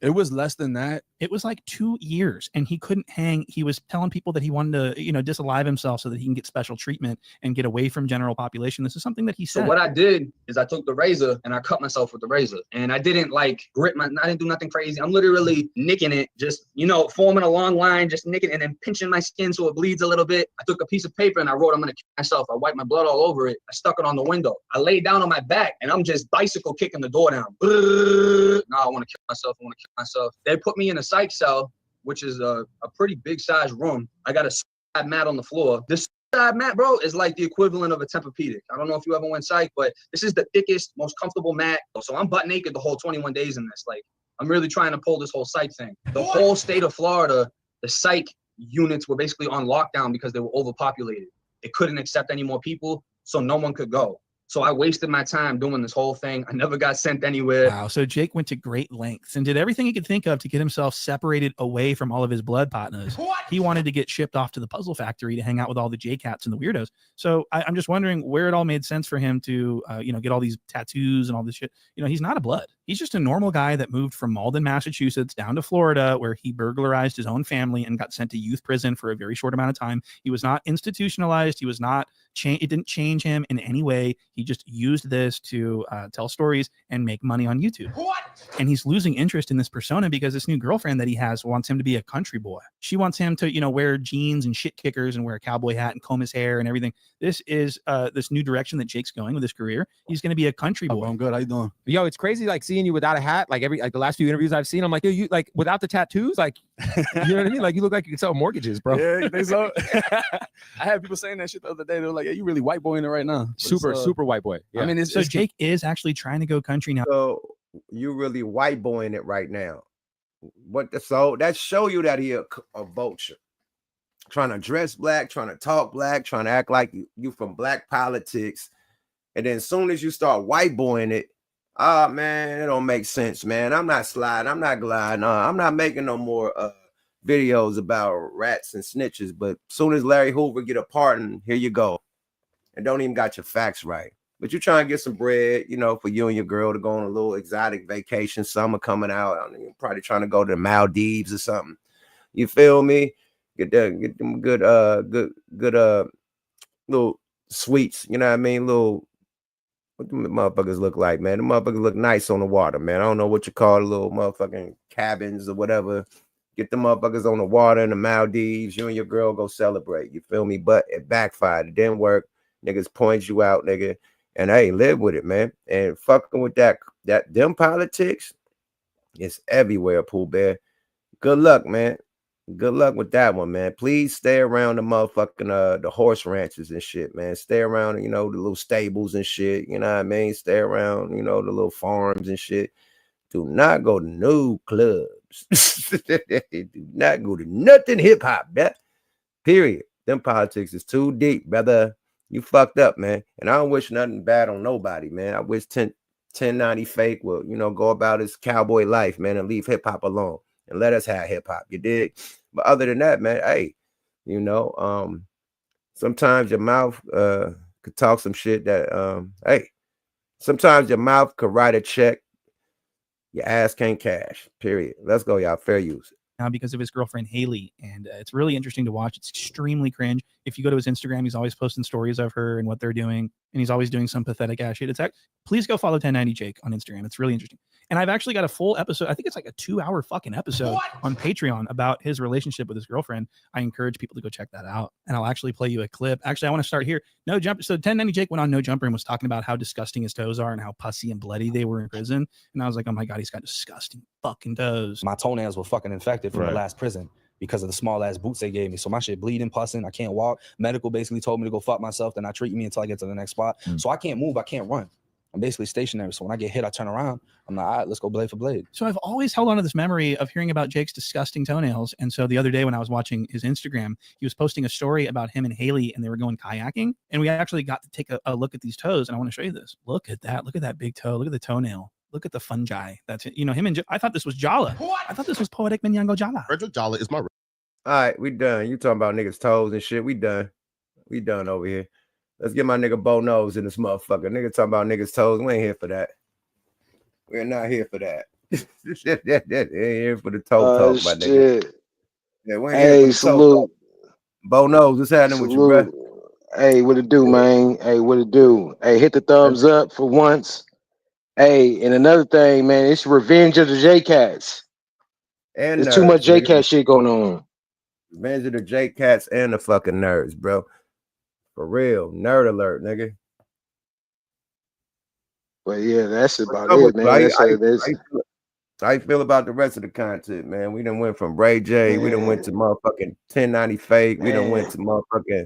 It was less than that. It was like 2 years, and he couldn't hang. He was telling people that he wanted to, you know, disalive himself so that he can get special treatment and get away from general population. This is something that he said. So what I did is I took the razor and I cut myself with the razor, and I didn't like I didn't do nothing crazy. I'm literally nicking it, just, you know, forming a long line, just nicking and then pinching my skin so it bleeds a little bit. I took a piece of paper and I wrote, I'm gonna kill myself. I wiped my blood all over it. I stuck it on the window. I laid down on my back and I'm just bicycle kicking the door down. No, I want to kill myself. I want to kill myself. They put me in a psych cell, which is a pretty big size room. I got a suicide mat on the floor. This suicide mat, bro, is like the equivalent of a Tempur-Pedic. I don't know if you ever went psych, but this is the thickest, most comfortable mat. So I'm butt naked the whole 21 days in this. Like, I'm really trying to pull this whole psych thing. The whole state of Florida, the psych units were basically on lockdown because they were overpopulated. They couldn't accept any more people, so no one could go. So I wasted my time doing this whole thing. I never got sent anywhere. Wow. So Jake went to great lengths and did everything he could think of to get himself separated away from all of his blood partners. What? He wanted to get shipped off to the puzzle factory to hang out with all the J-Cats and the weirdos. So I'm just wondering where it all made sense for him to, you know, get all these tattoos and all this shit. You know, he's not a blood. He's just a normal guy that moved from Malden, Massachusetts down to Florida, where he burglarized his own family and got sent to youth prison for a very short amount of time. He was not institutionalized. He was not it didn't change him in any way. He just used this to tell stories and make money on YouTube. What? And he's losing interest in this persona because this new girlfriend that he has wants him to be a country boy. She wants him to, you know, wear jeans and shit kickers and wear a cowboy hat and comb his hair and everything. This is this new direction that Jake's going with his career. He's going to be a country boy. I'm good. How you doing? Yo, it's crazy like seeing you without a hat. Like the last few interviews I've seen, I'm like, yo, you like without the tattoos, like, you know what I mean? Like you look like you can sell mortgages, bro. Yeah, you think so? I had people saying that shit the other day. They were like, yeah, you really white boying it right now. But Super white boy. Yeah. I mean, so Jake is actually trying to go country now. So you really white boying it right now. So that show you that he a vulture. Trying to dress black, trying to talk black, trying to act like you from black politics. And then as soon as you start white boying it, man, it don't make sense, man. I'm not sliding. I'm not gliding. I'm not making no more videos about rats and snitches. But as soon as Larry Hoover get a pardon, here you go. And don't even got your facts right. But you trying to get some bread, you know, for you and your girl to go on a little exotic vacation. Summer coming out. You're probably trying to go to the Maldives or something. You feel me? Get them good little sweets. You know what I mean? Little, what the motherfuckers look like, man? The motherfuckers look nice on the water, man. I don't know what you call the little motherfucking cabins or whatever. Get the motherfuckers on the water in the Maldives. You and your girl go celebrate. You feel me? But it backfired. It didn't work. Niggas point you out, nigga. And hey, live with it, man. And fucking with them politics, it's everywhere, Pooh Bear. Good luck, man. Good luck with that one, man. Please stay around the motherfucking the horse ranches and shit, man. Stay around, you know, the little stables and shit. You know what I mean? Stay around, you know, the little farms and shit. Do not go to no clubs. Do not go to nothing hip hop, that period. Them politics is too deep, brother. You fucked up, man. And I don't wish nothing bad on nobody, man. I wish 1090 Fake will, you know, go about his cowboy life, man, and leave hip hop alone and let us have hip hop. You dig? But other than that, man, hey, you know, sometimes your mouth could talk some shit that hey, sometimes your mouth could write a check, your ass can't cash. Period. Let's go, y'all. Fair use. Now because of his girlfriend Haley, and it's really interesting to watch. It's extremely cringe. If you go to his Instagram, he's always posting stories of her and what they're doing, and he's always doing some pathetic ass shit. Please go follow 1090 Jake on Instagram. It's really interesting. And I've actually got a full episode. I think it's like a 2-hour fucking episode on Patreon about his relationship with his girlfriend. I encourage people to go check that out. And I'll actually play you a clip. Actually, I want to start here. No Jumper. So 1090 Jake went on No Jumper and was talking about how disgusting his toes are and how pussy and bloody they were in prison. And I was like, oh my God, he's got disgusting fucking toes. My toenails were fucking infected from the last prison because of the small ass boots they gave me. So my shit bleeding, pussing. I can't walk. Medical basically told me to go fuck myself. They're not treating me until I get to the next spot. So I can't move. I can't run. I'm basically stationary. So when I get hit, I turn around. I'm like, all right, let's go blade for blade. So I've always held on to this memory of hearing about Jake's disgusting toenails. And so the other day when I was watching his Instagram, he was posting a story about him and Haley, and they were going kayaking. And we actually got to take a look at these toes. And I want to show you this. Look at that. Look at that big toe. Look at the toenail. Look at the fungi. That's it. You know, him and I thought this was Jala. I thought this was Poetic Minyango Jala. Virgil Jala is my. All right, we done. You talking about niggas' toes and shit. We done. We done over here. Let's get my nigga Bo Nose in this motherfucker. Nigga talking about niggas' toes. We ain't here for that. We're not here for that. Ain't here for the toe talk, my nigga. Yeah, we ain't here for the salute. Bo Nose, what's happening with you, bro? Hey, what it do, man? Hey, what it do? Hey, hit the thumbs up for once. Hey, and another thing, man, it's revenge of the J-Cats. And there's too much J-Cat shit going on. Revenge of the J-Cats and the fucking nerds, bro. For real. Nerd alert, nigga. But yeah, that's about it, man. How you feel about the rest of the content, man? We done went from Ray J. We done went to motherfucking 1090 Fake. We done went to motherfucking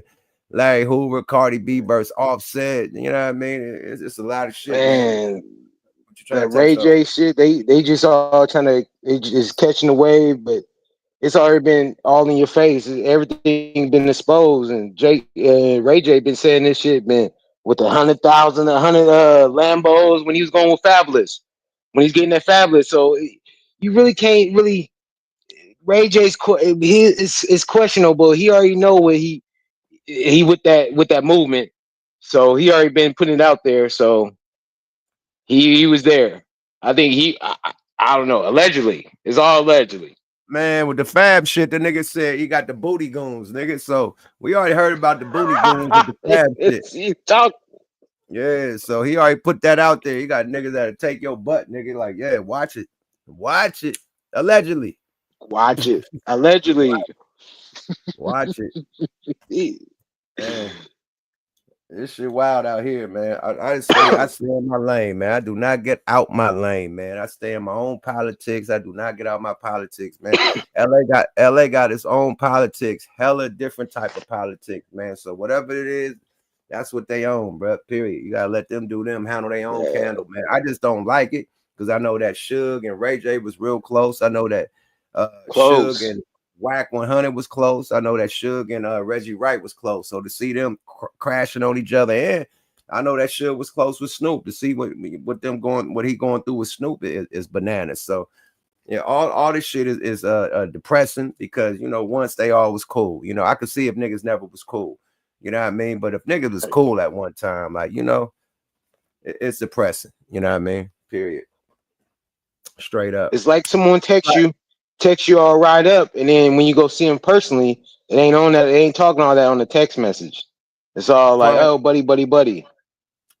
Larry Hoover, Cardi B versus Offset. You know what I mean? It's a lot of shit, man. That Ray J shit, they just all trying to, they just catching the wave, but it's already been all in your face. Everything been exposed, and Ray J been saying this shit, man, with 100,000, 100 Lambos when he was going with Fabulous, when he's getting that Fabulous. So you really can't really. Ray J's is questionable. He already know what he with that movement, so he already been putting it out there. So he was there. I think I don't know. Allegedly, it's all allegedly. Man, with the Fab shit, the nigga said he got the booty goons, nigga. So we already heard about the booty goons with the Fab shit. Yeah, so he already put that out there. You got niggas that'll take your butt, nigga. Like, yeah, watch it. Watch it. Allegedly. Watch it. Allegedly. Watch it. Man. This shit wild out here, man. I stay in my lane, man. I do not get out my lane, man. I stay in my own politics. I do not get out my politics, man. LA got its own politics, hella different type of politics, man. So whatever it is, that's what they own, bro. Period. You gotta let them do them, handle their own candle, man. I just don't like it because I know that Suge and Ray J was real close. I know that Suge and Whack 100 was close. I know that Suge and Reggie Wright was close. So to see them crashing on each other, and I know that Suge was close with Snoop. To see what he going through with Snoop is bananas. So yeah, all this shit is depressing because you know once they all was cool. You know I could see if niggas never was cool. You know what I mean? But if niggas was cool at one time, like you know, it's depressing. You know what I mean? Period. Straight up. It's like someone texts you all right up, and then when you go see him personally, it ain't on that. It ain't talking all that on the text message. It's all like, oh, buddy.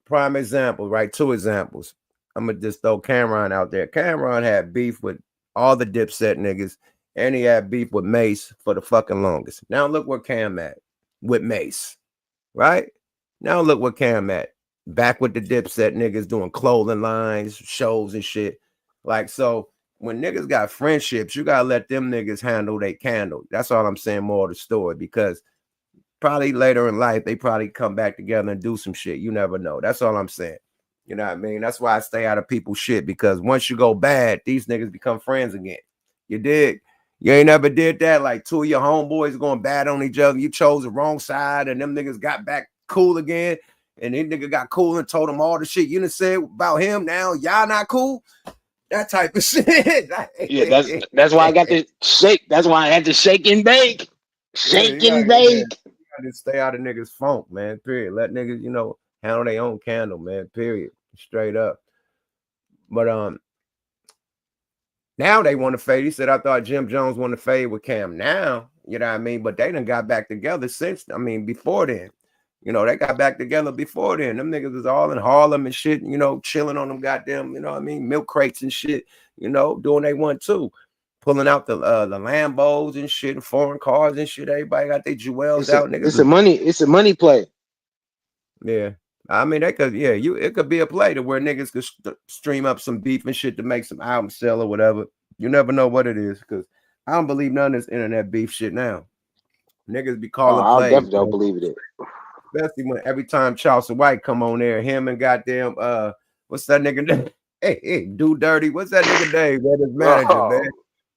Prime example, right? 2 examples. I'm gonna just throw Cameron out there. Cameron had beef with all the Dipset niggas, and he had beef with Mace for the fucking longest. Now look where Cam at with Mace, right? Now look where Cam at. Back with the Dipset niggas doing clothing lines, shows and shit. Like, so when niggas got friendships, you gotta let them niggas handle they candle. That's all I'm saying, more of the story, because probably later in life, they probably come back together and do some shit. You never know. That's all I'm saying. You know what I mean? That's why I stay out of people's shit, because once you go bad, these niggas become friends again. You dig? You ain't never did that? Like 2 of your homeboys going bad on each other. You chose the wrong side, and them niggas got back cool again. And this nigga got cool and told him all the shit you done said about him. Now y'all not cool? That type of shit. Yeah, that's why I got to shake. That's why I had to shake and bake. Shake and bake. You gotta stay out of niggas' funk, man. Period. Let niggas, you know, handle their own candle, man. Period. Straight up. But now they want to fade. He said, I thought Jim Jones wanted to fade with Cam now. You know what I mean? But they done got back together since. I mean, before then. You know, they got back together before then. Them niggas was all in Harlem and shit, you know, chilling on them goddamn, you know what I mean, milk crates and shit, you know, doing they want to. Pulling out the Lambos and shit, and foreign cars and shit. Everybody got their jewels out, niggas. It's a money play. Yeah. I mean, they could, yeah, it could be a play to where niggas could stream up some beef and shit to make some album sell or whatever. You never know what it is, because I don't believe none of this internet beef shit now. Niggas be calling plays. I definitely don't believe it. Especially when every time Charles White come on there, him and goddamn what's that nigga name? Hey, do dirty. What's that nigga name? Man, his manager, man.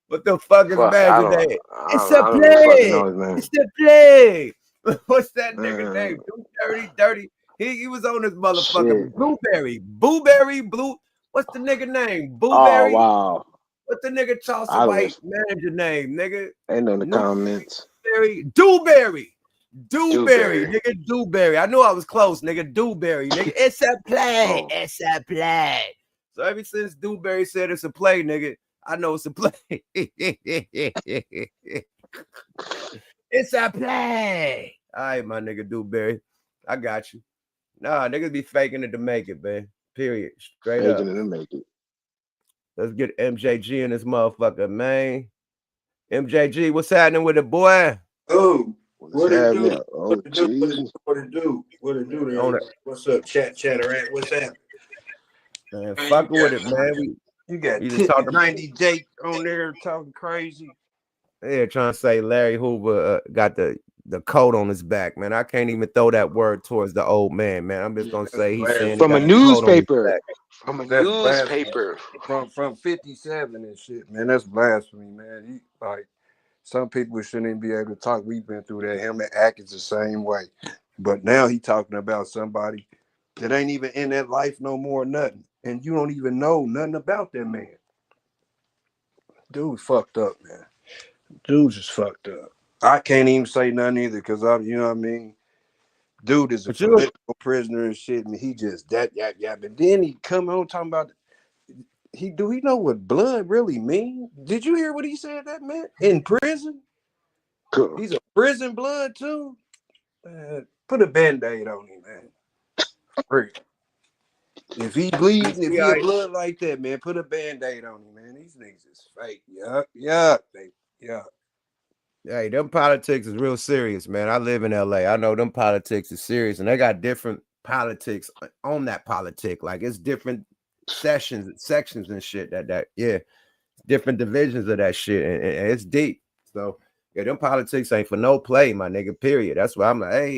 What the fuck is manager name? It's a play. It's a play. What's that nigga name? Do dirty. He was on this motherfucker. Blueberry. What's the nigga name? Blueberry. Oh wow. What's the nigga Charles White manager name, nigga? Ain't in the comments. Dewberry, nigga, Dewberry. I knew I was close, nigga. Dewberry, nigga. It's a play. It's a play. So ever since Dewberry said it's a play, nigga, I know it's a play. It's a play. All right, my nigga Dewberry. I got you. Nah, niggas be faking it to make it, man. Period. Straight up. Faking it to make it. Let's get MJG in this motherfucker, man. MJG, what's happening with the boy? Oh. What it do? What it do there? What's up, Chatterant? What's happening? Man, fuck with it, man. You got 90 Jake on there talking crazy. Yeah, trying to say Larry Hoover got the coat on his back, man. I can't even throw that word towards the old man, man. I'm just gonna say he's saying from a newspaper. From a newspaper. From 57 and shit, man. That's blasphemy, man. Like, some people shouldn't even be able to talk. We've been through that. Him and Atkins the same way. But now he talking about somebody that ain't even in that life no more, nothing. And you don't even know nothing about that man. Dude's fucked up, man. Dude's just fucked up. I can't even say nothing either, because I'm, you know what I mean? Dude is a political prisoner and shit, and he just that. But then he come on talking about he know what blood really mean? Did you hear what he said that man? In prison? He's a prison blood too? Put a band-aid on him, man. If he bleeding, if he a blood like that, man, put a band-aid on him, man. These niggas is fake. Yuck. Hey, them politics is real serious, man. I live in LA. I know them politics is serious, and they got different politics on that politic. Like, it's different sections and shit different divisions of that shit, and it's deep. So yeah, them politics ain't for no play, my nigga, period. That's why I'm like, hey,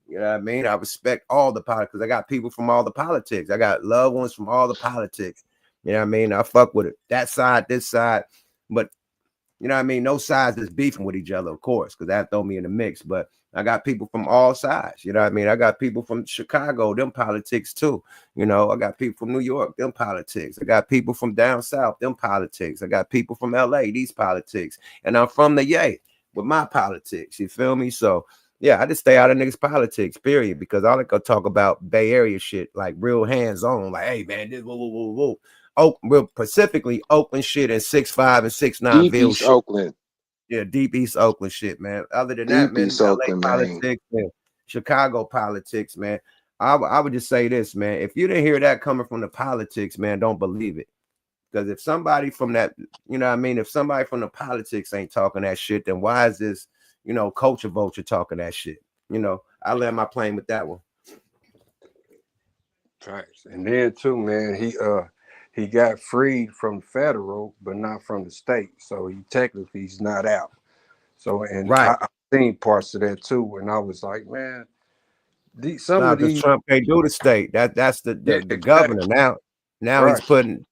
you know what I mean? I respect all the politics, because I got people from all the politics. I got loved ones from all the politics. You know what I mean? I fuck with it, that side, this side, but you know what I mean? No sides is beefing with each other, of course, because that throw me in the mix. But I got people from all sides. You know what I mean? I got people from Chicago, them politics too. You know, I got people from New York, them politics. I got people from down south, them politics. I got people from LA, these politics. And I'm from the Yay with my politics. You feel me? So Yeah, I just stay out of niggas' politics, period. Because all I could talk about Bay Area shit, like real hands-on, like, hey man, this whoa. Real specifically Oakland shit and 6'5" and 6'9" Deep Ville East shit. Oakland. Yeah, deep East Oakland shit, man. Other than that, Deep man, East LA Oakland, man. politics and Chicago politics, man. I would just say this, man. If you didn't hear that coming from the politics, man, don't believe it. Because if somebody from that, you know what I mean, if somebody from the politics ain't talking that shit, then why is this, you know, culture vulture talking that shit? You know, I land my plane with that one. Right. And then too, man, he got freed from federal, but not from the state. So he's not out. So and right. I seen parts of that too, and I was like, man, some No, of because these Trump can't do the state. That's the governor now. Now right. he's putting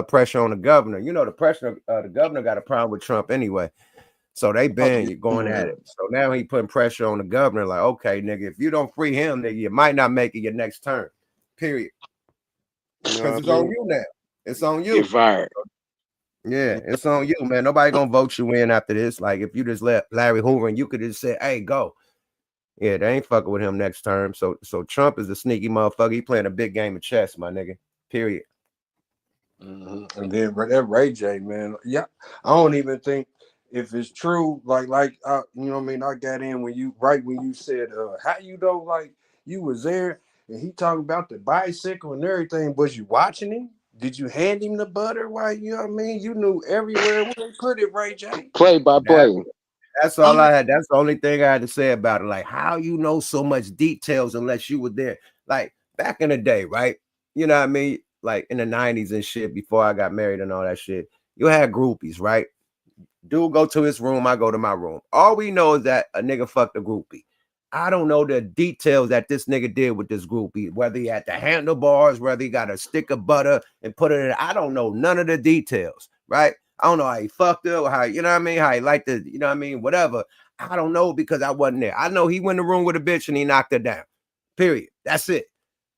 pressure on the governor. You know, the governor got a problem with Trump anyway. So they been going at it. So now he putting pressure on the governor, like, okay, nigga, if you don't free him, nigga, you might not make it your next term. Period. Because it's on you now. It's on you. Get fired. Yeah, it's on you, man. Nobody gonna vote you in after this. Like if you just let Larry Hoover and you could just say, hey, go. Yeah, they ain't fucking with him next term. So Trump is a sneaky motherfucker. He playing a big game of chess, my nigga. Period. And then that Ray J, man. Yeah, I don't even think if it's true, like you know what I mean. I got in when you said, how you know, like you was there and he talking about the bicycle and everything. Was you watching him? Did you hand him the butter? Why, you know what I mean? You knew everywhere where they put it, Ray J. Play by play. That's all I had. That's the only thing I had to say about it. Like, how you know so much details unless you were there? Like back in the day, right? You know what I mean? Like in the 90s and shit, before I got married and all that shit, you had groupies, right? Dude go to his room, I go to my room. All we know is that a nigga fucked a groupie. I don't know the details that this nigga did with this groupie, whether he had the handlebars, whether he got a stick of butter and put it in. I don't know none of the details, right? I don't know how he fucked her or how, you know what I mean? How he liked to, you know what I mean? Whatever. I don't know because I wasn't there. I know he went in the room with a bitch and he knocked her down. Period. That's it.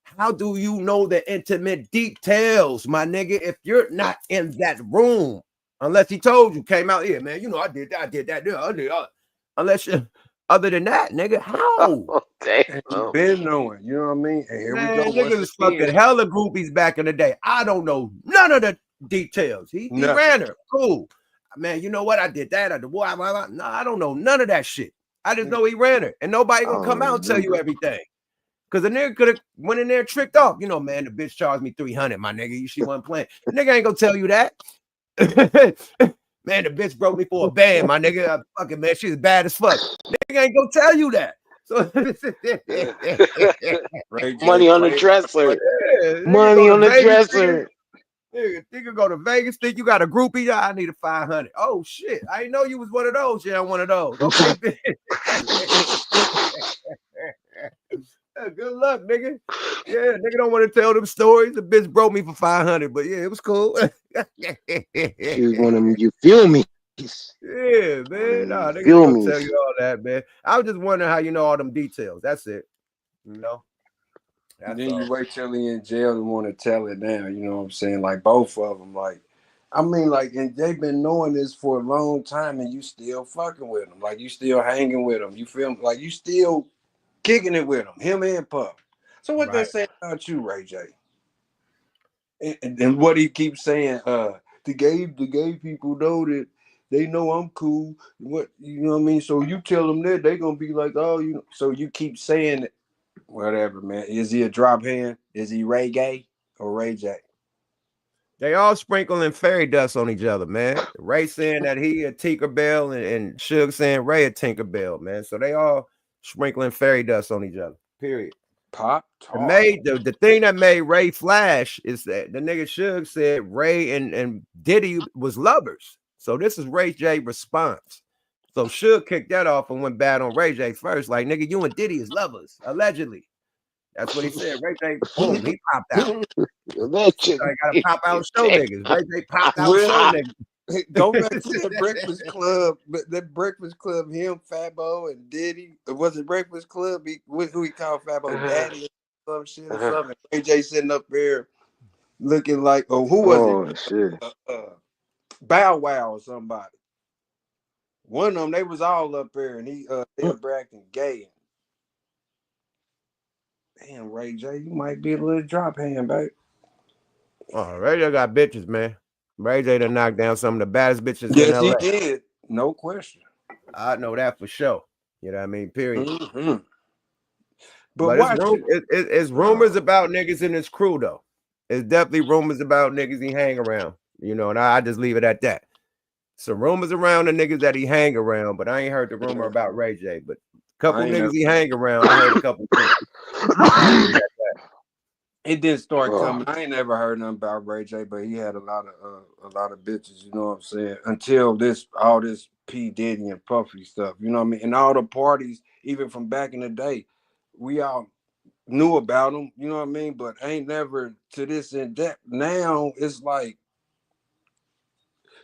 How do you know the intimate details, my nigga, if you're not in that room? Unless he told you, came out here, man. You know, I did that. Unless you, other than that, nigga, how? You been knowing, you know what I mean? And here Man, we go. niggas was fucking hella groupies back in the day. I don't know none of the details. He ran her. Cool. Man, you know what? I did that. No, I don't know none of that shit. I just know he ran her. And nobody gonna come out and tell you everything. Because the nigga could have went in there and tricked off. You know, man, the bitch charged me $300, my nigga. She wasn't playing. The nigga ain't gonna tell you that. Man, the bitch broke me for a band, my nigga. Fucking man, she's bad as fuck. Nigga ain't gonna tell you that. So money on the dresser. Money on the dresser. Nigga go to Vegas, think you got a groupie. I need a 500. Oh shit. I didn't know you was one of those. Yeah, I'm one of those. Okay. Good luck, nigga. Yeah, nigga don't want to tell them stories. The bitch broke me for 500, but yeah, it was cool. She was one of them, you feel me? Yeah, man. Nah, nigga don't tell you all that, man. I was just wondering how you know all them details. That's it. You know. And then you wait till he in jail and want to tell it now. You know what I'm saying? Like both of them. Like, I mean, like, and they've been knowing this for a long time, and you still fucking with them. Like, you still hanging with them. You feel like you still kicking it with him and Puff. So what they say about you, Ray J? And what he keeps saying, the gay people know that they know I'm cool. What, you know what I mean? So you tell them that, they gonna be like, oh, you know. So you keep saying it. Whatever, man. Is he a drop hand? Is he Ray Gay or Ray J? They all sprinkling fairy dust on each other, man. Ray saying that he a Tinkerbell and Suge saying Ray a Tinkerbell, man. So they all sprinkling fairy dust on each other. Period. Pop the thing that made Ray flash is that the nigga Suge said Ray and Diddy was lovers. So this is Ray J response. So Suge kicked that off and went bad on Ray J first. Like, nigga, you and Diddy is lovers, allegedly. That's what he said. Ray J, boom, he popped out. Allegedly. I gotta pop out show niggas. Ray J popped out show niggas. Go back to that Breakfast Club. That Breakfast Club, him, Fabo, and Diddy. Was it Breakfast Club? Who he called Fabo Daddy or some shit or something. Ray J sitting up there looking like, who was it? Shit. Bow Wow or somebody. One of them, they was all up there, and they were acting gay. Damn, Ray J, you might be a little drop hand, babe. Oh, Ray J got bitches, man. Ray J done knocked down some of the baddest bitches Yes, in LA. he did. No question. I know that for sure. You know what I mean? Period. Mm-hmm. But it's rumors about niggas in his crew, though. It's definitely rumors about niggas he hang around. You know, and I just leave it at that. Some rumors around the niggas that he hang around, but I ain't heard the rumor about Ray J. But a couple niggas he hang around, I heard a couple things. It didn't start coming. I ain't never heard nothing about Ray J, but he had a lot of bitches, you know what I'm saying? Until all this P. Diddy and Puffy stuff, you know what I mean? And all the parties, even from back in the day, we all knew about them, you know what I mean? But ain't never to this and that. Now it's like,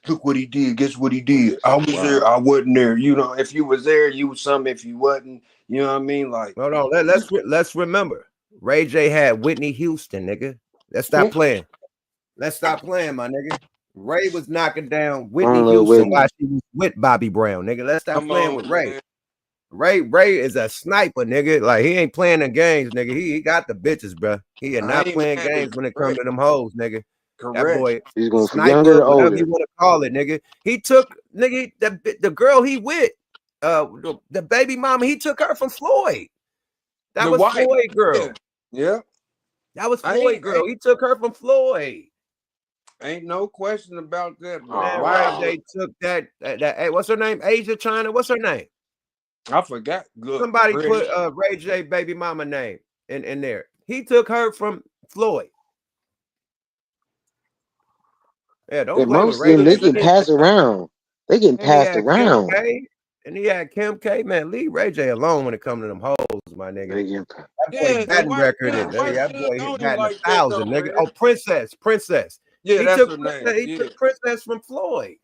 look what he did. Guess what he did? I was there. I wasn't there. You know, if you was there, you was something. If you wasn't, you know what I mean? Like, hold on. Let's remember. Ray J had Whitney Houston, nigga. Let's stop playing. Let's stop playing, my nigga. Ray was knocking down Whitney Houston while she was with Bobby Brown, nigga. Let's stop playing with Ray. Man. Ray is a sniper, nigga. Like, he ain't playing the games, nigga. He got the bitches, bro. He is not playing games when it comes to them hoes, nigga. Correct. That boy, he's going sniper, younger or whatever older. you want to call it, nigga. He took, nigga, the girl he with, the baby mama, he took her from Floyd. That was Floyd girl. Yeah. That was Floyd girl. He took her from Floyd. Ain't no question about that. Man, Ray J took that, what's her name? Asia China. What's her name? I forgot. Good. Somebody put Ray J baby mama name in there. He took her from Floyd. Yeah, don't play with Ray J. They getting passed around. They getting passed around. And he had Kim K. Man, leave Ray J alone when it comes to them hoes, my nigga. That boy batting record is that boy hit batting like 1,000, nigga. Oh, Princess. Yeah, he that's took her name. He took Princess from Floyd.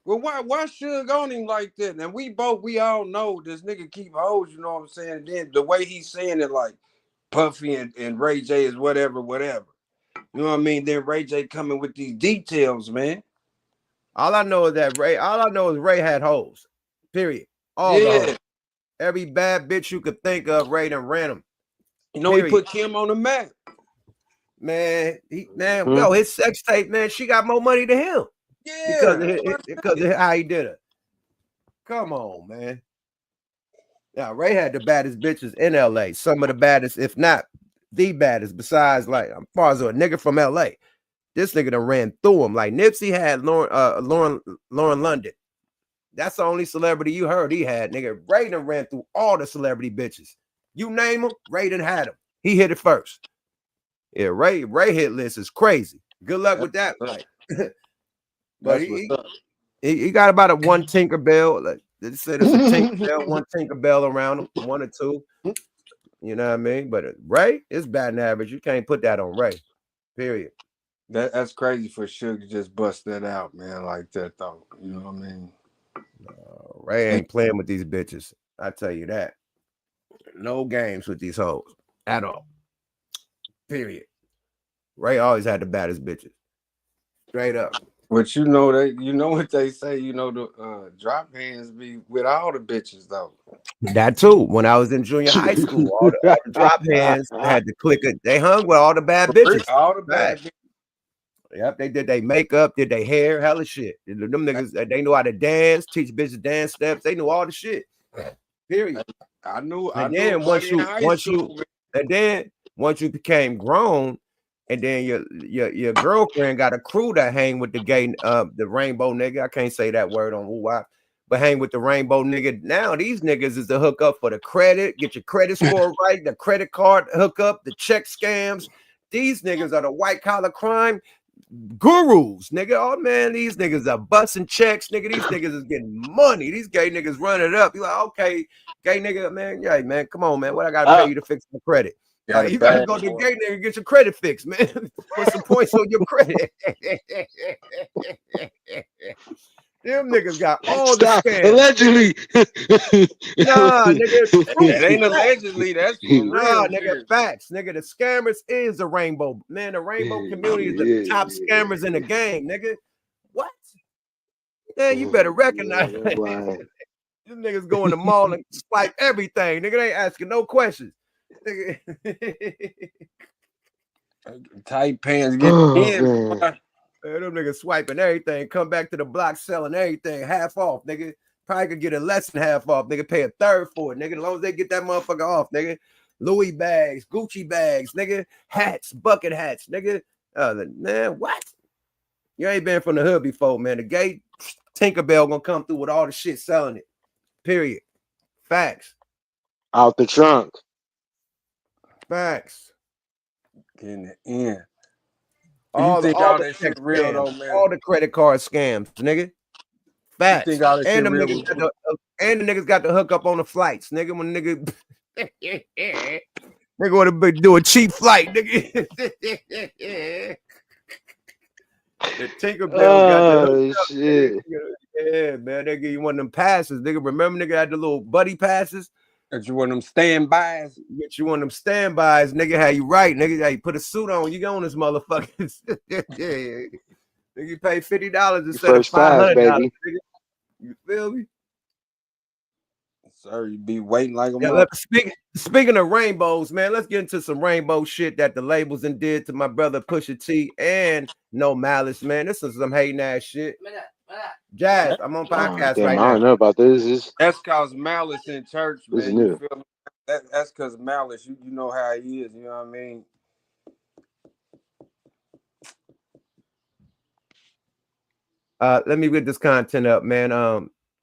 Well, why Suge on him like that? And we all know this nigga keep hoes, you know what I'm saying? And then the way he's saying it, like Puffy and Ray J is whatever. You know what I mean? Then Ray J coming with these details, man. All I know is Ray had hoes. Period. All the hoes. Every bad bitch you could think of, Ray done ran them. You know, he put Kim on the map. Man, yo, his sex tape, man, she got more money than him. Yeah. Because of how he did it. Come on, man. Yeah, Ray had the baddest bitches in LA. Some of the baddest, if not the baddest, besides, like, as far as a nigga from LA. This nigga done ran through him. Like Nipsey had Lauren London. That's the only celebrity you heard he had, nigga. Ray done ran through all the celebrity bitches. You name them, Ray done had them. He hit it first. Yeah, Ray hit list is crazy. Good luck with that. Like, but he got about a one Tinkerbell. Like they said, it's a Tinkerbell, one Tinkerbell around him, one or two. You know what I mean? But Ray is batting average. You can't put that on Ray. Period. That's crazy for Suge to just bust that out, man, like that though. You know what I mean? Ray ain't playing with these bitches. I tell you that. No games with these hoes at all. Period. Ray always had the baddest bitches. Straight up. But you know what they say, the drop hands be with all the bitches though. That too. When I was in junior high school, all the drop hands had to click it. They hung with all the bad bitches. All the bad bitches. Yep, they did their makeup, did their hair, hella shit. Them niggas, they knew how to dance, teach bitches dance steps. They knew all the shit. Period. I knew. Once you became grown, and then your girlfriend got a crew that hang with the gay, the rainbow nigga. I can't say that word on why, but hang with the rainbow nigga. Now these niggas is the hookup for the credit. Get your credit score right, the credit card hookup, the check scams. These niggas are the white collar crime gurus, nigga. Oh man, these niggas are busting checks, nigga. These niggas is getting money. These gay niggas run it up. You like, okay, gay nigga, man. Yeah, man, come on, man. What I gotta pay you to fix the credit? You gotta go to the gay nigga and get your credit fixed, man. Put some points on your credit. Them niggas got all the scams. Allegedly. Nah, nigga. It ain't allegedly. That's for real. Nah, nigga, facts. Nigga, the scammers is the rainbow. Man, the rainbow community is the top scammers in the game, nigga. What? Yeah, you better recognize that. These niggas go in the mall and swipe everything. Nigga, they ain't asking no questions. Nigga. Tight pants get in. Man, them niggas swiping everything. Come back to the block selling everything half off, nigga. Probably could get it less than half off. Nigga, pay a third for it, nigga. As long as they get that motherfucker off, nigga. Louis bags, Gucci bags, nigga. Hats, bucket hats, nigga. Man, what? You ain't been from the hood before, man. The gay Tinkerbell gonna come through with all the shit selling it. Period. Facts. Out the trunk. Facts. Getting it in. All you think all all the that shit scams, real though, man? all the credit card scams, nigga. Facts. You think all that And shit the real? niggas got the hook up on the flights, nigga. When nigga nigga want to do a cheap flight, nigga. The Tinkerbell got the shit. Yeah, man. They give you one of them passes, nigga. Remember, nigga had the little buddy passes. Get you one of them standbys. Get you one of them standbys, nigga. How you right, nigga? How you put a suit on? You go on this motherfucker. Yeah. Nigga, you pay $50 instead of $500, nigga. You feel me? Sir, you be waiting like a Yeah, speaking of rainbows, man, let's get into some rainbow shit that the labels and did to my brother Pusha-T and No Malice, man. This is some hating ass shit. Jazz, I'm on podcast Damn, right I now. don't know about this. That's cause Malice in church, This is man. You new. feel me? That's cause Malice. You know how he is. You know what I mean? Let me get this content up, man.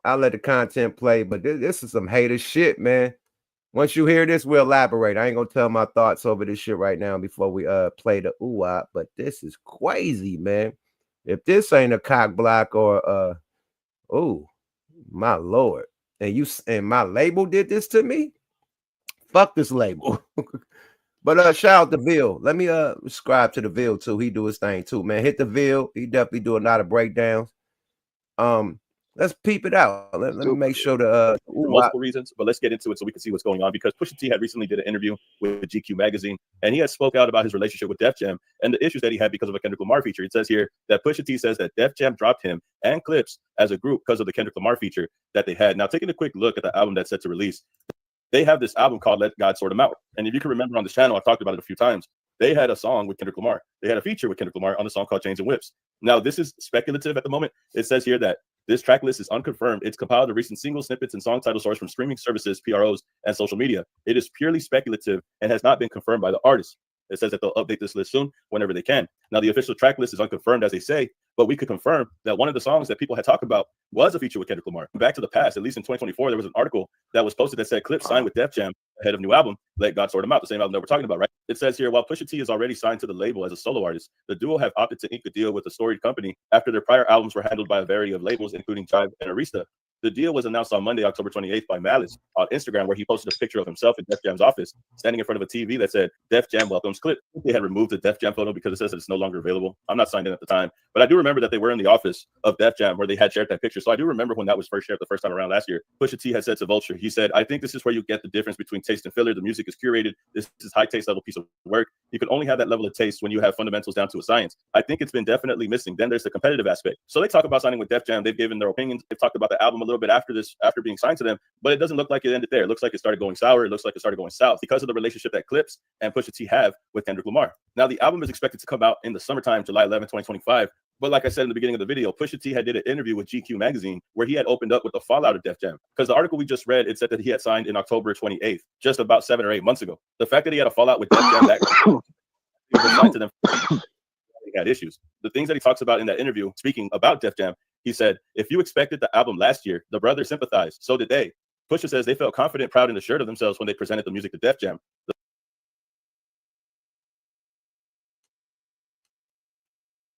I'll let the content play, but this is some hater shit, man. Once you hear this, we'll elaborate. I ain't gonna tell my thoughts over this shit right now before we play the ooh-ah, but this is crazy, man. If this ain't a cock block or oh my lord, and my label did this to me, fuck this label. But shout out to Ville. Let me subscribe to the Ville too. He do his thing too, man. Hit the Ville. He definitely do a lot of breakdowns. Let's peep it out. Let me make sure to for multiple reasons, but let's get into it so we can see what's going on, because Pusha T had recently did an interview with GQ magazine, and he had spoke out about his relationship with Def Jam and the issues that he had because of a Kendrick Lamar feature. It says here that Pusha T says that Def Jam dropped him and Clips as a group because of the Kendrick Lamar feature that they had. Now, taking a quick look at the album that's set to release, they have this album called Let God Sort 'Em Out. And if you can remember on this channel, I've talked about it a few times. They had a song with Kendrick Lamar. They had a feature with Kendrick Lamar on a song called Chains and Whips. Now, this is speculative at the moment. It says here that this track list is unconfirmed. It's compiled of recent single snippets and song title source from streaming services, PROs, and social media. It is purely speculative and has not been confirmed by the artist. It says that they'll update this list soon whenever they can. Now, the official track list is unconfirmed, as they say, but we could confirm that one of the songs that people had talked about was a feature with Kendrick Lamar. Back to the past, at least in 2024, there was an article that was posted that said Clips signed with Def Jam ahead of new album, Let God Sort 'Em Out, the same album that we're talking about, right? It says here, while Pusha T is already signed to the label as a solo artist, the duo have opted to ink a deal with a storied company after their prior albums were handled by a variety of labels, including Jive and Arista. The deal was announced on Monday, October 28th by Malice on Instagram, where he posted a picture of himself in Def Jam's office, standing in front of a TV that said, Def Jam welcomes Clip. They had removed the Def Jam photo because it says that it's no longer available. I'm not signed in at the time, but I do remember that they were in the office of Def Jam where they had shared that picture. So I do remember when that was first shared the first time around last year. Pusha T had said to Vulture, he said, I think this is where you get the difference between taste and filler. The music is curated. This is high taste level piece of work. You can only have that level of taste when you have fundamentals down to a science. I think it's been definitely missing. Then there's the competitive aspect. So they talk about signing with Def Jam. They've given their opinions. They've talked about the album a little bit after this, after being signed to them, but it doesn't look like it ended there. It looks like it started going sour. It looks like it started going south because of the relationship that Clips and Pusha T have with Kendrick Lamar. Now, the album is expected to come out in the summertime, July 11, 2025. But like I said in the beginning of the video, Pusha T had did an interview with GQ magazine where he had opened up with the fallout of Def Jam. Because the article we just read, it said that he had signed in October 28th, just about 7 or 8 months ago. The fact that he had a fallout with Def Jam back he was signed to them, he had issues. The things that he talks about in that interview, speaking about Def Jam, he said, if you expected the album last year, the brothers sympathized. So did they. Pusha says they felt confident, proud, and assured of themselves when they presented the music to Def Jam.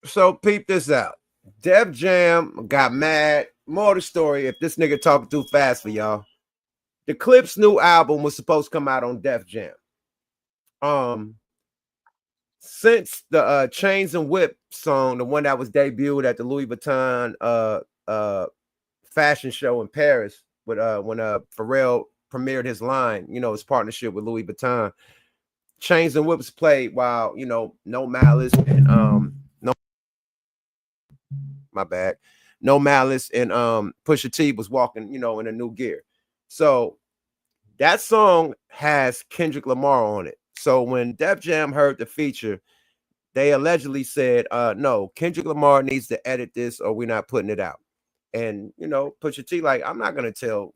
So peep this out. Def Jam got mad. More of the story, if this nigga talking too fast for y'all. The Clips new album was supposed to come out on Def Jam. Since the Chains and Whip song, the one that was debuted at the Louis Vuitton fashion show in Paris with when Pharrell premiered his line, you know, his partnership with Louis Vuitton. Chains and Whips played while, you know, No Malice and No Malice and Pusha T was walking, in a new gear. So that song has Kendrick Lamar on it. So when Def Jam heard the feature, they allegedly said, no, Kendrick Lamar needs to edit this or we're not putting it out. And, Pusha T, like, I'm not going to tell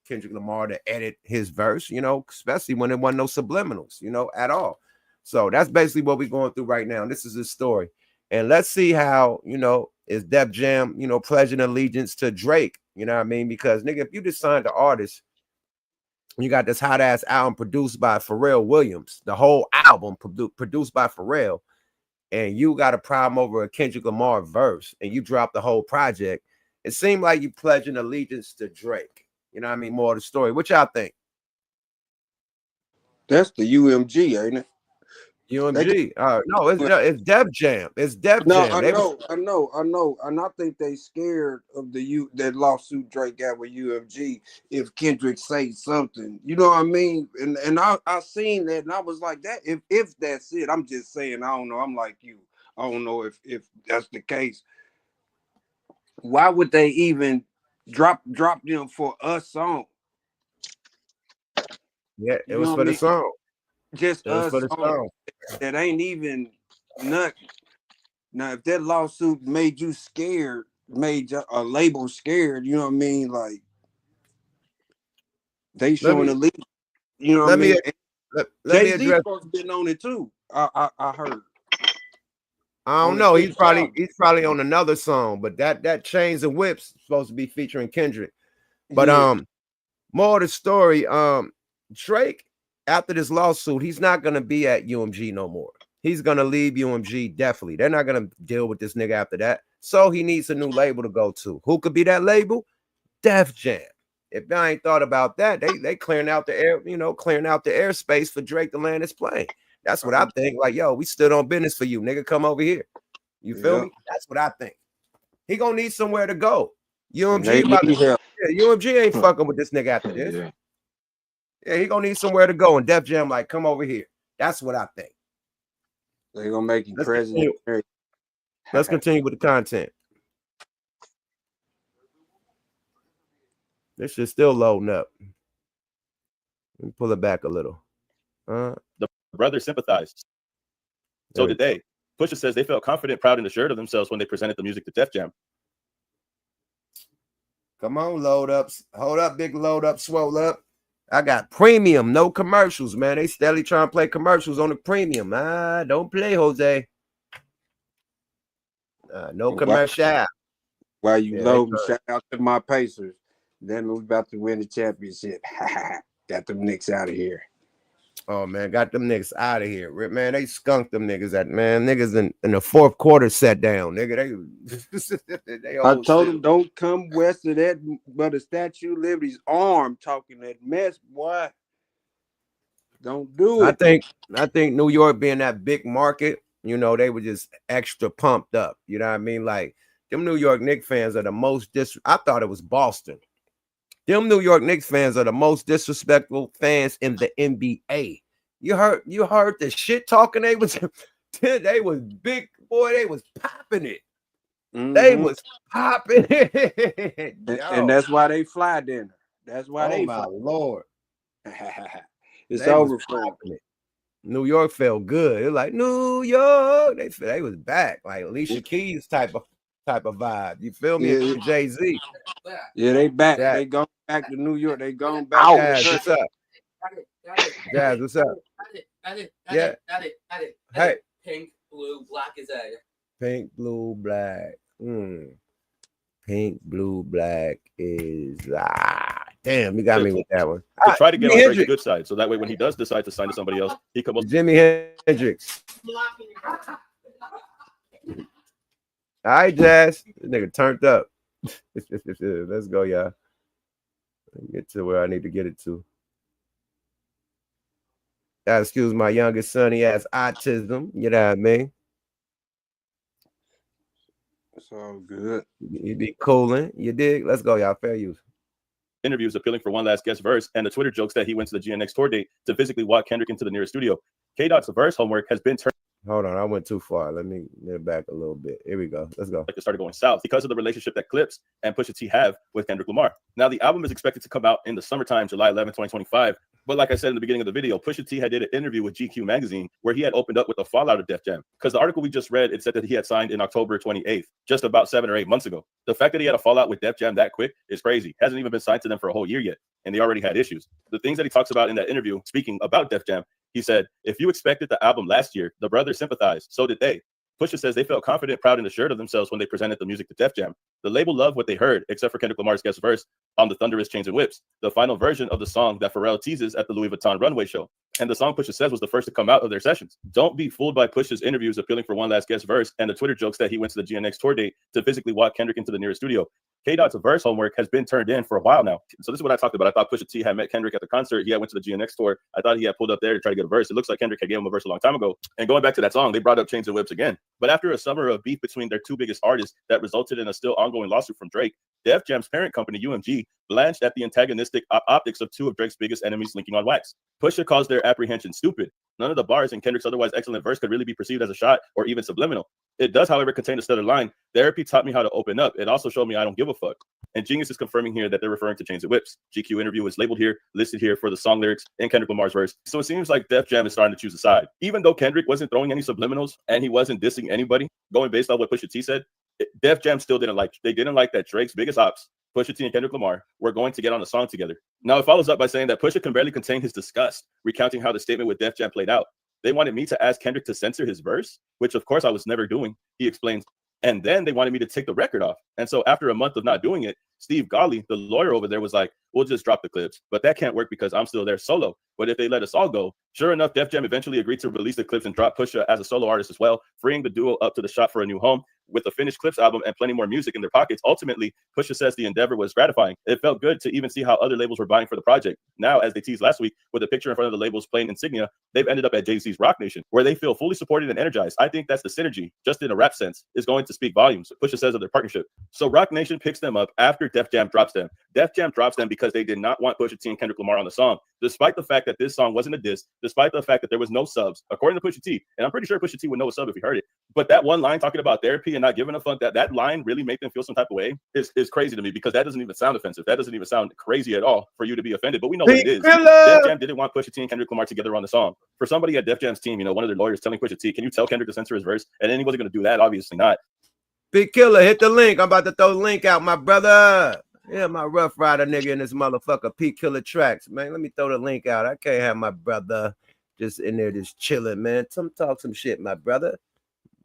Kendrick Lamar to edit his verse, especially when there wasn't no subliminals, at all. So that's basically what we're going through right now. This is his story. And let's see how, is Def Jam, pledging allegiance to Drake, you know what I mean? Because, nigga, if you just signed the artist, you got this hot ass album produced by Pharrell Williams, the whole album produced by Pharrell, and you got a problem over a Kendrick Lamar verse and you drop the whole project, it seemed like you pledging allegiance to Drake. You know what I mean? More of the story. What y'all think? That's the UMG, ain't it? UMG. No, it's Def Jam. It's Def Jam. I know. And I think they scared of that lawsuit Drake got with UMG if Kendrick say something. You know what I mean? And I seen that and I was like, that if that's it, I'm just saying, I don't know. I'm like you. I don't know if that's the case. Why would they even drop them for a song? Yeah, it was for the song. Just us for the song. That ain't even nothing. Now, if that lawsuit made you scared, made a label scared, you know what I mean? Like they showing the lead. You know what I mean? Jay-Z supposed to been on it too. I heard. I don't know. He's probably on another song, but that Chains and Whips supposed to be featuring Kendrick. But more of the story. Drake, after this lawsuit, he's not gonna be at UMG no more. He's gonna leave UMG definitely. They're not gonna deal with this nigga after that. So he needs a new label to go to. Who could be that label? Def Jam. If I ain't thought about that, they clearing out the air, clearing out the airspace for Drake to land his plane. That's what I think. Like, yo, we stood on business for you, nigga. Come over here. You feel me? That's what I think. He gonna need somewhere to go. UMG ain't fucking with this nigga after this. Yeah, he gonna need somewhere to go. And Def Jam, like, come over here. That's what I think. They're gonna make him president. Let's continue with the content. This shit's still loading up. Let me pull it back a little. The brothers sympathized. So did they. Pusha says they felt confident, proud, and assured of themselves when they presented the music to Def Jam. Come on, load ups. Hold up, big load up, swole up. I got premium, no commercials, man. They steadily trying to play commercials on the premium. Don't play, Jose. No commercial. While you load, shout out to my Pacers. Then we're about to win the championship. Got them Knicks out of here. Oh, man, got them niggas out of here. Man, they skunked them niggas. Niggas in the fourth quarter sat down. Nigga, they I told them don't come west of that, but the Statue of Liberty's arm talking that mess, boy. Don't do it. I think New York being that big market, they were just extra pumped up. You know what I mean? Like, them New York Knicks fans are the most I thought it was Boston. Them New York Knicks fans are the most disrespectful fans in the NBA. You heard the shit talking they was big, boy, they was popping it. They was popping it. And that's why they fly dinner. That's why they my Lord. It's over for it. New York felt good. It was like New York. They was back. Like Alicia Keys type of vibe. You feel me? Yeah. Jay-Z. Yeah, they back. They going back to New York. They going back. Jazz, what's up? Jazz, what's up? Edit. Hey. Pink, blue, black is egg. Pink, blue, black. Pink, blue, black is damn, you got me with that one. To try to get on Drake's good side, so that way when he does decide to sign to somebody else, he comes. Jimi Hendrix. All right, Jazz. This nigga turned up. Let's go, y'all. Get to where I need to get it to. Excuse my youngest son. He has autism. You know what I mean? It's all good. You be cooling. You dig? Let's go, y'all. Fair use. Interviews appealing for one last guest verse, and the Twitter jokes that he went to the GNX tour date to physically walk Kendrick into the nearest studio. K-Dot's verse homework has been turned. Hold on, I went too far. Let me get back a little bit. Here we go. Let's go. Like it started going south because of the relationship that Clips and Pusha T have with Kendrick Lamar. Now the album is expected to come out in the summertime, July 11, 2025. But like I said in the beginning of the video, Pusha T had did an interview with GQ magazine where he had opened up with the fallout of Def Jam. Because the article we just read, it said that he had signed in October 28th, just about 7 or 8 months ago. The fact that he had a fallout with Def Jam that quick is crazy. Hasn't even been signed to them for a whole year yet, and they already had issues. The things that he talks about in that interview, speaking about Def Jam, he said, if you expected the album last year, the brothers sympathized. So did they. Pusha says they felt confident, proud, and assured of themselves when they presented the music to Def Jam. The label loved what they heard, except for Kendrick Lamar's guest verse on the Thunderous Chains and Whips, the final version of the song that Pharrell teases at the Louis Vuitton runway show. And the song Pusha says was the first to come out of their sessions. Don't be fooled by Pusha's interviews appealing for one last guest verse and the Twitter jokes that he went to the GNX tour date to physically walk Kendrick into the nearest studio. K-Dot's verse homework has been turned in for a while now. So this is what I talked about. I thought Pusha T had met Kendrick at the concert. He had went to the GNX tour. I thought he had pulled up there to try to get a verse. It looks like Kendrick had given him a verse a long time ago. And going back to that song, they brought up Chains and Whips again. But after a summer of beef between their two biggest artists that resulted in a still ongoing lawsuit from Drake, Def Jam's parent company, UMG, blanched at the antagonistic optics of two of Drake's biggest enemies linking on wax. Pusha calls their apprehension stupid. None of the bars in Kendrick's otherwise excellent verse could really be perceived as a shot or even subliminal. It does, however, contain a stutter line. Therapy taught me how to open up. It also showed me I don't give a fuck. And Genius is confirming here that they're referring to Chains and Whips. GQ interview is labeled here, listed here for the song lyrics in Kendrick Lamar's verse. So it seems like Def Jam is starting to choose a side. Even though Kendrick wasn't throwing any subliminals and he wasn't dissing anybody, going based on what Pusha T said, Def Jam still didn't like. They didn't like that Drake's biggest ops, Pusha T and Kendrick Lamar, were going to get on a song together. Now it follows up by saying that Pusha can barely contain his disgust, recounting how the statement with Def Jam played out. They wanted me to ask Kendrick to censor his verse, which of course I was never doing, he explains. And then they wanted me to take the record off. And so after a month of not doing it, Steve Golly, the lawyer over there, was like, we'll just drop the clips. But that can't work because I'm still there solo. But if they let us all go, sure enough, Def Jam eventually agreed to release the clips and drop Pusha as a solo artist as well, freeing the duo up to the shop for a new home. With a finished Clips album and plenty more music in their pockets, ultimately, Pusha says the endeavor was gratifying. It felt good to even see how other labels were buying for the project. Now, as they teased last week, with a picture in front of the label's plain insignia, they've ended up at Jay-Z's Rock Nation, where they feel fully supported and energized. I think that's the synergy, just in a rap sense, is going to speak volumes, Pusha says of their partnership. So Rock Nation picks them up after Def Jam drops them. Def Jam drops them because they did not want Pusha T and Kendrick Lamar on the song, despite the fact that this song wasn't a diss, despite the fact that there was no subs, according to Pusha T. And I'm pretty sure Pusha T would know a sub if he heard it. But that one line talking about therapy and not giving a fuck, that line really made them feel some type of way is crazy to me, because that doesn't even sound offensive. That doesn't even sound crazy at all for you to be offended. But we know what it is. Def Jam didn't want Pusha T and Kendrick Lamar together on the song. For somebody at Def Jam's team, one of their lawyers telling Pusha T, can you tell Kendrick to censor his verse? And then he wasn't going to do that. Obviously not. Big Killer, hit the link. I'm about to throw the link out, my brother. Yeah, my Rough Rider nigga in this motherfucker, P Killer Tracks. Man, let me throw the link out. I can't have my brother just in there just chilling, man. Talk some shit, my brother.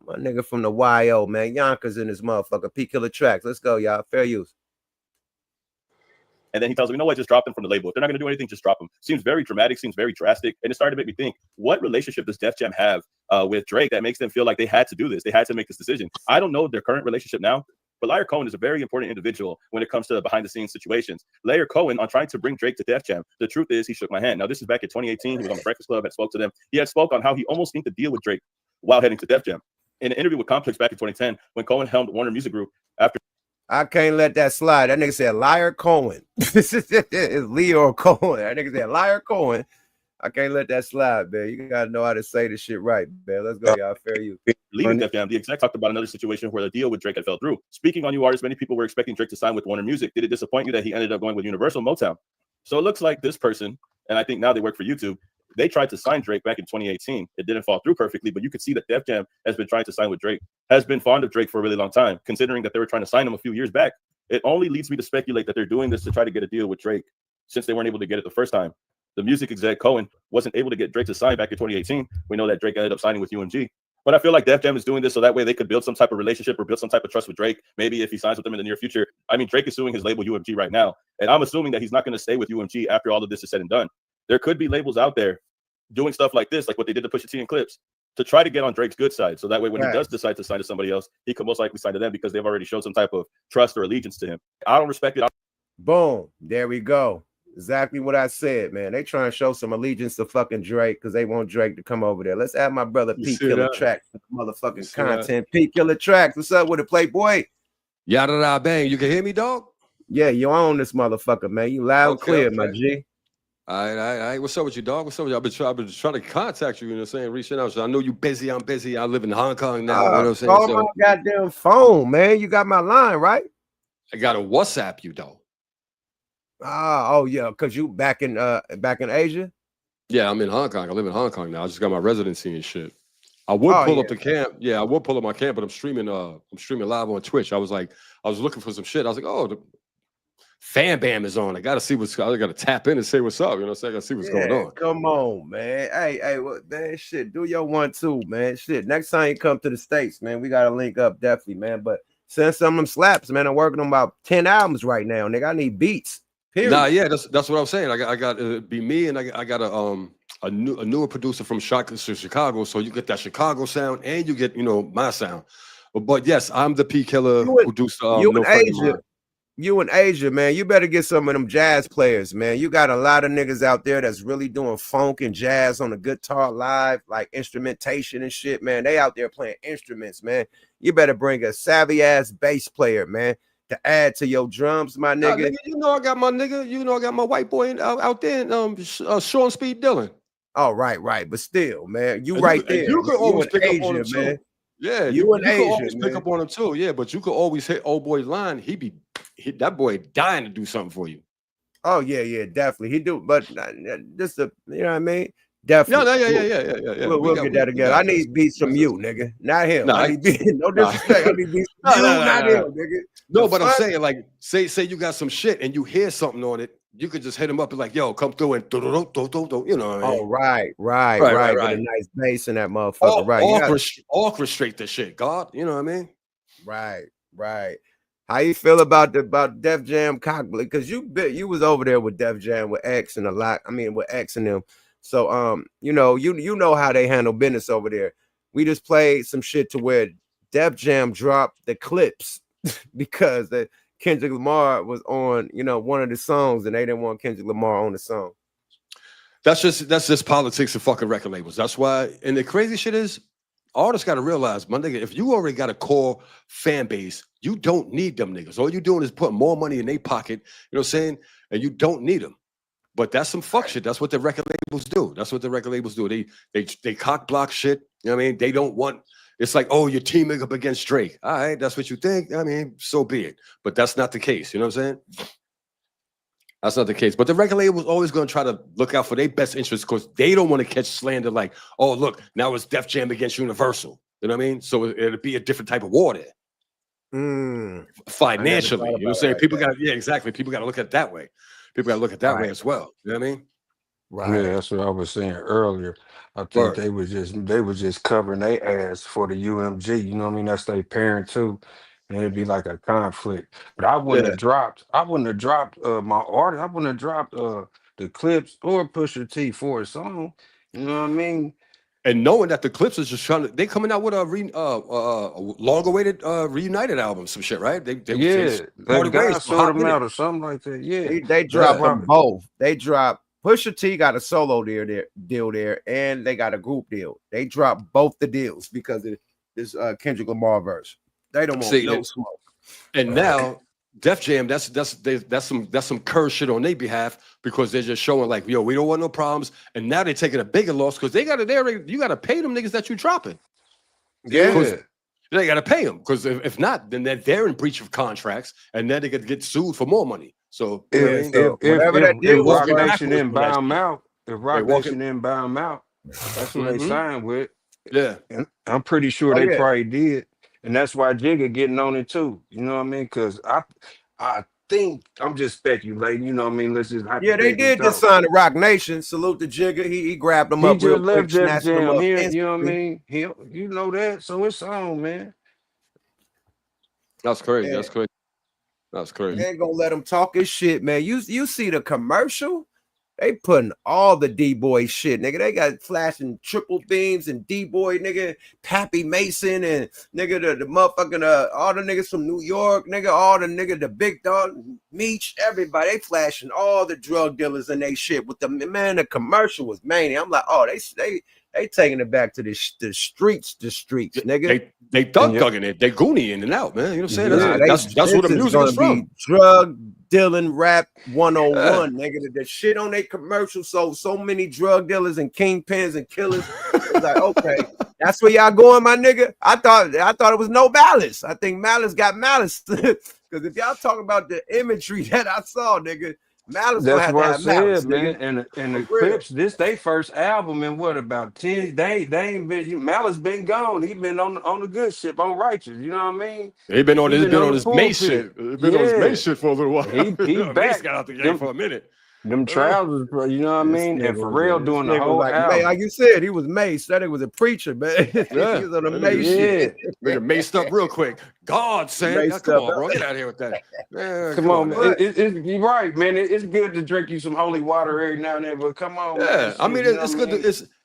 My nigga from the YO, man. Yonkers in this motherfucker. P Killer Tracks. Let's go, y'all. Fair use. And then he tells me, you know what, just drop them from the label. If they're not going to do anything, just drop them. Seems very dramatic, seems very drastic. And it started to make me think, what relationship does Def Jam have with Drake that makes them feel like they had to do this? They had to make this decision. I don't know their current relationship now, but Larry Cohen is a very important individual when it comes to behind-the-scenes situations. Larry Cohen, on trying to bring Drake to Def Jam, the truth is he shook my hand. Now, this is back in 2018. He was on the Breakfast Club, had spoke to them. He had spoke on how he almost inked a deal with Drake while heading to Def Jam. In an interview with Complex back in 2010, when Cohen helmed Warner Music Group after... I can't let that slide. That nigga said Liar Cohen. It's Leo Cohen. That nigga said Liar Cohen. I can't let that slide, man. You gotta know how to say the shit right, man. Let's go, y'all. Fair use. Leaving Def Jam, the exec talked about another situation where the deal with Drake had fell through. Speaking on new artists, many people were expecting Drake to sign with Warner Music. Did it disappoint you that he ended up going with Universal Motown? So it looks like this person, and I think now they work for YouTube, they tried to sign Drake back in 2018. It didn't fall through perfectly, but you could see that Def Jam has been trying to sign with Drake, has been fond of Drake for a really long time, considering that they were trying to sign him a few years back. It only leads me to speculate that they're doing this to try to get a deal with Drake, since they weren't able to get it the first time. The music exec Cohen wasn't able to get Drake to sign back in 2018. We know that Drake ended up signing with UMG. But I feel like Def Jam is doing this so that way they could build some type of relationship or build some type of trust with Drake. Maybe if he signs with them in the near future. I mean, Drake is suing his label UMG right now. And I'm assuming that he's not going to stay with UMG after all of this is said and done. There could be labels out there doing stuff like this, like what they did to Pusha T and Clips, to try to get on Drake's good side. So that way, when he does decide to sign to somebody else, he could most likely sign to them because they've already showed some type of trust or allegiance to him. I don't respect it. Boom. There we go. Exactly what I said, man. They trying to show some allegiance to fucking Drake because they want Drake to come over there. Let's add my brother P Killer Tracks for motherfucking content. P Killer Tracks. What's up with it, Playboy? Yada bang. You can hear me, dog? Yeah, you own this motherfucker, man. You loud and clear, my G. All right. What's up with you, dog? What's up with you? I've been trying to contact you, you know what I'm saying? Reaching out. So I know you busy. I'm busy. I live in Hong Kong now. You know what I'm saying? Call So my goddamn phone, man. You got my line, right? I got to WhatsApp you, though. Oh yeah, because you back in Asia? Yeah, I'm in Hong Kong. I live in Hong Kong now. I just got my residency and shit. I would pull up the camp. Yeah, I would pull up my camp, but I'm streaming live on Twitch. I was looking for some shit. I was like, oh, the Fan Bam is on. I gotta tap in and say what's up. You know what I'm saying? I gotta see what's going on. Come on, man. Hey, man, shit, do your 1 2, man. Shit. Next time you come to the States, man, we gotta link up definitely, man. But send some of them slaps, man. I'm working on about 10 albums right now, nigga. I need beats. Period. Nah, yeah, that's what I'm saying. I got be me, and I got a newer producer from Chicago, so you get that Chicago sound and you get my sound. But yes, I'm the P Killer producer. You in Asia, man. You better get some of them jazz players, man. You got a lot of niggas out there that's really doing funk and jazz on the guitar live, like instrumentation and shit, man. They out there playing instruments, man. You better bring a savvy ass bass player, man, to add to your drums, my nigga. I got my nigga. I got my white boy out there, Sean Speed Dillon. Oh, right. But still, man, you right there. You could always pick up on him man. too. Yeah, you could always pick up on him too. Yeah, but you could always hit old boy's line. That boy dying to do something for you. Oh yeah, definitely. He do, but just you know what I mean? Definitely. No, yeah. We'll get that together. I need beats from you, nigga. Not him. I need beats. No disrespect. I need beats from you, not him, nigga. No, but I'm saying, like, say you got some shit and you hear something on it, you could just hit him up and like, yo, come through and you know what I mean? Oh, right. With a nice bass in that motherfucker. Orchestrate the shit, God. You know what I mean? Right. How you feel about Def Jam Cockblade? Because you was over there with Def Jam with X and with X and them. So you know how they handle business over there. We just played some shit to where Def Jam dropped the clips because Kendrick Lamar was on one of the songs and they didn't want Kendrick Lamar on the song. That's just politics and fucking record labels. That's why. And the crazy shit is, artists got to realize, my nigga, if you already got a core fan base, you don't need them niggas. All you doing is putting more money in their pocket, you know what I'm saying? And you don't need them. But that's some fuck shit. That's what the record labels do. They cock block shit. You know what I mean? They don't want, it's like, oh, you're teaming up against Drake. All right, that's what you think. I mean, so be it. But that's not the case. You know what I'm saying? That's not the case. But the record label's always going to try to look out for their best interests because they don't want to catch slander like, oh, look, now it's Def Jam against Universal. You know what I mean? So it'll be a different type of war there. Financially. You know what I'm saying? People got to look at it that way. People got to look at that way as well. You know what I mean? Right. Yeah, that's what I was saying earlier. I think they was just covering their ass for the UMG. You know what I mean? That's their parent too. And it'd be like a conflict. But I wouldn't have dropped my artist. I wouldn't have dropped the clips or Pusha-T for a song. You know what I mean? And knowing that the Clips is just they coming out with a long-awaited reunited album, some shit, right? They sort them out or something like that. Yeah, they dropped them both. They dropped Pusha T got a solo deal there, and they got a group deal. They dropped both the deals because of this Kendrick Lamar verse. They don't want no smoke. And now Def Jam, that's some curse shit on their behalf because they're just showing like, yo, we don't want no problems. And now they're taking a bigger loss because you got to pay them niggas that you dropping. Yeah. They got to pay them because if not, then they're in breach of contracts and then they could get sued for more money. So if Rock Nation inbound out, that's what they signed with. Yeah, and I'm pretty sure they probably did, and that's why Jigga getting on it too. You know what I mean? Because I think I'm just speculating. You know what I mean? Let's just they did just sign the Rock Nation. Salute to Jigga. He grabbed them up real quick, snatched them up. You know what I mean? You know that, so it's on, man. That's crazy. That's crazy. They ain't gonna let him talk his shit, man. You see the commercial? They putting all the D-boy shit, nigga. They got flashing triple beams and D-boy, nigga, Pappy Mason and nigga the motherfucking all the niggas from New York, nigga, all the nigga, the big dog, Meech, everybody. They flashing all the drug dealers and they shit with the man. The commercial was mania. I'm like, oh, They taking it back to the streets, nigga. They thugging it. They goonie in and out, man. You know what I'm saying? Yeah, That's what the music is from. Drug dealing rap 101, nigga. The shit on their commercial. So many drug dealers and kingpins and killers. It's like, okay, that's where y'all going, my nigga. I thought it was no malice. I think malice got malice. Because if y'all talking about the imagery that I saw, nigga, malice. That's what I said, malice, man. Nigga. And the Crips, this they first album in what about 10? They ain't been. Malice been gone. He been on the good shit, on righteous. You know what I mean? He been on his May shit. He been on his May shit for a little while. He back. Got out the game for a minute. Them trousers, bro. You know what I mean? And Pharrell doing the whole album. Like you said, he was maced. That nigga was a preacher, man. He was on the mace shit. Nigga maced up real quick. God said, come on, bro. Get out of here with that. Man, come on, man. You're right, man. It's good to drink you some holy water every now and then, but come on. Yeah, man. I mean, it's good.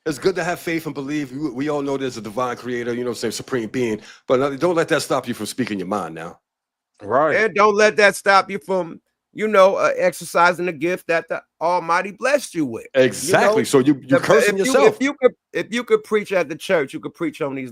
It's good to have faith and believe. We all know there's a divine creator, you know what I'm saying, supreme being. But don't let that stop you from speaking your mind now. Right. And don't let that stop you from, exercising the gift that the Almighty blessed you with. Exactly. So you cursing yourself. If you could preach at the church, you could preach on these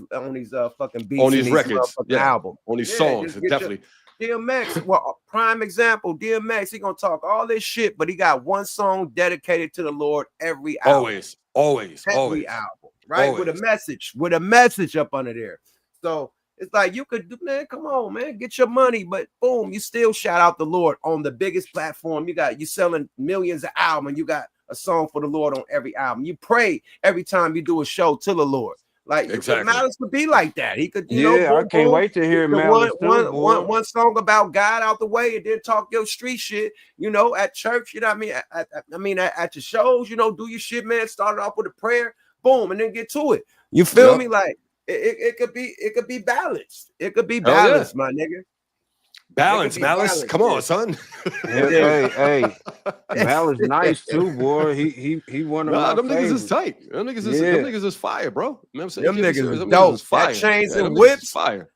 fucking beats, on these records, album, on these songs, definitely. DMX, well, prime example. DMX, he gonna talk all this shit, but he got one song dedicated to the Lord every album. Always, every album, right? With a message up under there. So it's like you could do, man. Come on, man, get your money, but boom, you still shout out the Lord on the biggest platform. You selling millions of albums, and you got a song for the Lord on every album. You pray every time you do a show to the Lord. Like Malice could be like that. He could, I can't wait to hear Malice one song about God out the way, and then talk your street shit. At church. You know what I mean? At your shows. Do your shit, man. Start off with a prayer, boom, and then get to it. You feel me? Like. It could be balanced. It could be balanced, my nigga. Balance, Malice. Come on, son. Hey, Malice nice too, boy. He one of my them favorites. niggas is tight. Them niggas is fire, bro. You know what I'm saying? Them niggas is dope. Fire. That chains and whips, fire.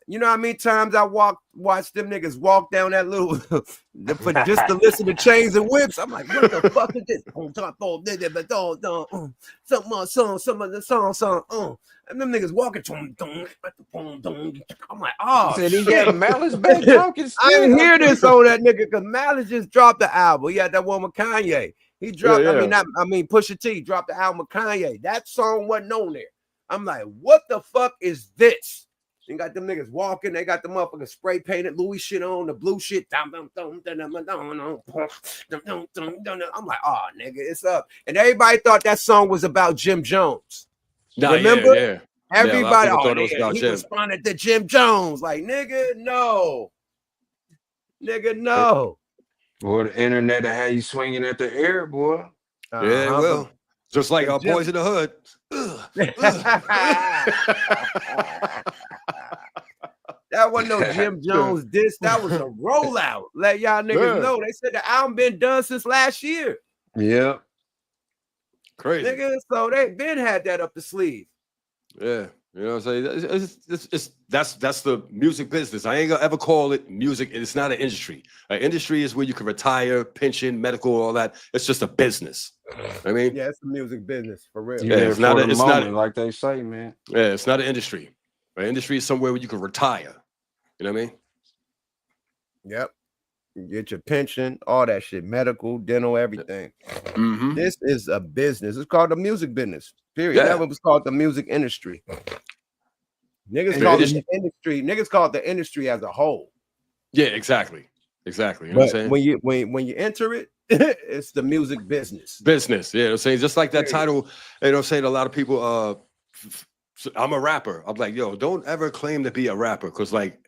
You know how many times I watch them niggas walk down that little just to listen to chains and whips. I'm like, what the fuck is this? Some of the song. And them niggas walking to him. I'm like, oh, said he got Malice back talking. I didn't hear this on that nigga because Malice just dropped the album. He had that one with Kanye. He dropped. Yeah. I mean, Pusha-T dropped the album with Kanye. That song wasn't on there. I'm like, what the fuck is this? You got them niggas walking. They got the motherfucking spray painted Louis shit on, the blue shit. I'm like, oh, nigga, it's up. And everybody thought that song was about Jim Jones. Remember? Yeah. Everybody thought it was about he Jim. responded to Jim Jones. Like, nigga, no. Nigga, no. Boy, the internet will have you swinging at the air, boy. Yeah, well. Just like our boys in the hood. That wasn't no Jim Jones diss. That was a rollout. Let y'all niggas know. They said the album been done since last year. Yeah. Crazy. Nigga, so they been had that up the sleeve. Yeah. You know what I'm saying? That's the music business. I ain't gonna ever call it music. It's not an industry. An industry is where you can retire, pension, medical, all that. It's just a business. I mean, yeah, it's the music business for real. Yeah, it's not like they say, man. Yeah, it's not an industry. An industry is somewhere where you can retire. You know what I mean? Yep. You get your pension, all that shit, medical, dental, everything. Mm-hmm. This is a business. It's called the music business. Period. Yeah. That was called the music industry. Niggas call it the industry. Niggas call it the industry as a whole. Yeah, exactly. You know what I'm saying? When you enter it, it's the music business. Business. Yeah, you know what I'm saying? Just like that title, you know what I'm saying? A lot of people I'm a rapper. I'm like, yo, don't ever claim to be a rapper. Because, like,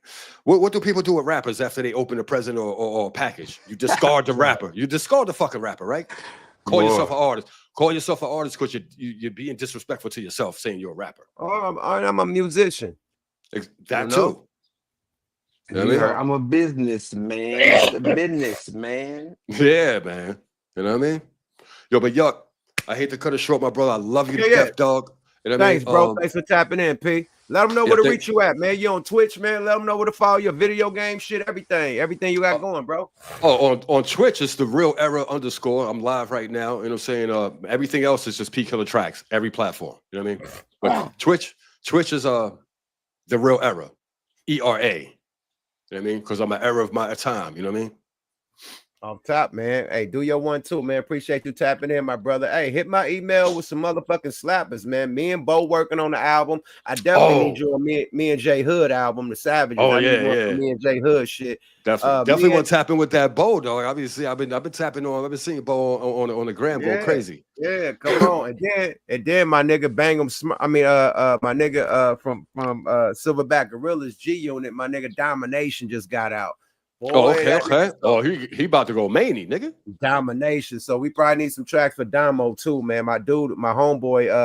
what do people do with rappers after they open a present or a package? You discard the rapper. You discard the fucking rapper, right? Call yourself an artist. Call yourself an artist because you're being disrespectful to yourself saying you're a rapper. Oh, I'm a musician. That too. You know what I mean? I'm a businessman. A businessman. Yeah, man. You know what I mean? Yo, but Yuck, I hate to cut it short, my brother. I love you to death, dog. You know what Thanks, I mean? bro. Thanks for tapping in, P. Let them know where to reach you at, man. You on Twitch, man. Let them know where to follow your video game shit, everything you got going, bro. Oh, on Twitch, it's the real era _. I'm live right now. You know what I'm saying? Everything else is just P Killer Tracks, every platform. You know what I mean? But Twitch is the real era. ERA. You know what I mean? Because I'm an era of my time. You know what I mean? On top, man. Hey, do your one too, man. Appreciate you tapping in, my brother. Hey, hit my email with some motherfucking slappers, man. Me and Bo working on the album. I definitely need you on me and J Hood album, The Savages. Oh, I need yeah, one yeah. for me and J Hood shit. Definitely want to tap in with that Bo, dog. Obviously, I've been tapping on. I've been seeing Bo on the gram going crazy. Yeah, come on. And then my nigga Bang'em. My nigga from Silverback Gorillas G Unit. My nigga Domination just got out. Boy, okay. Oh, he about to go many, nigga. Domination. So we probably need some tracks for Damo too, man. My dude, my homeboy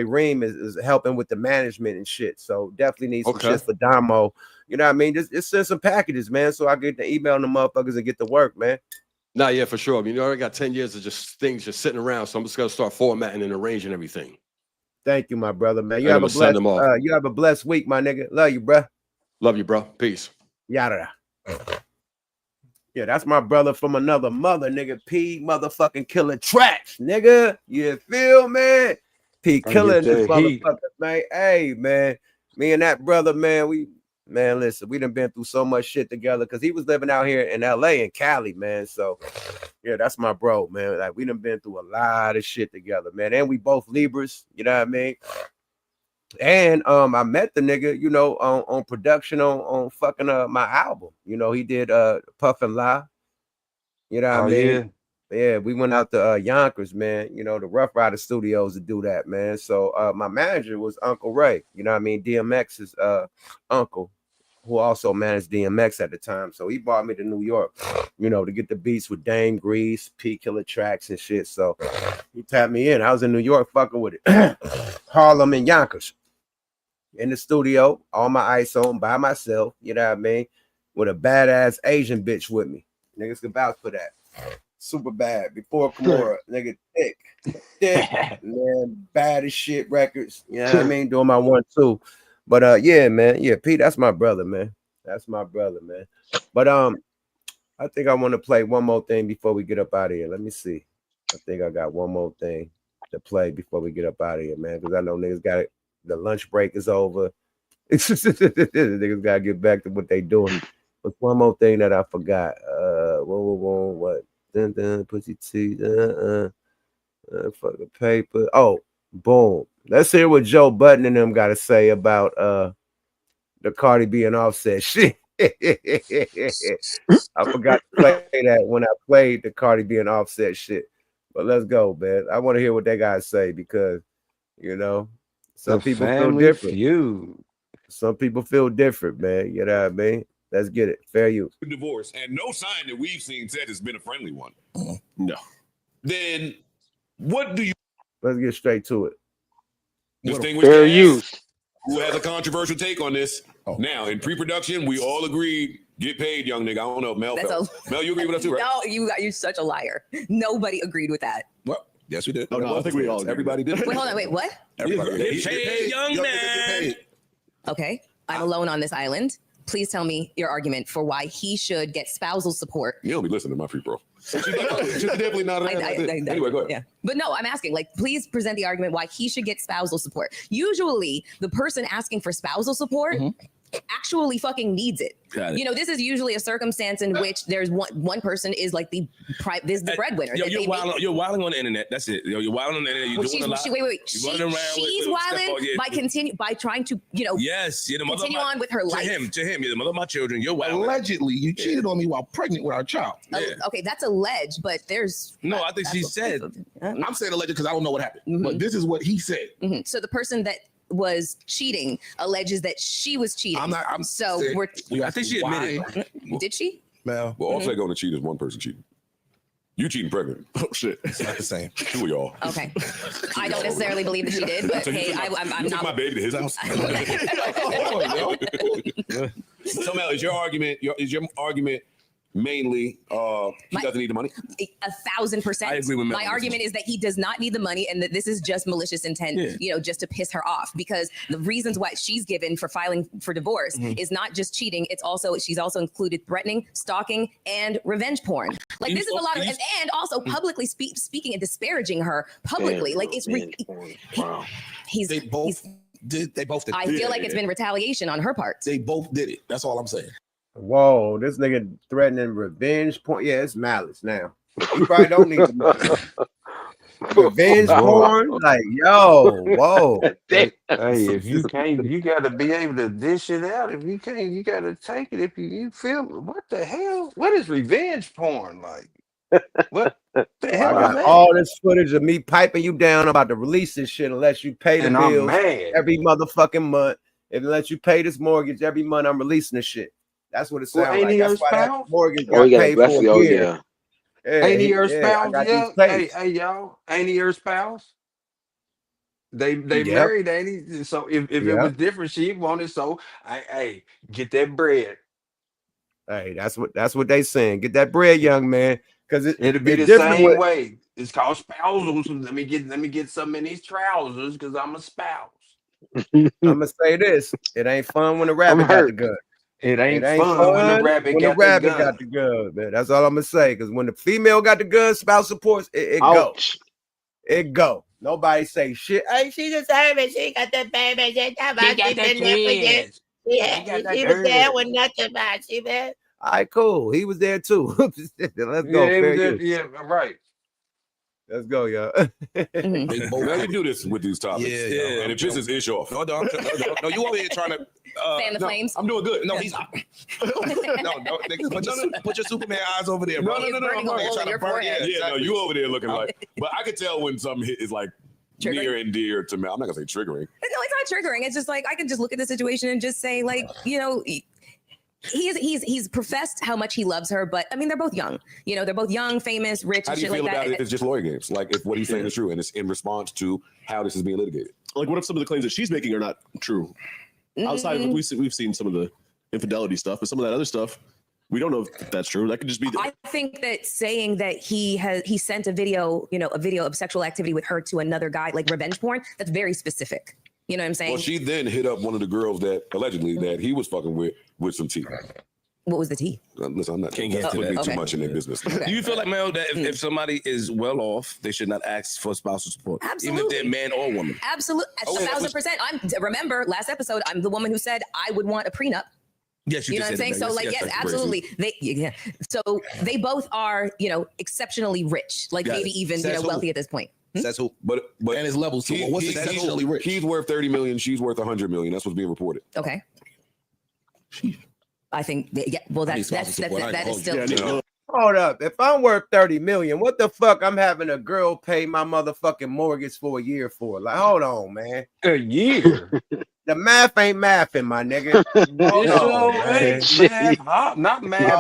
Reem is helping with the management and shit. So definitely need some shit for Damo. You know what I mean? Just send some packages, man. So I get to email the motherfuckers and get to work, man. Nah, yeah, for sure. I mean, you already got 10 years of just things just sitting around. So I'm just gonna start formatting and arranging everything. Thank you, my brother, man. You And have a blessed week, my nigga. Love you, bro. Love you, bro. Peace. Yada. Yeah, that's my brother from another mother, nigga. P motherfucking Killer Tracks, nigga. You feel, man? P Killer this motherfucker, man. Hey, man. Me and that brother, man, listen, we done been through so much shit together because he was living out here in LA and Cali, man. So, yeah, that's my bro, man. Like, we done been through a lot of shit together, man. And we both Libras, you know what I mean? And I met the nigga, you know, on production on fucking my album. You know, he did Puff and Lie. You know what I mean? Yeah, we went out to Yonkers, man. You know, the Rough Rider Studios to do that, man. So my manager was Uncle Ray. You know what I mean? DMX's uncle, who also managed DMX at the time. So he brought me to New York, you know, to get the beats with Dame Grease, P Killer Tracks and shit. So he tapped me in. I was in New York fucking with it. Harlem and Yonkers. In the studio, all my ice on by myself, you know what I mean? With a badass Asian bitch with me. Niggas can vouch for that. Super bad. Before Kimura, nigga thick, man, bad as shit records. You know what I mean? Doing my 1-2. But yeah, man. Yeah, Pete, that's my brother, man. That's my brother, man. But I think I want to play one more thing before we get up out of here. Let me see. I think I got one more thing to play before we get up out of here, man. Because I know niggas got it. The lunch break is over. Niggas gotta get back to what they doing. But one more thing that I forgot. What? Dun, pussy T. Fucking paper. Oh, boom. Let's hear what Joe Budden and them gotta say about the Cardi B and Offset shit. I forgot to play that when I played the Cardi B and Offset shit. But let's go, man. I want to hear what they gotta say because, you know, some people feel different. Some people feel different, man. You know what I mean? Let's get it. Fair use. Divorce, and no sign that we've seen said it's been a friendly one. No. Then what do you? Let's get straight to it. Distinguished fair use. Who has a controversial take on this? Now, in pre-production, we all agreed. Get paid, young nigga. I don't know, Mel. Mel, you agree with us too, right? No, you're such a liar. Nobody agreed with that. Well, yes, we did. No, I think we all. Everybody did. Wait, hold on. Wait, what? Everybody Get paid, young man. Okay, I'm alone on this island. Please tell me your argument for why he should get spousal support. You don't be listening to my free bro. She's definitely not. Anyway, go ahead. Yeah, but no, I'm asking. Like, please present the argument why he should get spousal support. Usually, the person asking for spousal support actually fucking needs it. You know, this is usually a circumstance in which there's one person is like the breadwinner. Yo, you're wilding on the internet. That's it. Yo, you're wilding on the internet. You're doing a lot. She's wilding by trying to, you know, continue on with her life. To him, you're the mother of my children. You're wilding. Allegedly, you cheated on me while pregnant with our child. Okay, that's alleged, but there's no. I think she said. I'm saying alleged because I don't know what happened, but this is what he said. So the person that was cheating alleges that she was cheating. I think she admitted. Did she? Well, Offset going to cheat is one person cheating. You cheating pregnant? Oh shit! It's not the same. Two of y'all. Okay. I don't necessarily believe that she did, but hey, I'm not. My baby to his house. So Mel, is your argument? mainly he doesn't need the money. 1,000%. I agree with Mel. My argument is that he does not need the money and that this is just malicious intent, just to piss her off, because the reasons why she's given for filing for divorce is not just cheating. It's also, she's also included threatening, stalking, and revenge porn. Like this is a lot of, and also publicly speaking and disparaging her publicly. Like it's, wow. They both did it. I feel like it's been retaliation on her part. They both did it. That's all I'm saying. Whoa, this nigga threatening revenge porn. Yeah, it's malice now. You probably don't need the money. Revenge porn, like whoa. Hey, if you can't, you gotta be able to dish it out. If you can't, you gotta take it. If you feel me, what the hell? What is revenge porn like? What the hell? I got all this footage of me piping you down. I'm about to release this shit unless you pay the And bills I'm mad. every motherfucking month. And unless you pay this mortgage every month, I'm releasing the shit. That's what it sounds Ain't like. he her That's why that spouse? mortgage got paid for a year. Ain't he her spouse? got Yeah. these tapes. Hey, y'all. Ain't he her spouse? They Yep. married, ain't he? So if it Yep. was different, she wanted. So hey, get that bread. Hey, that's what they saying. Get that bread, young man, because It'll be the same way. It's called spousal. So let me get some in these trousers because I'm a spouse. I'm gonna say this: it ain't fun when the rabbit got the gun. It ain't fun when the rabbit got the gun. Man. That's all I'm gonna say. Because when the female got the gun, spouse supports it go. It go. Nobody say shit. Hey, she deserve it. She got the baby. She got the kids. She was there when nothing about she man. All right, cool. He was there too. Let's go. Yeah, right. Let's go, y'all. Now you do this with these topics. Yeah. And it pisses Ish off. No, you over here trying to fan the flames. I'm doing good. No, he's put your Superman eyes over there, bro. No. I'm trying to burn. Yeah, no, you over there looking like. But I could tell when something is like near and dear to me. I'm not gonna say triggering. No, it's not triggering. It's just like I can just look at the situation and just say, like, he's professed how much he loves her, but I mean they're both young. They're both young, famous, rich, How and do you shit feel like about that. it if it's just lawyer games? Like if what he's saying is true and it's in response to how this is being litigated. Like what if some of the claims that she's making are not true? Outside of we've seen some of the infidelity stuff, but some of that other stuff, we don't know if that's true. That could just be. I think that saying that he sent a video of sexual activity with her to another guy, like revenge porn, that's very specific. You know what I'm saying? Well, she then hit up one of the girls that allegedly that he was fucking with some tea. What was the tea? Listen, I'm not Can't get into that. too much in their business. Do you feel like, Mel, that if somebody is well off, they should not ask for spousal support, Absolutely. even if they're man or woman? Absolutely, 1,000%. Remember last episode, I'm the woman who said I would want a prenup. Yes, you know what I'm saying? So, yes, absolutely. So they both are, exceptionally rich, like maybe even wealthy at this point. That's who. But and his levels too. What's exceptionally rich? He's worth 30 million. She's worth 100 million. That's what's being reported. Okay. I think, that is still. Hold up. If I'm worth 30 million, what the fuck I'm having a girl pay my motherfucking mortgage for a year for? Like, hold on, man. A year? The math ain't mathing, my nigga. Not math.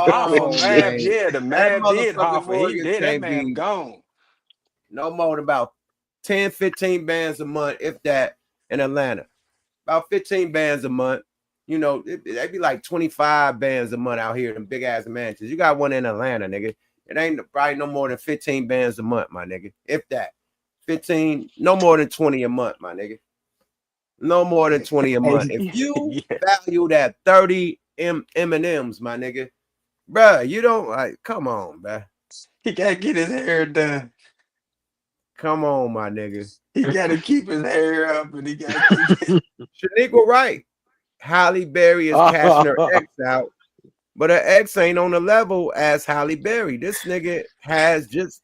Math. Yeah, the math did offer. He did. That man gone. No more than about 10, 15 bands a month, if that, in Atlanta. About 15 bands a month. It'd be like 25 bands a month out here in big ass mansions. You got one in Atlanta, nigga. It ain't probably no more than 15 bands a month, my nigga. If that. 15, no more than 20 a month, my nigga. No more than 20 a month. If you value that 30 M&Ms, my nigga, bruh, you don't like, come on, bruh. He gotta get his hair done. Come on, my nigga. He gotta keep his hair up and he gotta keep it. Shaniqua right. Halle Berry is cashing her ex out, but her ex ain't on the level as Halle Berry. This nigga has just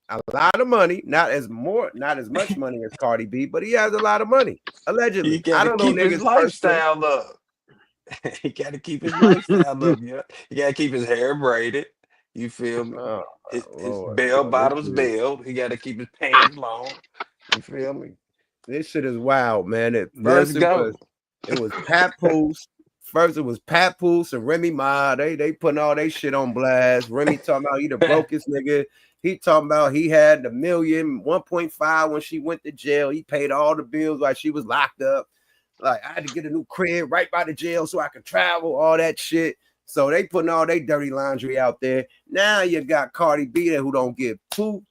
a lot of money, not as much money as Cardi B, but he has a lot of money. Allegedly. I don't know, his lifestyle up. He gotta keep his lifestyle up, yeah. He gotta keep his hair braided. You feel me? His bell bottoms bailed. He gotta keep his pants long. You feel me? This shit is wild, man. Let's go. It was Papoose. First, it was Papoose and Remy Ma. They putting all they shit on blast. Remy talking about he the brokest nigga. He talking about he had the 1.5 when she went to jail. He paid all the bills while she was locked up. Like, I had to get a new crib right by the jail so I could travel, all that shit. So they putting all their dirty laundry out there. Now you got Cardi B there who don't give $2.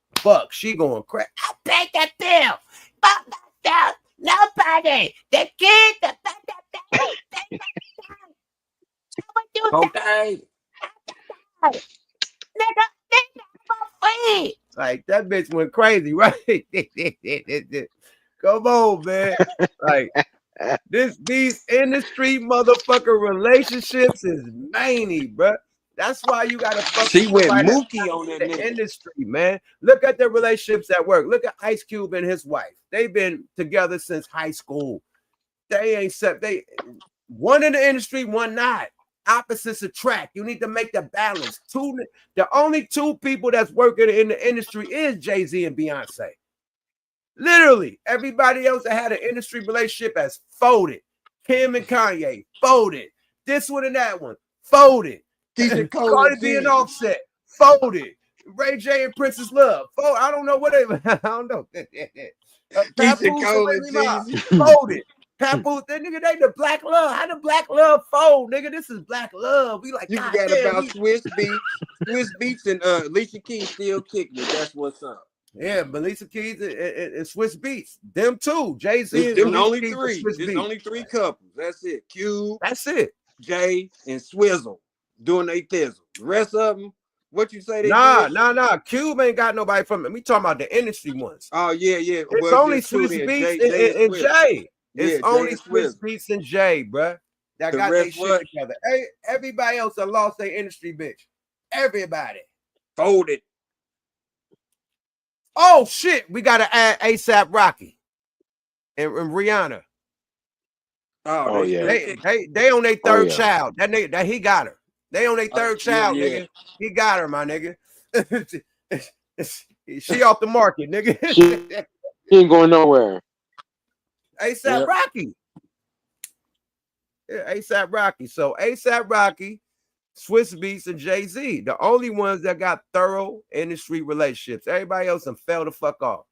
She going crack. I paid that bill. Fuck myself. Nobody. The kid. Okay. Like that bitch went crazy, right? Come on, man. Like these industry motherfucker relationships is many, bro. That's why you gotta fuck. She went somebody that's mookie on in that the nigga. industry, man. Look at their relationships at work. Look at Ice Cube and his wife. They've been together since high school. They ain't set. They one in the industry, one not. Opposites attract. You need to make the balance. The only two people that's working in the industry is Jay-Z and Beyonce. Literally, everybody else that had an industry relationship has folded. Kim and Kanye folded. This one and that one folded. Cardi B and Offset folded. Ray J and Princess Love folded. I don't know what they. I don't know. Folded. Papoose, that nigga, they the black love. How the black love fold, nigga? This is black love. We like, You God forgot damn, about Swiss Beats. Swiss Beats and Alicia Keys still kicking it. That's what's up. Yeah, Melissa Keys and Swiss Beats. Them too. Jay-Z Them and only Keys three. Swiss There's Beats. only three couples. That's it. Cube. That's it. Jay and Swizzle doing they thizzle. The rest of them, what you say they did? Nah. Cube ain't got nobody from it. We talking about the industry ones. Oh, yeah. It's only Swiss Beats and Jay. It's only Swiss Beats and Jay, bruh. That got their shit together. Hey, everybody else that lost their industry, bitch. Everybody. Folded. Oh, shit. We got to add ASAP Rocky and Rihanna. Oh yeah. They on their third child. That nigga, that he got her. They on their third child, nigga. He got her, my nigga. She off the market, nigga. She ain't going nowhere. ASAP Rocky. Yeah, ASAP Rocky. So ASAP Rocky, Swiss Beats, and Jay-Z, the only ones that got thorough industry relationships. Everybody else done fell the fuck off.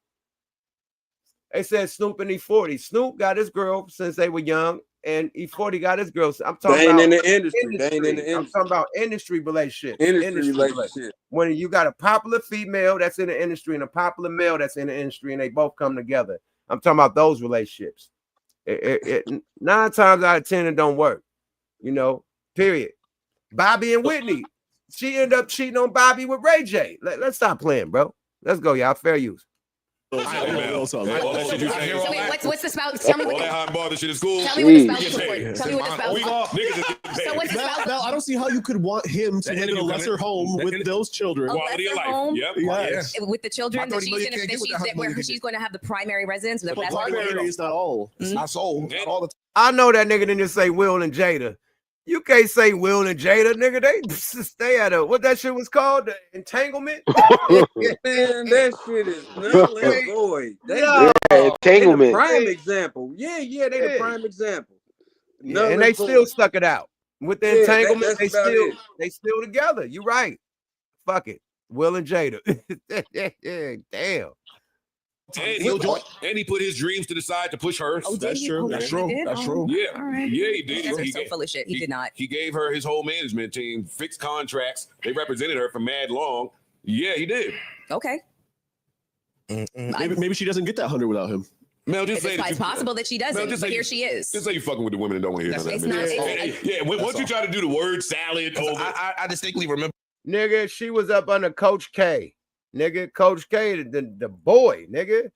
They said Snoop and E40. Snoop got his girl since they were young, and E40 got his girl. I'm talking about in the industry. They ain't in the industry. I'm talking about industry relationships. Industry relationship. When you got a popular female that's in the industry and a popular male that's in the industry, and they both come together. I'm talking about those relationships. 9 times out of 10, it don't work. You know, period. Bobby and Whitney. She ended up cheating on Bobby with Ray J. Let's stop playing, bro. Let's go, y'all. Fair use. What's the spouse? Tell me what that hot and bothered shit is cool. Tell me what the spouse support. Tell me what the spouse support. So what's the spouse? Now, I don't see how you could want him to live in a lesser home with those children. Quality of life. Yes. With the children that she's going to have the primary residence. But primary is not all. It's not sold. All the time. I know that nigga didn't just say Will and Jada. You can't say Will and Jada, nigga. They stay at what that shit was called, the entanglement. Man, that shit is null and void. Entanglement. The prime example. Yeah, they the prime example. And they still stuck it out with the entanglement. That's they still together. You right. Fuck it, Will and Jada. Damn. And he put his dreams to the side to push hers. Oh, That's true. That's true. Yeah. All right. Yeah, he did. That's so full of shit. He did not. He gave her his whole management team, fixed contracts. They represented her for mad long. Yeah, he did. Okay. Maybe she doesn't get that 100 without him. Mel, just say it's possible that she doesn't, but here she is. Just say you fucking with the women and don't want to hear that. Once you try to do the word salad over, I distinctly remember. Nigga, she was up under Coach K. Nigga, Coach K, the boy, nigga.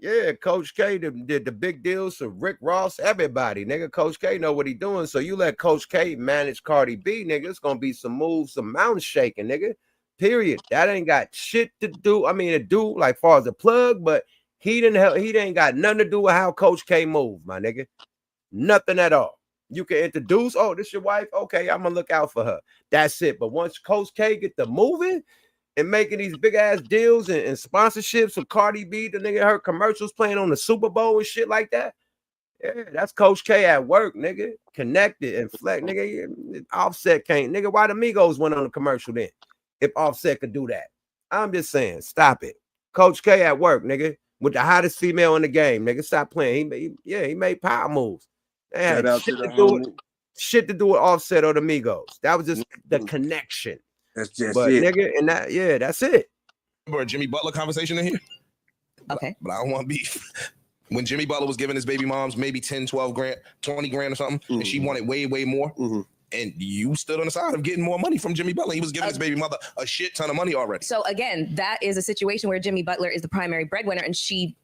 Yeah, Coach K did the big deals to Rick Ross, everybody. Nigga, Coach K know what he doing. So you let Coach K manage Cardi B, nigga. It's gonna be some moves, some mountain shaking, nigga. Period. That ain't got shit to do. I mean, it do like far as a plug, but he ain't got nothing to do with how Coach K moved, my nigga. Nothing at all. You can introduce, oh, this your wife? Okay, I'm gonna look out for her. That's it. But once Coach K get the moving and making these big ass deals and sponsorships with Cardi B, the nigga, her commercials playing on the Super Bowl and shit like that. Yeah, that's Coach K at work, nigga. Connected and flex, nigga. Offset can't, nigga. Why the Migos went on the commercial then? If Offset could do that, I'm just saying, stop it. Coach K at work, nigga, with the hottest female in the game, nigga. Stop playing. He made power moves. They had shit to do with shit to do with Offset or the Migos. That was just the connection. That's just but it. Nigga, and that, yeah, that's it. Remember a Jimmy Butler conversation in here? Okay. But I don't want beef. When Jimmy Butler was giving his baby moms maybe 10, 12 grand, 20 grand or something, and she wanted way, way more. And you stood on the side of getting more money from Jimmy Butler. He was giving his baby mother a shit ton of money already. So again, that is a situation where Jimmy Butler is the primary breadwinner, and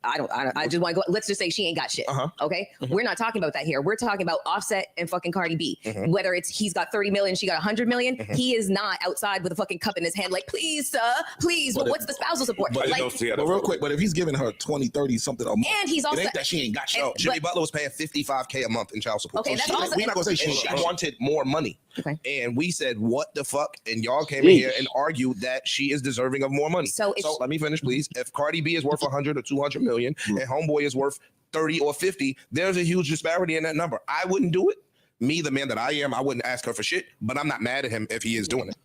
I just want to go. Let's just say she ain't got shit. Okay, we're not talking about that here. We're talking about Offset and fucking Cardi B. Whether it's he's got 30 million, she got 100 million, he is not outside with a fucking cup in his hand, like, please, sir, please. But what's the spousal support? But real quick, but if he's giving her 20, 30 something a month, and he's also it ain't that she ain't got shit. Jimmy Butler was paying $55K a month in child support. Okay, that's also, we're not gonna say she wanted more money. Okay. And we said, what the fuck? And y'all came in here and argued that she is deserving of more money. So let me finish, please. If Cardi B is worth 100 or 200 million and Homeboy is worth 30 or 50, there's a huge disparity in that number. I wouldn't do it. Me, the man that I am, I wouldn't ask her for shit, but I'm not mad at him if he is doing it.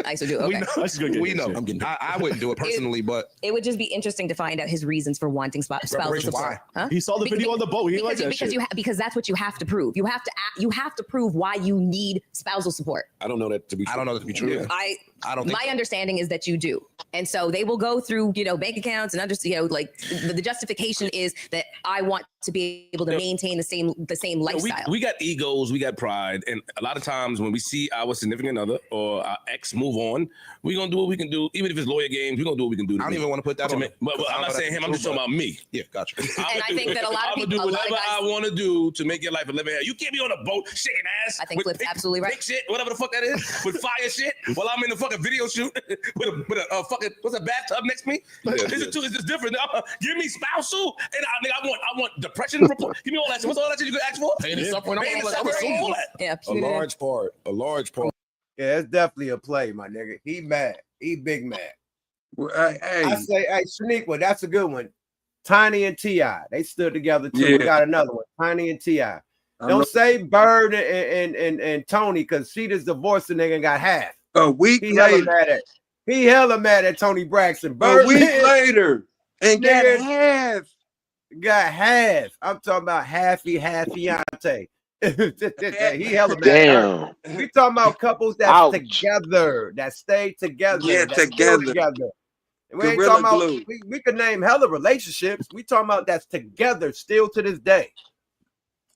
I used to do. Okay. We know. I wouldn't do it personally, but it would just be interesting to find out his reasons for wanting spousal support. Why? He saw the video on the boat. He liked that shit. Because that's what you have to prove. You have to prove why you need spousal support. I don't know that to be true. I don't know that to be true. Yeah. I don't think my understanding is that you do. And so they will go through, bank accounts and like the justification is that I want to be able to maintain the same lifestyle. We got egos, we got pride, and a lot of times when we see our significant other or our ex move on, we're gonna do what we can do. Even if it's lawyer games, we're gonna do what we can do. I don't even want to put that on me. But I'm not saying him, I'm just talking about me. Yeah, gotcha. And I think that a lot of people, I'm gonna do whatever I want to do to make your life a living hell. You can't be on a boat shaking ass. I think Flip's absolutely right. Shit, whatever the fuck that is, with fire shit, while I'm in the fucking video shoot with a fucking what's a bathtub next to me. It's just different. Give me spousal, and I want depression report. Give me all that shit. What's all that shit you could ask for? Pain and suffering. All that. Yeah, a large part. Yeah, it's definitely a play, my nigga. He mad. He big mad. Well, I say, Shaniqua, that's a good one. Tiny and T.I. They stood together too. Yeah. We got another one. Tiny and T.I. Don't say Bird and Tony, because she just divorced the nigga and got half. A week later. He hella mad at Tony Braxton. Bird a week later and got half. Got half. I'm talking about half fiance. He hella mad. Damn. We talking about couples that's together, that stay together. Yeah, together. We ain't talking about glue. we could name hella relationships. We talking about that's together still to this day.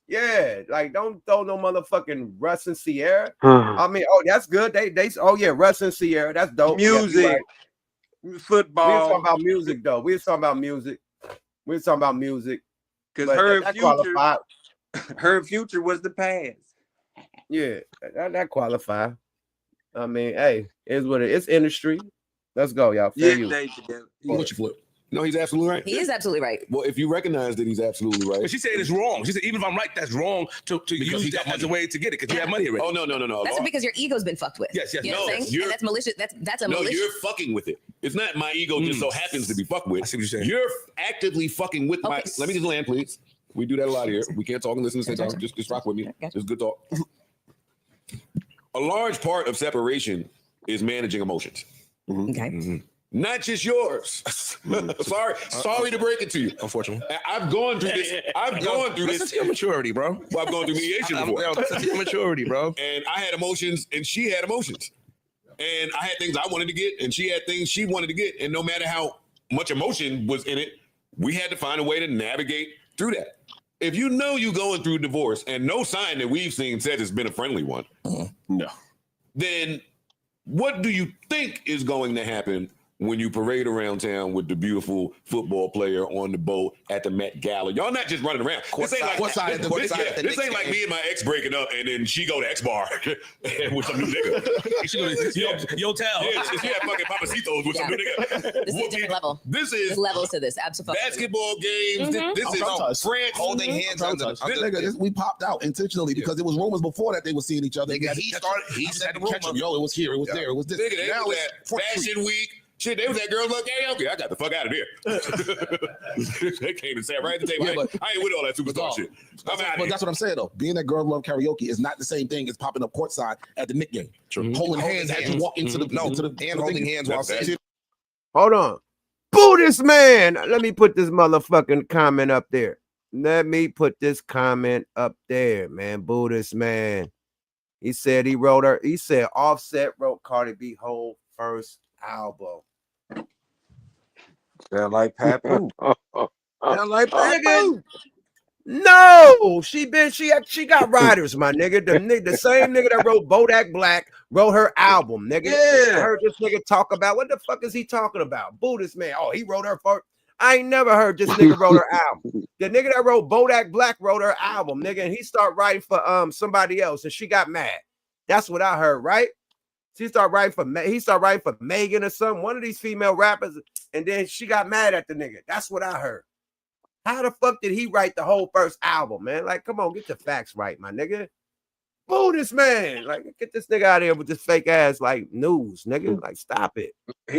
Yeah, like don't throw no motherfucking Russ and Sierra. I mean, that's good. They Russ and Sierra. That's dope. Music, football. We was talking about music though. We was talking about music. Because her future was the past. Yeah, that qualify. I mean, hey, it's what it's industry. Let's go, y'all. What's your flip? No, he's absolutely right. He is absolutely right. Well, if you recognize that he's absolutely right. But she said it's wrong. She said, even if I'm right, that's wrong to use that as a way to get it because you have money already. Oh, no. That's because your ego's been fucked with. Yes. You know what I'm saying? And that's malicious. That's a malicious. No, you're fucking with it. It's not my ego just so happens to be fucked with. I see what you're saying. You're actively fucking with my. Let me just land, please. We do that a lot here. We can't talk and listen at the same time. Just rock with me. It's good talk. A large part of separation is managing emotions. Okay. Not just yours. Sorry to break it to you. Unfortunately, I've gone through this. Listen to your maturity, bro. Well, I've gone through mediation before. Listen to your maturity, bro. And I had emotions, and she had emotions. And I had things I wanted to get, and she had things she wanted to get. And no matter how much emotion was in it, we had to find a way to navigate through that. If you know you're going through divorce, and no sign that we've seen says it's been a friendly one, no, then what do you think is going to happen when you parade around town with the beautiful football player on the boat at the Met Gala? Y'all not just running around. This ain't like me and my ex breaking up and then she go to X bar with some new nigga. She go to Yo Tell. Yeah, she had fucking Papacitos with some new nigga. This is a different level. There's levels to this. Absolutely. Basketball games. This is friends holding hands. We popped out intentionally because it was rumors before that they were seeing each other. He said the rumor. Yo, it was here. It was there. It was this. Nigga, now it's Fashion Week. Shit, they was at Girls Love Karaoke. I got the fuck out of here. They came and sat right at the table. Yeah, I ain't with all that superstar shit. But that's what I'm saying though. Being at Girls Love Karaoke is not the same thing as popping up courtside at the Knicks game. True. Holding hands as you walk into the holding hands while saying. Hold on. Boo this man. Let me put this motherfucking comment up there. Let me put this comment up there, man. Buddhist man. He said he wrote her. He said Offset wrote Cardi B whole first album. Sound like Papu. Sound like Nigga, Papu. no, she got writers, my nigga. The same nigga that wrote Bodak Black wrote her album, nigga. Yeah. I heard this nigga talk about what the fuck is he talking about? Buddhist man. Oh, he wrote her first. I ain't never heard this nigga wrote her album. The nigga that wrote Bodak Black wrote her album, nigga, and he started writing for somebody else, and she got mad. That's what I heard, right? He started writing for Megan or something, one of these female rappers, and then she got mad at the nigga. That's what I heard. How the fuck did he write the whole first album, man? Like, come on, get your facts right, my nigga. Buddhist man, like, get this nigga out of here with this fake ass like news, nigga. Like, stop it.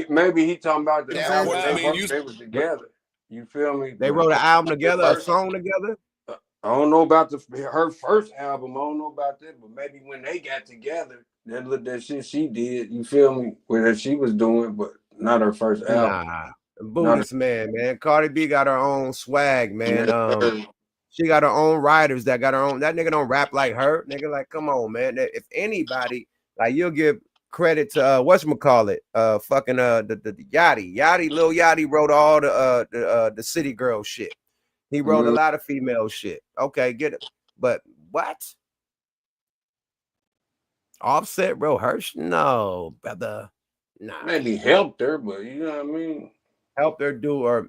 Maybe he talking about the Yeah, album I mean, they was together. You feel me? They wrote an album together, a song together. I don't know about her first album. I don't know about that, but maybe when they got together, that shit she did. You feel me? Where she was doing, but not her first album. Nah, Buddhist man. Cardi B got her own swag, man. She got her own writers that got her own. That nigga don't rap like her, nigga. Like, come on, man. If anybody, like, you'll give credit to whatchamacallit, fucking the Yachty, Lil Yachty wrote all the City Girl shit. He wrote a lot of female shit. Okay, get it. But what? Offset wrote her? No, brother. Nah. Maybe helped her, but you know what I mean? Helped her do, or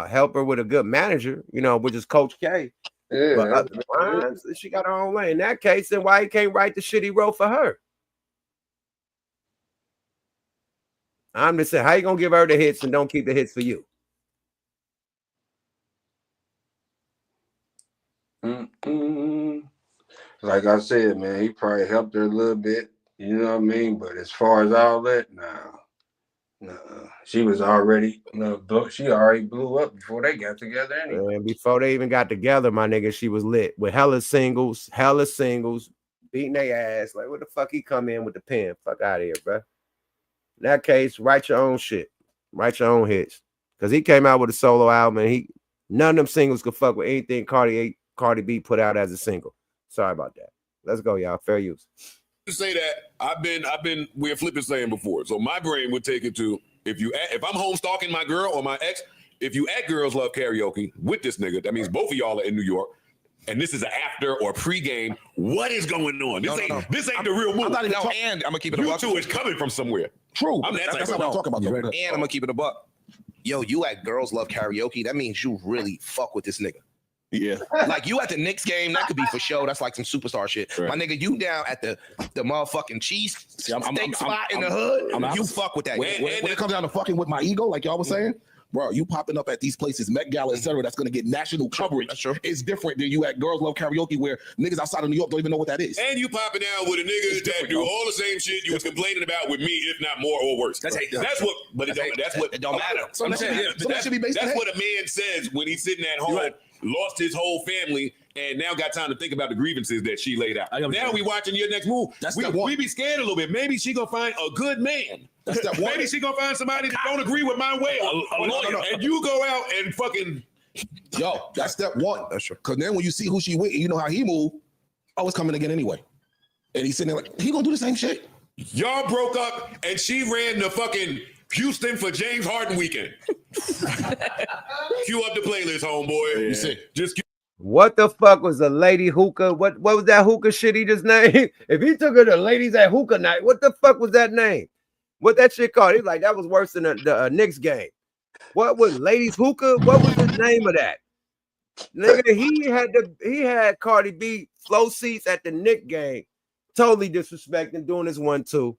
help her with a good manager, which is Coach K. Yeah. But otherwise, she got her own way. In that case, then why he can't write the shit he wrote for her? I'm just saying, how you gonna give her the hits and don't keep the hits for you? Like I said, man, he probably helped her a little bit. You know what I mean? But as far as all that, nah. She was already, she already blew up before they got together anyway. And before they even got together, my nigga, she was lit with hella singles, beating their ass. Like, what the fuck he come in with the pen? Fuck out of here, bro. In that case, write your own shit. Write your own hits. Because he came out with a solo album and none of them singles could fuck with anything Cardi B put out as a single. Sorry about that. Let's go, y'all. Fair use. To say that we're flipping saying before. So my brain would take it to if I'm home stalking my girl or my ex, if you at Girls Love Karaoke with this nigga, that means both of y'all are in New York, and this is an after or pre-game. What is going on? This ain't the real move. And I'm gonna keep it a buck. You two is coming from somewhere. True. That's not what I'm talking about. And I'm gonna keep it a buck. Yo, you at Girls Love Karaoke, that means you really fuck with this nigga. Yeah. Like, you at the Knicks game, that could be for show. That's like some superstar shit. Right. My nigga, you down at the motherfucking cheese steak spot in the hood. You fuck with that. When it comes down to fucking with my ego, like y'all was saying, bro, you popping up at these places, Met Gala, etc., that's gonna get national coverage. That's true. It's different than you at Girls Love Karaoke, where niggas outside of New York don't even know what that is. And you popping out with a nigga that do all the same shit you was complaining about with me, if not more or worse. That's what it don't matter. That's what a man says when he's sitting at home. Lost his whole family and now got time to think about the grievances that she laid out. Now we watching your next move. We be scared a little bit. Maybe she gonna find a good man. Maybe she gonna find somebody that don't agree with my way. And you go out and fucking. Yo, that's step one. That's true. Because then when you see who she with, you know how he move. Oh, it's coming again anyway. And he's sitting there like, he gonna do the same shit. Y'all broke up and she ran the fucking Houston for James Harden weekend. Cue up the playlist, homeboy. Yeah. You said just. What the fuck was the lady hookah? What was that hookah shit he just named? If he took her to ladies at hookah night, what the fuck was that name? What that shit called? He's like, that was worse than the Knicks game. What was ladies hookah? What was the name of that? Nigga, he had Cardi B flow seats at the Knicks game, totally disrespecting, doing this one too.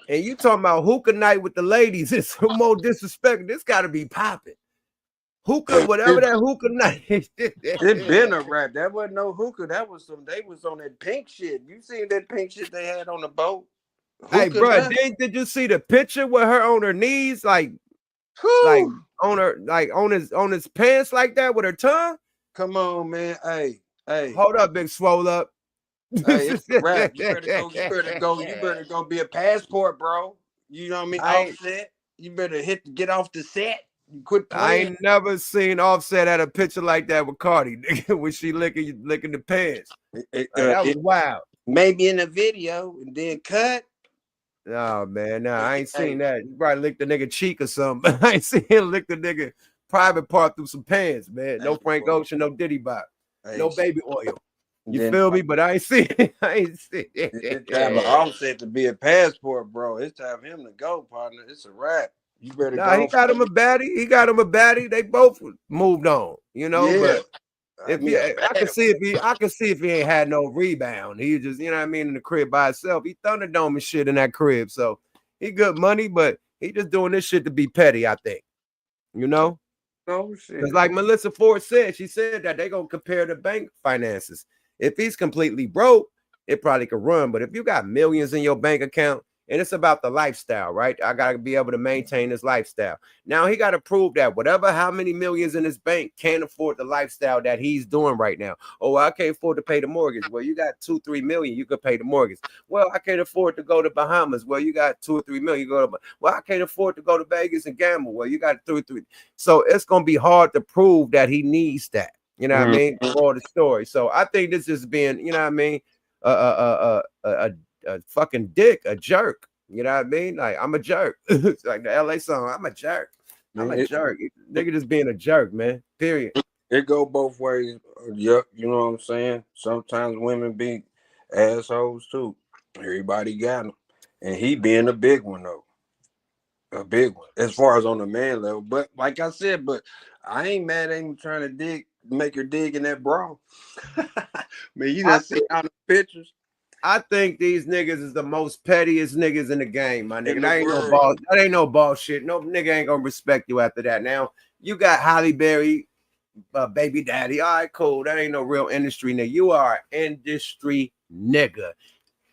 And you talking about hookah night with the ladies? It's more disrespect. This got to be popping. Hookah, whatever that hookah night. It been a rap. That wasn't no hookah. That was they was on that pink shit. You seen that pink shit they had on the boat? Hey, bro, did you see the picture with her on her knees, like on his pants like that with her tongue? Come on, man. Hey. Hold up, big swole up. Hey, it's a rap. You better go be a passport, bro. You know what I mean? Offset. You better get off the set. Quit I playing. ain't never seen Offset at a picture like that with Cardi, nigga, when she licking the pants. That was wild. Maybe in a video and then cut. Oh man, nah, I ain't seen that. You probably licked the nigga cheek or something. I ain't seen him lick the nigga private part through some pants, man. No Frank Ocean, no Diddy Bop, no baby oil. You feel me? But I ain't seen it. I ain't seen it. It's time for Offset to be a passport, bro. It's time for him to go, partner. It's a wrap. You better Nah, go. he got him a baddie. He got him a baddie. They both moved on, you know. Yeah. But I can see if he ain't had no rebound. He just, you know what I mean, in the crib by himself. He Thunderdome and shit in that crib. So he good money, but he just doing this shit to be petty, I think. You know? Oh shit. Because like Melissa Ford said, she said that they gonna compare the bank finances. If he's completely broke, it probably could run. But if you got millions in your bank account, and it's about the lifestyle, right? I got to be able to maintain this lifestyle. Now he got to prove that how many millions in his bank can't afford the lifestyle that he's doing right now. Oh, I can't afford to pay the mortgage. Well, you got 2-3 million, you could pay the mortgage. Well, I can't afford to go to Bahamas. Well, you got 2 or 3 million. You go to, well, I can't afford to go to Vegas and gamble. Well, you got 2 or 3. So it's gonna be hard to prove that he needs that. You know what I mean? For the story. So I think this is being, you know what I mean, a fucking dick, a jerk. You know what I mean? Like, I'm a jerk. It's like the LA song, I'm a jerk. I'm a jerk. Nigga just being a jerk, man. Period. It go both ways. Yep, you know what I'm saying? Sometimes women be assholes too. Everybody got them. And he being a big one though. A big one. As far as on the man level. But like I said, but I ain't mad at him trying to make her dig in that bra. Man, you done see all the pictures. I think these niggas is the most pettiest niggas in the game, my nigga. That ain't no bullshit. No nigga ain't gonna respect you after that. Now, you got Halle Berry, baby daddy. All right, cool. That ain't no real industry nigga. You are an industry nigga.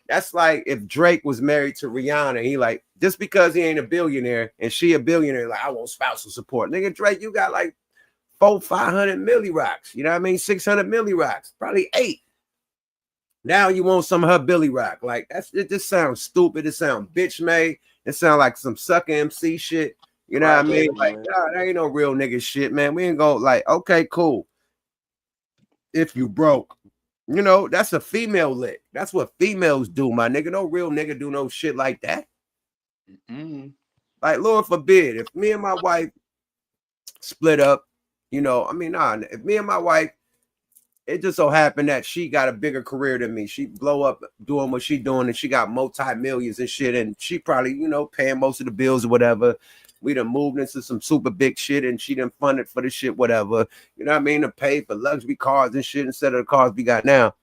That's like if Drake was married to Rihanna. He like, just because he ain't a billionaire and she a billionaire, like, I want spousal support. Nigga, Drake, you got like 400-500 milli rocks. You know what I mean? 600 milli rocks. Probably 8. Now you want some of her Billy Rock. Like, it just sounds stupid. It sounds bitch made. It sounds like some sucker MC shit. You know what I mean? Like, nah, that ain't no real nigga shit, man. We ain't go like, okay, cool. If you broke, you know, that's a female lick. That's what females do, my nigga. No real nigga do no shit like that. Like, Lord forbid, if me and my wife split up, you know, I mean, nah, if me and my wife, it just so happened that she got a bigger career than me. She blow up doing what she doing, and she got multi-millions and shit, and she probably, you know, paying most of the bills or whatever. We done moved into some super big shit, and she done funded for the shit, whatever. You know what I mean? To pay for luxury cars and shit instead of the cars we got now.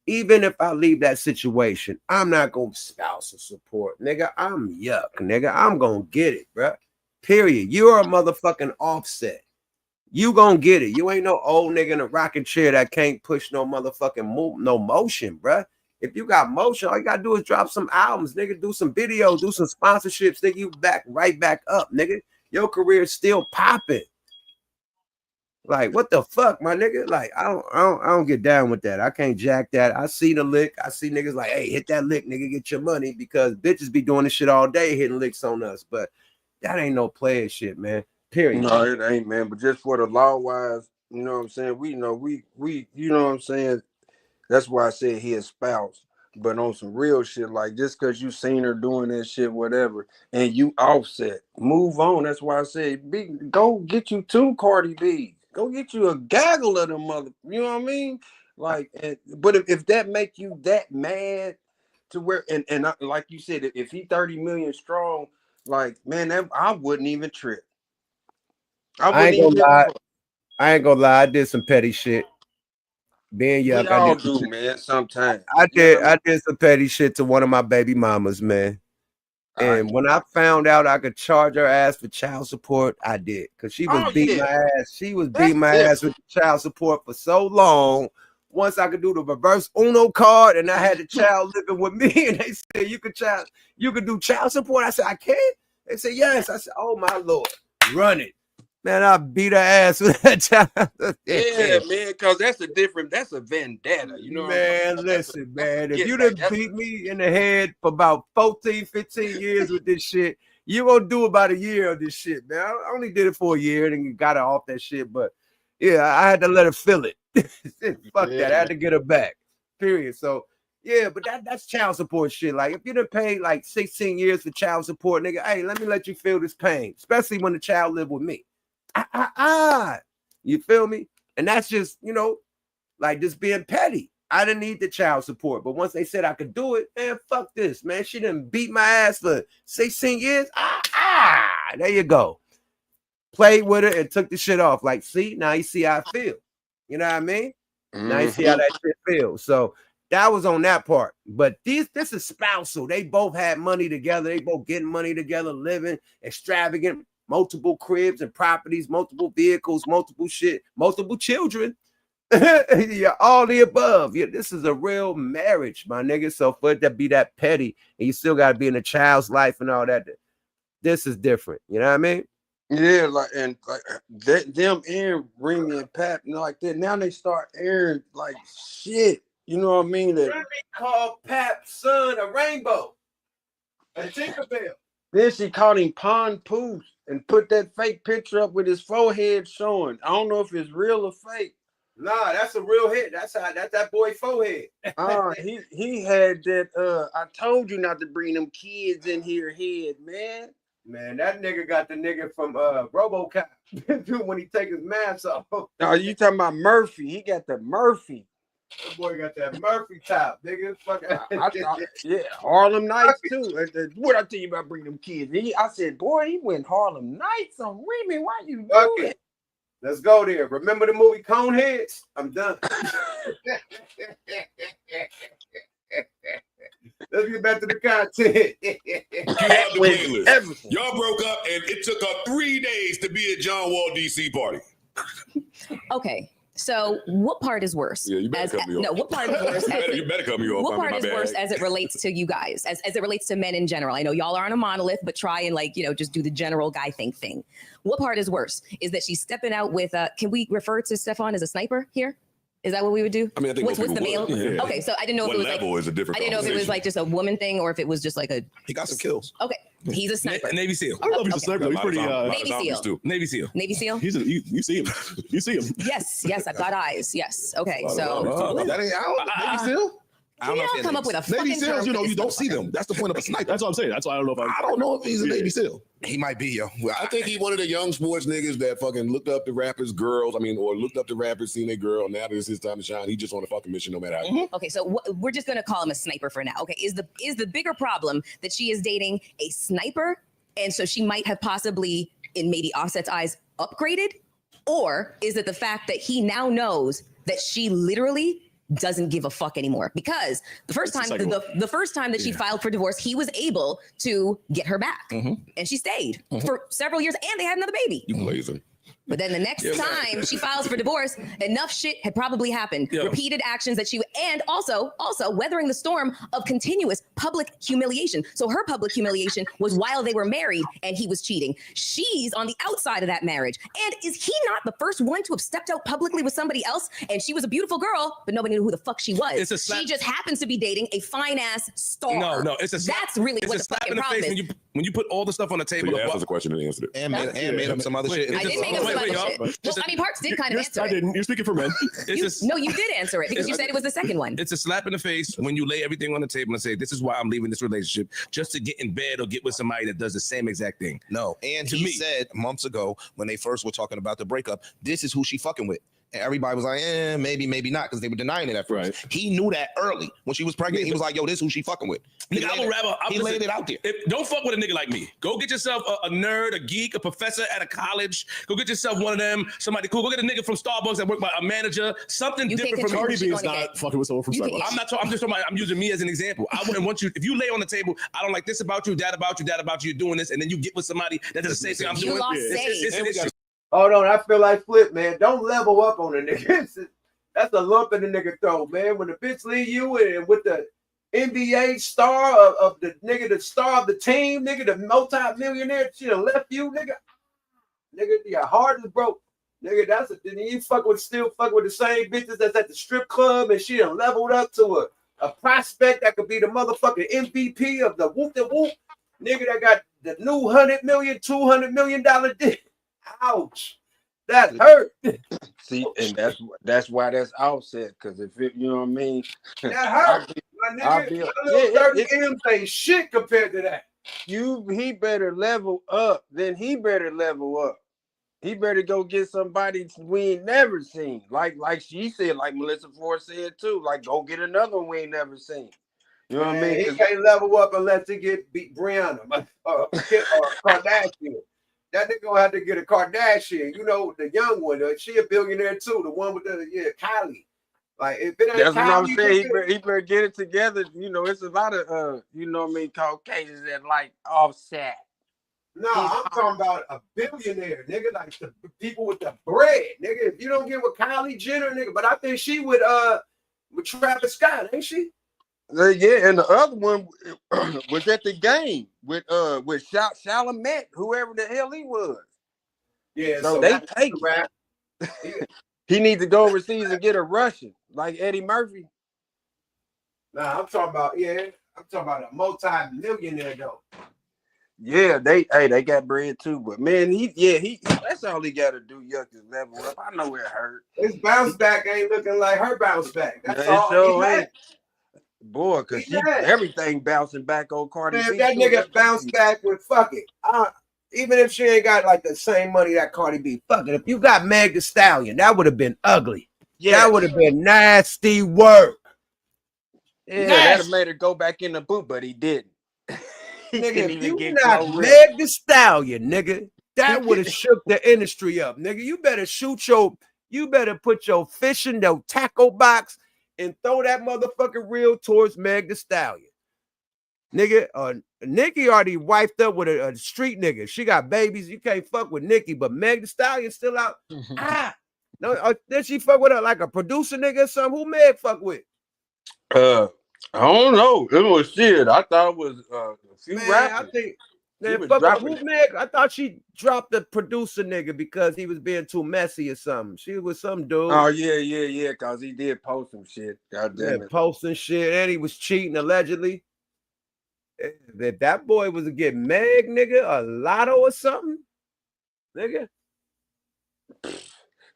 Even if I leave that situation, I'm not going to spousal support. Nigga, I'm yuck, nigga. I'm going to get it, bro. Period. You're a motherfucking Offset. You gonna get it. You ain't no old nigga in a rocking chair that can't push no motherfucking no motion, bruh. If you got motion, all you gotta do is drop some albums, nigga. Do some videos, do some sponsorships, nigga. You right back up, nigga. Your career is still popping. Like, what the fuck, my nigga? Like, I don't get down with that. I can't jack that. I see the lick. I see niggas like, hey, hit that lick, nigga, get your money, because bitches be doing this shit all day, hitting licks on us. But that ain't no player shit, man. Period. No, it ain't, man. But just for the law wise, you know what I'm saying? We know we you know what I'm saying? That's why I said he a spouse. But on some real shit, like, just because you seen her doing that shit, whatever, and you Offset, move on. That's why I said, go get you 2 Cardi B. Go get you a gaggle of them mother. You know what I mean? Like, but if that make you that mad to where, and like you said, if he 30 million strong, like, man, I wouldn't even trip. I ain't gonna lie. I did some petty shit. Being young, we all do, man. Sometimes I did some petty shit to one of my baby mamas, man. And when I found out I could charge her ass for child support, I did, because she was beating my ass. She was beating my ass with child support for so long. Once I could do the reverse Uno card, and I had the child living with me, and they said you could do child support. I said, I can't. They said yes. I said, oh my Lord, run it. Man, I beat her ass with that child. Yeah, man, because that's a vendetta. You know, man, listen, man. If you done beat me in the head for about 14, 15 years with this shit, You gonna do about a year of this shit, man. I only did it for a year and then got her off that shit. But yeah, I had to let her feel it. Fuck that. I had to get her back. Period. So yeah, but that's child support shit. Like if you done paid like 16 years for child support, nigga, hey, let me let you feel this pain, especially when the child live with me. You feel me? And that's just, you know, like just being petty. I didn't need the child support, but once they said I could do it, man, fuck this, man. She done beat my ass for 16 years. There you go. Played with her and took the shit off. Like, see, now you see how I feel. You know what I mean? Now you see how that shit feels. So that was on that part. But this is spousal. They both had money together. They both getting money together, living extravagant, multiple cribs and properties, multiple vehicles, multiple shit, multiple children. Yeah, all the above. Yeah, this is a real marriage, my nigga. So for it to be that petty and you still got to be in a child's life and all that, this is different. You know what I mean? Yeah, like and like them airing Remy and Pap, you know, like that. Now they start airing like shit. You know what I mean? That Remy called Pap's son a rainbow, a Tinkerbell. Then she called him Pon Poos and put that fake picture up with his forehead showing. I don't know if it's real or fake. Nah, that's a real hit. That's that boy forehead. He had that I told you not to bring them kids in here head, man. Man, that nigga got the nigga from RoboCop when he take his mask off. No, you talking about Murphy. He got the Murphy. That boy got that Murphy top, nigga. Yeah, Harlem Nights too. What I tell you about bringing them kids? I said, boy, he went Harlem Nights on Remy. Why you do it? Let's go there. Remember the movie Coneheads? I'm done. Let's get back to the content. You have the playlist. Y'all broke up and it took up 3 days to be at John Wall DC party. Okay. So what part is worse? Yeah, you better cut me off. No, what part is worse? You better cut me off. What part is worse as it relates to you guys, as it relates to men in general? I know y'all are on a monolith, but try and just do the general guy thing. What part is worse? Is that she's stepping out with, can we refer to Stefan as a sniper here? Is that what we would do? I mean, I think what's the male? Yeah. Okay, so I didn't know if it was level is a different. I didn't know if it was like just a woman thing or if it was just like a. He got some kills. Okay, he's a sniper. Navy SEAL. I don't know if he's a sniper. He's pretty. Navy SEAL. Navy SEAL. Navy SEAL. You see him. You see him. Yes, I've got eyes. Yes. Okay, so. That ain't Navy SEAL. I don't know if come up with a Navy fucking SEALs, term you don't see them. That's the point of a sniper. That's what I'm saying. That's why I don't know if I don't know if he's a Navy SEAL. He might be, yo. I think he's one of the young sports niggas that fucking looked up the rappers' girls. I mean, or looked up the rappers, seen their girl. Now that it's his time to shine, he just on a fucking mission, no matter how. Okay, so we're just gonna call him a sniper for now. Okay, is the bigger problem that she is dating a sniper, and so she might have possibly, in maybe Offset's eyes, upgraded, or is it the fact that he now knows that she literally doesn't give a fuck anymore? Because the first time that she filed for divorce, he was able to get her back, and she stayed for several years, and they had another baby. You blazing. But then the next time she files for divorce, enough shit had probably happened. Yeah. Repeated actions that and also weathering the storm of continuous public humiliation. So her public humiliation was while they were married and he was cheating. She's on the outside of that marriage. And is he not the first one to have stepped out publicly with somebody else? And she was a beautiful girl, but nobody knew who the fuck she was. She just happens to be dating a fine ass star. No, it's a slap. That's really what the fucking problem is. When you put all the stuff on the table. So you asked us a question and answered it. And made up some other shit. I did make up some other shit. Well, I mean, Parks did kind of answer I it. didn't. You're speaking for men. No, you did answer it because you said it was the second one. It's a slap in the face when you lay everything on the table and say, this is why I'm leaving this relationship, just to get in bed or get with somebody that does the same exact thing. No, and he said months ago when they first were talking about the breakup, this is who she fucking with. And everybody was like, maybe, maybe not, because they were denying it at first. Right. He knew that early when she was pregnant. He was like, yo, this is who she fucking with. He laid it out there. Don't fuck with a nigga like me. Go get yourself a nerd, a geek, a professor at a college. Go get yourself one of them, somebody cool. Go get a nigga from Starbucks that work by a manager. Something different from Cardi B is not fucking with someone from Starbucks. I'm not talking. I'm just talking about. I'm using me as an example. I wouldn't want you. If you lay on the table, I don't like this about you, that about you, that about you. You're doing this, and then you get with somebody that does the same thing I'm doing. It's an issue. Hold on, I feel like Flip, man. Don't level up on a nigga. That's a lump in the nigga throat, man. When the bitch leave you and with the NBA star of the nigga, the star of the team, nigga, the multi-millionaire, she done left you, nigga. Nigga, your heart is broke. Nigga, then you still fuck with the same bitches that's at the strip club and she done leveled up to a prospect that could be the motherfucking MVP of the whoop. Nigga that got the new $100 million, $200 million deal. Ouch. That hurt. See, and that's why that's Offset. Because if it, you know what I mean, that hurt. My nigga, my little 30 M's ain't shit compared to that. He better level up. Then he better level up. He better go get somebody we ain't never seen. Like she said, like Melissa Ford said too. Like go get another one we ain't never seen. You know what I mean? He can't level up unless he get beat Brianna or Kardashian. That nigga gonna have to get a Kardashian. You know, the young one. She a billionaire too. The one with the Kylie. Like if it ain't that's Kylie, what I'm saying. He better get it together. You know, it's a lot of you know what I mean, Caucasians that like Offset. No, I'm talking about a billionaire, nigga, like the people with the bread, nigga. If you don't get with Kylie Jenner, nigga, but I think she with Travis Scott, ain't she? Yeah, and the other one was at the game with Chalamet, whoever the hell he was. Yeah, so they take it. He needs to go overseas and get a Russian like Eddie Murphy. Nah, I'm talking about a multi-millionaire though. Yeah, they got bread too, but man, he that's all he got to do. Yuck, is level up. I know it hurt. His bounce back ain't looking like her bounce back. That's It all. sure ain't. Boy, because everything bouncing back on Cardi Man, B. that nigga bounced back with fuck it. Even if she ain't got like the same money that Cardi B, fuck it. If you got Meg Thee Stallion, that would have been ugly. Yeah, that would have been nasty work. Yeah, that'd have made her go back in the boot, but he didn't. Nigga, if you not Meg Thee Stallion, nigga, that would have shook the industry up, nigga. You better put your fish in your tackle box and throw that motherfucking reel towards Meg Thee Stallion. Nigga, Nicki already wifed up with a street nigga. She got babies. You can't fuck with Nicki, but Meg Thee Stallion still out. No, then she fuck with her like a producer nigga or something. Who Meg fuck with? I don't know. It was shit. I thought it was a few rappers. I think who Meg? I thought she dropped the producer nigga because he was being too messy or something. She was some dude. Oh yeah. Cause he did post some shit. God damn it. Posting shit, and he was cheating allegedly. If that boy was to get Meg, nigga, a lotto or something, nigga.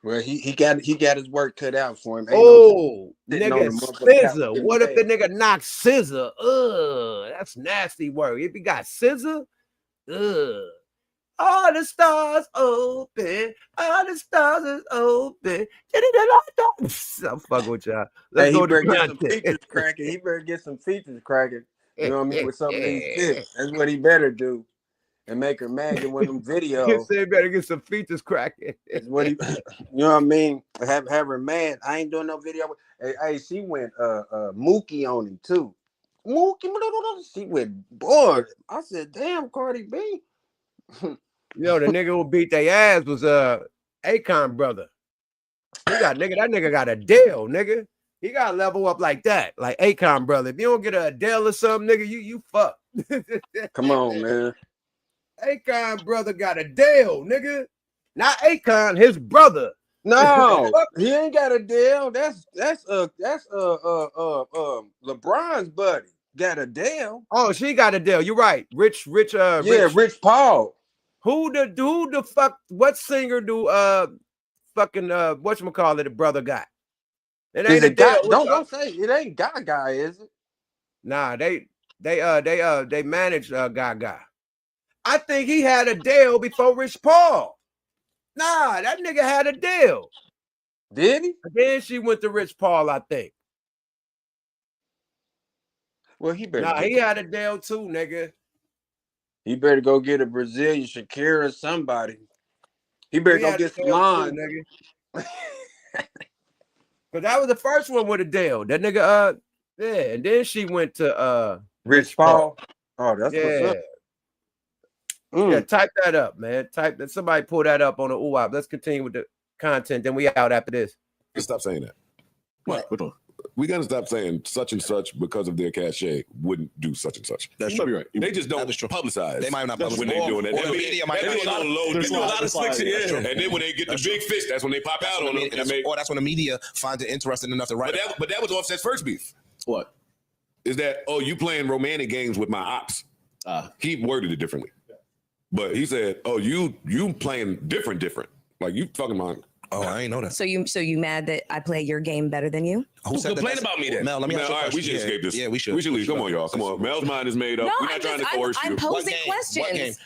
Well, he got his work cut out for him. Nigga, scissor. What if the nigga knocks scissor? That's nasty work. If he got scissor, all the stars open, all the stars is open. I'm fucking with y'all. Let's go to get some features cracking. He better get some features cracking. You know what I mean? With some of these shit. That's what he better do. And make her mad in one of them videos. He better get some features cracking. That's what he, you know what I mean? Have her mad. I ain't doing no video. Hey, she went Mookie on him too. Mookie, she went bored. I said, damn, Cardi B. Yo, the nigga who beat their ass was Akon brother. That nigga got a deal, nigga. He got to level up like that, like Akon brother. If you don't get a Adele or something, nigga, you fuck. Come on, man. Akon brother got a deal, nigga. Not Akon, his brother. No, he ain't got a deal. That's LeBron's buddy got a deal. Oh, she got a deal. You're right. Rich Rich Paul. Who the fuck? What singer do fucking whatchamacallit the brother got? It ain't a deal. Don't say it ain't Gaga, is it? Nah, they managed Gaga. I think he had a deal before Rich Paul. Nah, that nigga had a deal. Did he? Then she went to Rich Paul, I think. Well, he better. Nah, he had a deal too, nigga. He better go get a Brazilian Shakira or somebody. He better go get some lines, nigga. But that was the first one with a deal. That nigga, and then she went to Rich Paul. Oh, that's what's up. Yeah, type that up, man. Type that. Somebody pull that up on the UAP. Let's continue with the content. Then we out after this. Stop saying that. What? We gotta stop saying such and such because of their cachet wouldn't do such and such. That's true. true. Right. They just don't publicize. They might not publicize when they're doing that. Or the media might They do a lot of slicks in the air. And then when they get the big fish, that's when they pop out on them. That's when the media finds it interesting enough to write. But that was Offset's first beef. What? Is that, you playing romantic games with my ops? He worded it differently. But he said, "Oh, you playing different. Like you fucking mind." Oh, I ain't know that. So you mad that I play your game better than you? Who said complain about me then? Mel, let me ask you a all right, we question. should escape this. Yeah, we should. We should leave. Come on, y'all. Come on. Mel's mind is made up. No, We're not trying to coerce you. I'm posing questions.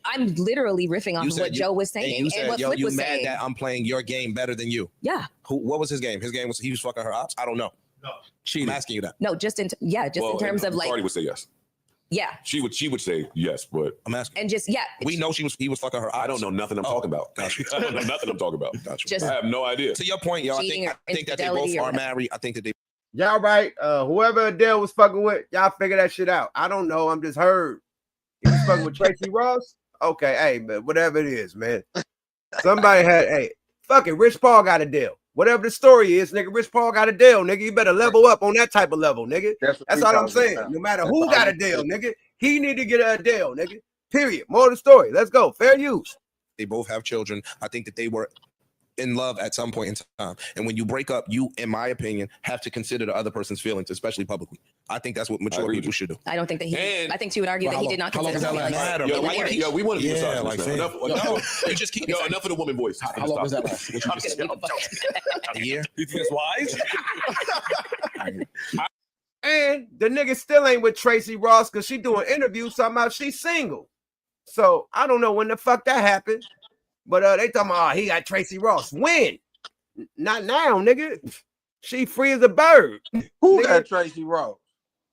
I'm literally riffing off of what Joe was saying you said, and what yo, Flick you was mad saying. that I'm playing your game better than you? Yeah. What was his game? His game was he was fucking her ops? I don't know. No. I'm asking you that. No, just in terms of like. Cardi would say yes. Yeah. She would say yes, but I'm asking. And just we know he was fucking her ops. I don't know nothing I'm talking about. Gotcha. I don't know nothing I'm talking about. Gotcha. I have no idea. To your point, yo, I think that they both are married. I think that they. Y'all right. Whoever Adele was fucking with, y'all figure that shit out. I don't know. I'm just heard. He was fucking with Tracy Ross. Okay, hey, but whatever it is, man. Somebody had, fuck it. Rich Paul got a deal. Whatever the story is, nigga, Rich Paul got a deal, nigga. You better level up on that type of level, nigga. That's all I'm saying. No matter who got a deal, nigga, he need to get a deal, nigga. Period. More of the story. Let's go. Fair use. They both have children. I think that they were in love at some point in time. And when you break up, you, in my opinion, have to consider the other person's feelings, especially publicly. I think that's what mature people should do. I don't think that I think she would argue that he did not consider his feelings. Yo, we want to get You just keep enough of the woman voice. How long does that last? A year? You think it's wise? And the nigga still ain't with Tracy Ross because she doing interviews talking about she's single. So I don't know when the fuck that happened. But they talking about, he got Tracy Ross. When? Not now, nigga. She free as a bird. Who got Tracy Ross?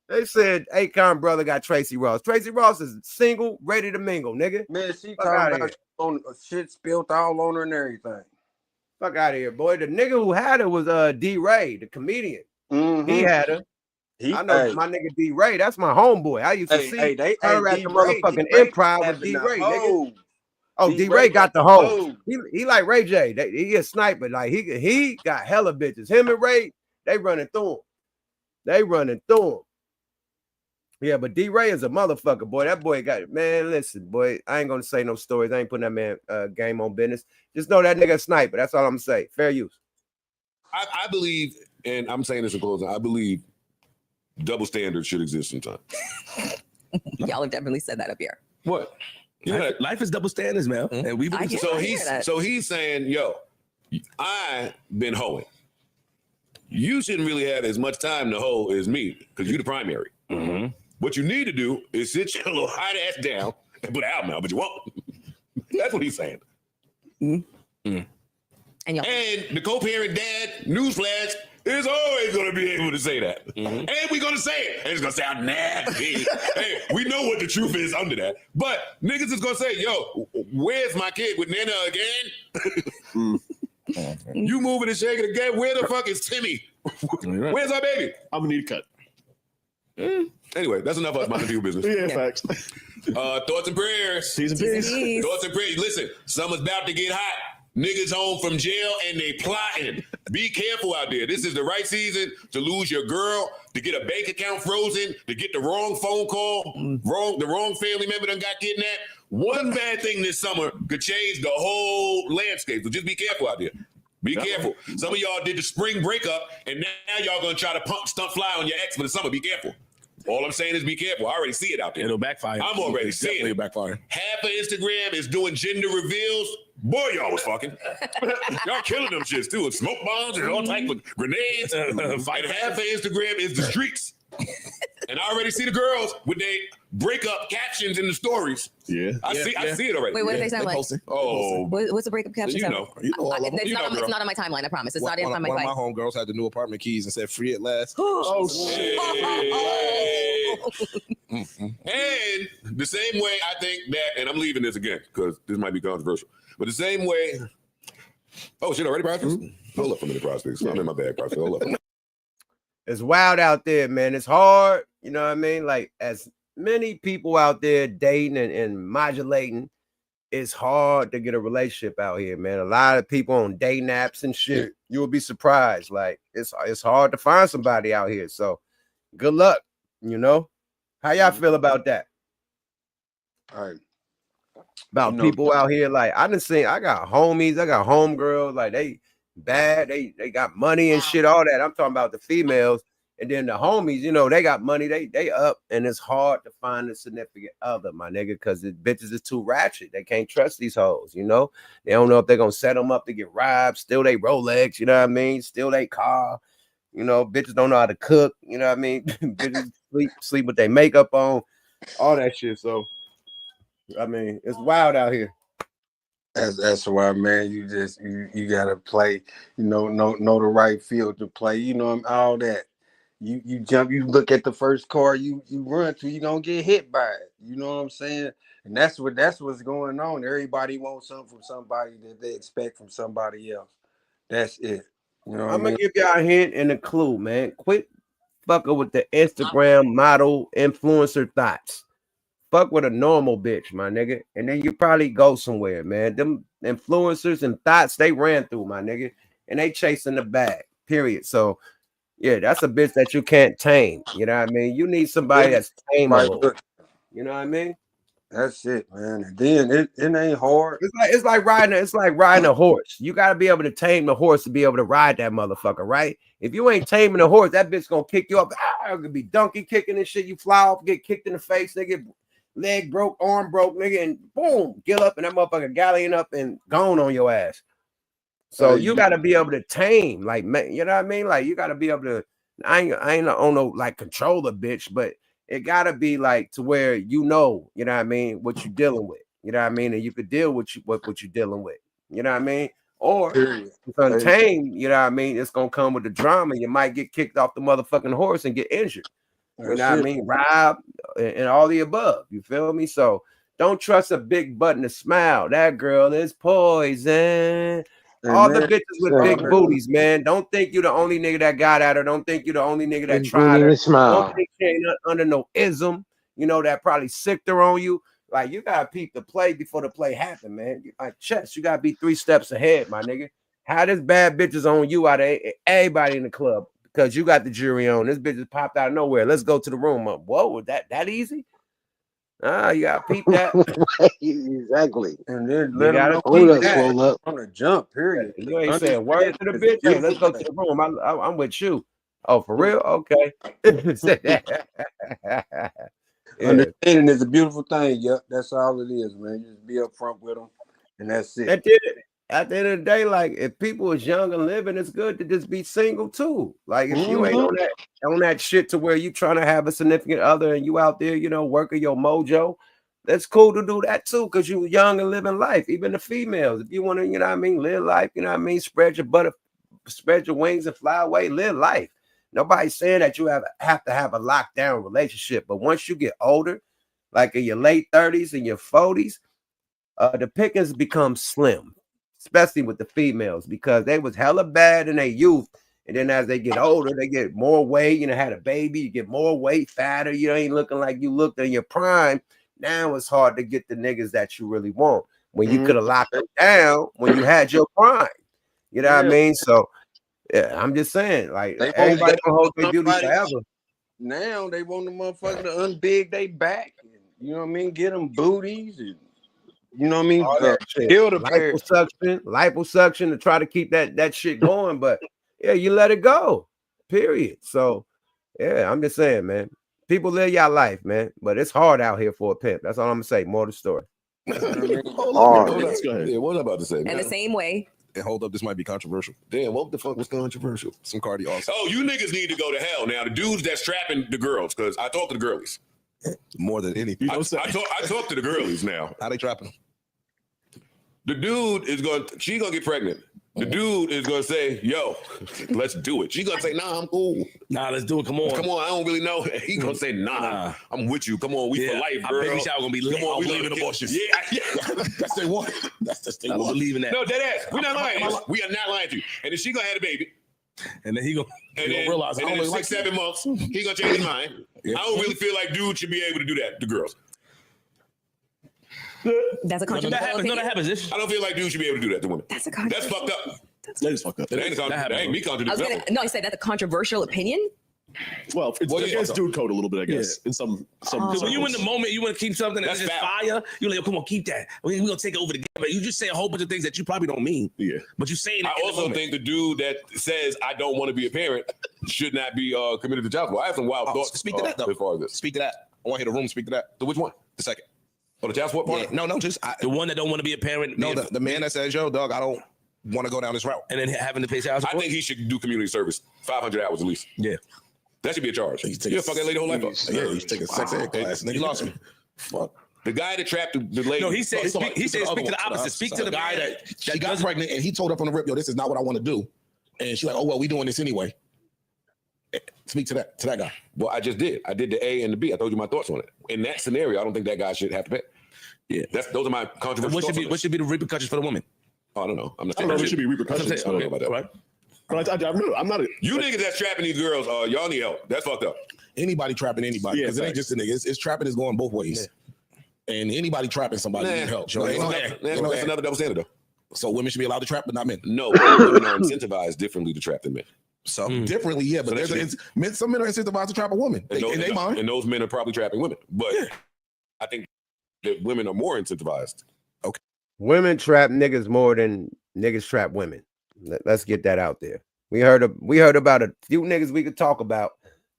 They said Akon brother got Tracy Ross. Tracy Ross is single, ready to mingle, nigga. Man, she Fuck talking outta about on shit spilled all on her and everything. Fuck out of here, boy. The nigga who had her was D Ray, the comedian. He had her. I know my nigga D Ray. That's my homeboy. I used to see her at the motherfucking Improv with D Ray, nigga. Oh, D Ray got the hoe. He like Ray J. He a sniper. Like he got hella bitches. Him and Ray, they running through him. Yeah, but D Ray is a motherfucker, boy. That boy got it. Man, listen, boy. I ain't gonna say no stories. I ain't putting that man game on business. Just know that nigga a sniper. That's all I'm gonna say. Fair use. I believe, and I'm saying this in closing, I believe double standards should exist sometimes. Y'all have definitely said that up here. What? Life is double standards, man. And we he's saying, yo, I been hoeing. You shouldn't really have as much time to hoe as me because you're the primary. What you need to do is sit your little hot ass down and put an album out, but you won't. That's what he's saying. And the co-parent dad, newsflash, is always going to be able to say that. And we're going to say it. And it's going to sound nasty. Hey, we know what the truth is under that. But niggas is going to say, yo, where's my kid with Nana again? You moving and shaking again? Where the fuck is Timmy? Where's our baby? I'm going to need a cut. Anyway, that's enough of us minding people business. Yeah, facts. Thoughts and prayers. Peace and peace. Thoughts and prayers. Listen, summer's about to get hot. Niggas home from jail and they plotting. Be careful out there. This is the right season to lose your girl, to get a bank account frozen, to get the wrong phone call, the wrong family member done got kidnapped. One bad thing this summer could change the whole landscape. So just be careful out there. Be careful. Some of y'all did the spring breakup, and now y'all gonna try to stunt fly on your ex for the summer. Be careful. All I'm saying is be careful. I already see it out there. It'll backfire. I'm already seeing it. Backfire. Half of Instagram is doing gender reveals. Boy, y'all was fucking. Y'all killing them shits too. With smoke bombs and all types of grenades. And half of Instagram is the streets. And I already see the girls with their breakup captions in the stories. Yeah. I see it already. Wait, what do they sound like? Oh. What's the breakup caption? You know all of them. It's not on my timeline, I promise. It's not in my One of my homegirls had the new apartment keys and said free at last. Oh, shit. And the same way I think that, and I'm leaving this again because this might be controversial, but the same way. Oh shit! Already prospects? Hold up for a minute, prospects. I'm in my bag, prospects. Hold up. It's wild out there, man. It's hard. You know what I mean? Like as many people out there dating and modulating, it's hard to get a relationship out here, man. A lot of people on dating apps and shit. You will be surprised. Like it's hard to find somebody out here. So good luck. You know, how y'all feel about that? All right. About people out here, like I got homies, I got homegirls, like they bad, they got money and shit, all that. I'm talking about the females, And then the homies, you know, they got money, they up, and it's hard to find a significant other, my nigga, because the bitches is too ratchet. They can't trust these hoes, you know. They don't know if they're gonna set them up to get robbed, steal they Rolex, you know what I mean, steal they car. You know, bitches don't know how to cook, you know what I mean? Bitches sleep with their makeup on, all that shit. So I mean, it's wild out here. That's why, man. You gotta play. You know the right field to play. You know all that. You jump. You look at the first car you run to. You don't get hit by it. You know what I'm saying? And that's what's going on. Everybody wants something from somebody that they expect from somebody else. That's it. You know what I'm gonna give y'all a hint and a clue, man. Quit fucking with the Instagram model influencer thoughts. Fuck with a normal bitch, my nigga, and then you probably go somewhere, man. Them influencers and thoughts they ran through, my nigga, and they chasing the bag. Period. So, yeah, that's a bitch that you can't tame. You know what I mean? You need somebody that's tameable. You know what I mean? That's it, man. And then it ain't hard. It's like riding a horse. You gotta be able to tame the horse to be able to ride that motherfucker, right? If you ain't taming the horse, that bitch gonna kick you up. It could be donkey kicking and shit. You fly off, get kicked in the face, nigga. Leg broke, arm broke, nigga, and boom, get up and that motherfucker galleon up and gone on your ass. So you gotta be able to tame, like, you know what I mean? Like you gotta be able to. I ain't on no like control the bitch, but it gotta be like to where you know what I mean, what you're dealing with. You know what I mean, and you could deal with what you're dealing with. You know what I mean? Or it's untamed. You know what I mean? It's gonna come with the drama. You might get kicked off the motherfucking horse and get injured. You know what I mean? Rob and all the above. You feel me? So don't trust a big button to smile. That girl is poison. All the bitches with big booties, man. Don't think you're the only nigga that got at her. Don't think you're the only nigga that tried her. Don't think she ain't under no ism, you know, that probably sicked her on you. Like, you gotta peep the play before the play happen, man. Like chess, you gotta be 3 steps ahead, my nigga. How this bad bitches on you out of everybody in the club? Because you got the jury on. This bitch just popped out of nowhere. Let's go to the room. Whoa, that easy? You gotta peep that. Exactly. And then You gotta peep that on the jump. Period. You ain't saying word to the bitch. Hey, let's go to the room. I'm with you. Oh, for real? Okay. Understanding is a beautiful thing. Yep, that's all it is, man. You just be upfront with them, and that's it. At the end of the day, like if people is young and living, it's good to just be single too. Like if you ain't on that shit to where you trying to have a significant other and you out there, you know, working your mojo, that's cool to do that too, because you young and living life. Even the females, if you want to, you know what I mean, live life, you know what I mean, spread your wings and fly away, live life. Nobody's saying that you have to have a lockdown relationship, but once you get older, like in your late 30s and your 40s, the pickings become slim. Especially with the females, because they was hella bad in their youth, and then as they get older, they get more weight. You know, had a baby, you get more weight, fatter. You ain't looking like you looked in your prime. Now it's hard to get the niggas that you really want when you could have locked them down when you had your prime. You know what I mean? So yeah, I'm just saying, like everybody don't hold their beauty forever. Now they want the motherfucker to unbig they back. You know what I mean? Get them booties and. You know what I mean? Liposuction to try to keep that shit going, but yeah, you let it go. Period. So yeah, I'm just saying, man. People live y'all life, man, but it's hard out here for a pimp. That's all I'm gonna say. More to the story. What was I about to say? In the same way. And hold up, this might be controversial. Damn, what the fuck was controversial? Some Cardi also. Oh, you niggas need to go to hell. Now, the dudes that's trapping the girls, because I talk to the girlies. More than anything. I talk to the girlies now. How they trapping them? The dude is she's gonna get pregnant. The dude is gonna say, yo, let's do it. She's gonna say, nah, I'm cool. Nah, let's do it. Come on. Come on, I don't really know. He's gonna say, nah, I'm with you. Come on, we for life, girl. Baby shower gonna be lit. Come on, we believe live in abortions. Yeah. That's they want. That's they want. Believe in that. No, dead ass. We're not lying. We are not lying to you. And then she gonna have a baby. And then he gonna realize and then in 6-7 months, he gonna change his mind. I don't really feel like dudes should be able to do that to girls. That's a controversial opinion. No, that happens. I don't feel like dudes should be able to do that to women. That's fucked up. That is fucked up. That ain't me contradicting. No, I said that's a controversial opinion. Well, it's against dude code a little bit, I guess. In some Because when you in the moment, you want to keep something that's That's just foul. fire. You're like, come on, keep that. We're gonna take it over together. You just say a whole bunch of things that you probably don't mean. Yeah. But you saying it. I also think the dude that says I don't want to be a parent should not be committed to child support. I have some wild thoughts. Speak to that though. As far as this. Speak to that. I want to hit the room. Speak to that. So which one? The second. Oh, the child support part? Yeah. No, just the one that don't want to be a parent. No, the man that says, yo, dog, I don't want to go down this route. And then having to pay child I support. think he should do community service, 500 hours at least. Yeah. That should be a charge. Yeah, fuck that lady whole life up. Yeah, he's taking sex ed class. Nigga, you lost me. Fuck. The guy that trapped the lady. No, he said speak to the opposite. Speak to the guy that she got pregnant and he told her from the rip, yo, this is not what I want to do. And she's like, oh, well, we doing this anyway. Speak to that guy. Well, I just did. I did the A and the B. I told you my thoughts on it. In that scenario, I don't think that guy should have to pay. Yeah. Those are my controversial What should be the repercussions for the woman? I don't know. I'm not I don't know if it should be repercussions. I don't know about that. Right. But I'm not. You niggas that's trapping these girls, y'all need help. That's fucked up. Anybody trapping anybody. Yeah, Because it ain't just a nigga. It's trapping is going both ways. And anybody trapping somebody need help. That's another double standard, though. So women should be allowed to trap, but not men. No, women are incentivized differently to trap than men. So differently, yeah, but some men are incentivized to trap a woman. And those men are probably trapping women. But I think that women are more incentivized. Okay. Women trap niggas more than niggas trap women. Let's get that out there. We heard about a few niggas we could talk about.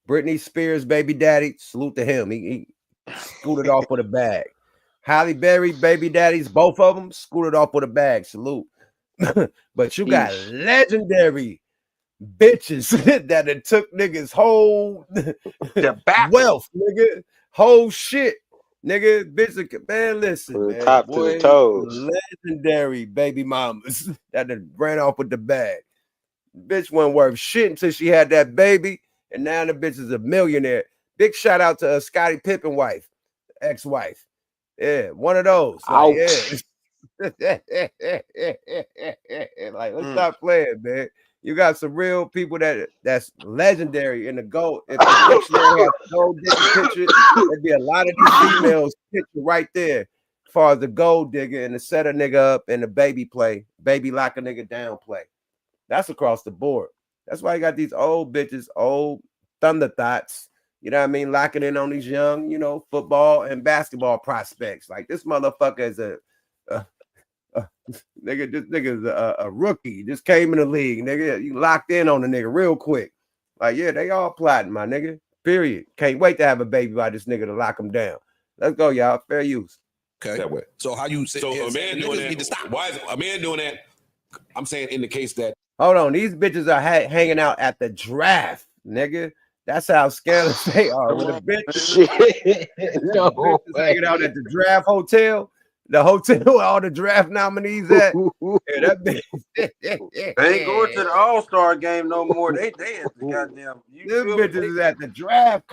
Britney Spears' baby daddy, salute to him. He scooted off with a bag. Halle Berry baby daddies, both of them scooted off with a bag. Salute. But you got legendary bitches that it took niggas whole wealth, nigga, whole shit, nigga, bitch. Man, listen, man, top to the toes. Legendary baby mamas that ran off with the bag. Bitch wasn't worth shit until she had that baby, and now the bitch is a millionaire. Big shout out to Scottie Pippen wife, ex-wife. Yeah, one of those. Like, yeah. Like, let's stop playing, man. You got some real people that's legendary in the gold. If the dictionary has a gold digger picture, there'd be a lot of these females picture right there as far as the gold digger and the set a nigga up and the baby lock a nigga down play. That's across the board. That's why you got these old bitches, old thunder thoughts, you know what I mean, locking in on these young, football and basketball prospects. Like, this motherfucker is nigga, this nigga's a rookie, just came in the league, nigga. You locked in on the nigga real quick. Like, yeah, they all plotting, my nigga. Period. Can't wait to have a baby by this nigga to lock him down. Let's go, y'all. Fair use. Okay. That way. So how you say a man doing that? Need to stop. Why is a man doing that? I'm saying in the case that. Hold on, these bitches are hanging out at the draft, nigga. That's how scandalous they are. With the bitches, hanging out at the draft hotel. The hotel where all the draft nominees at. Yeah, that bitch. They ain't going to the All-Star game no more. They at the goddamn. Them bitches is at the draft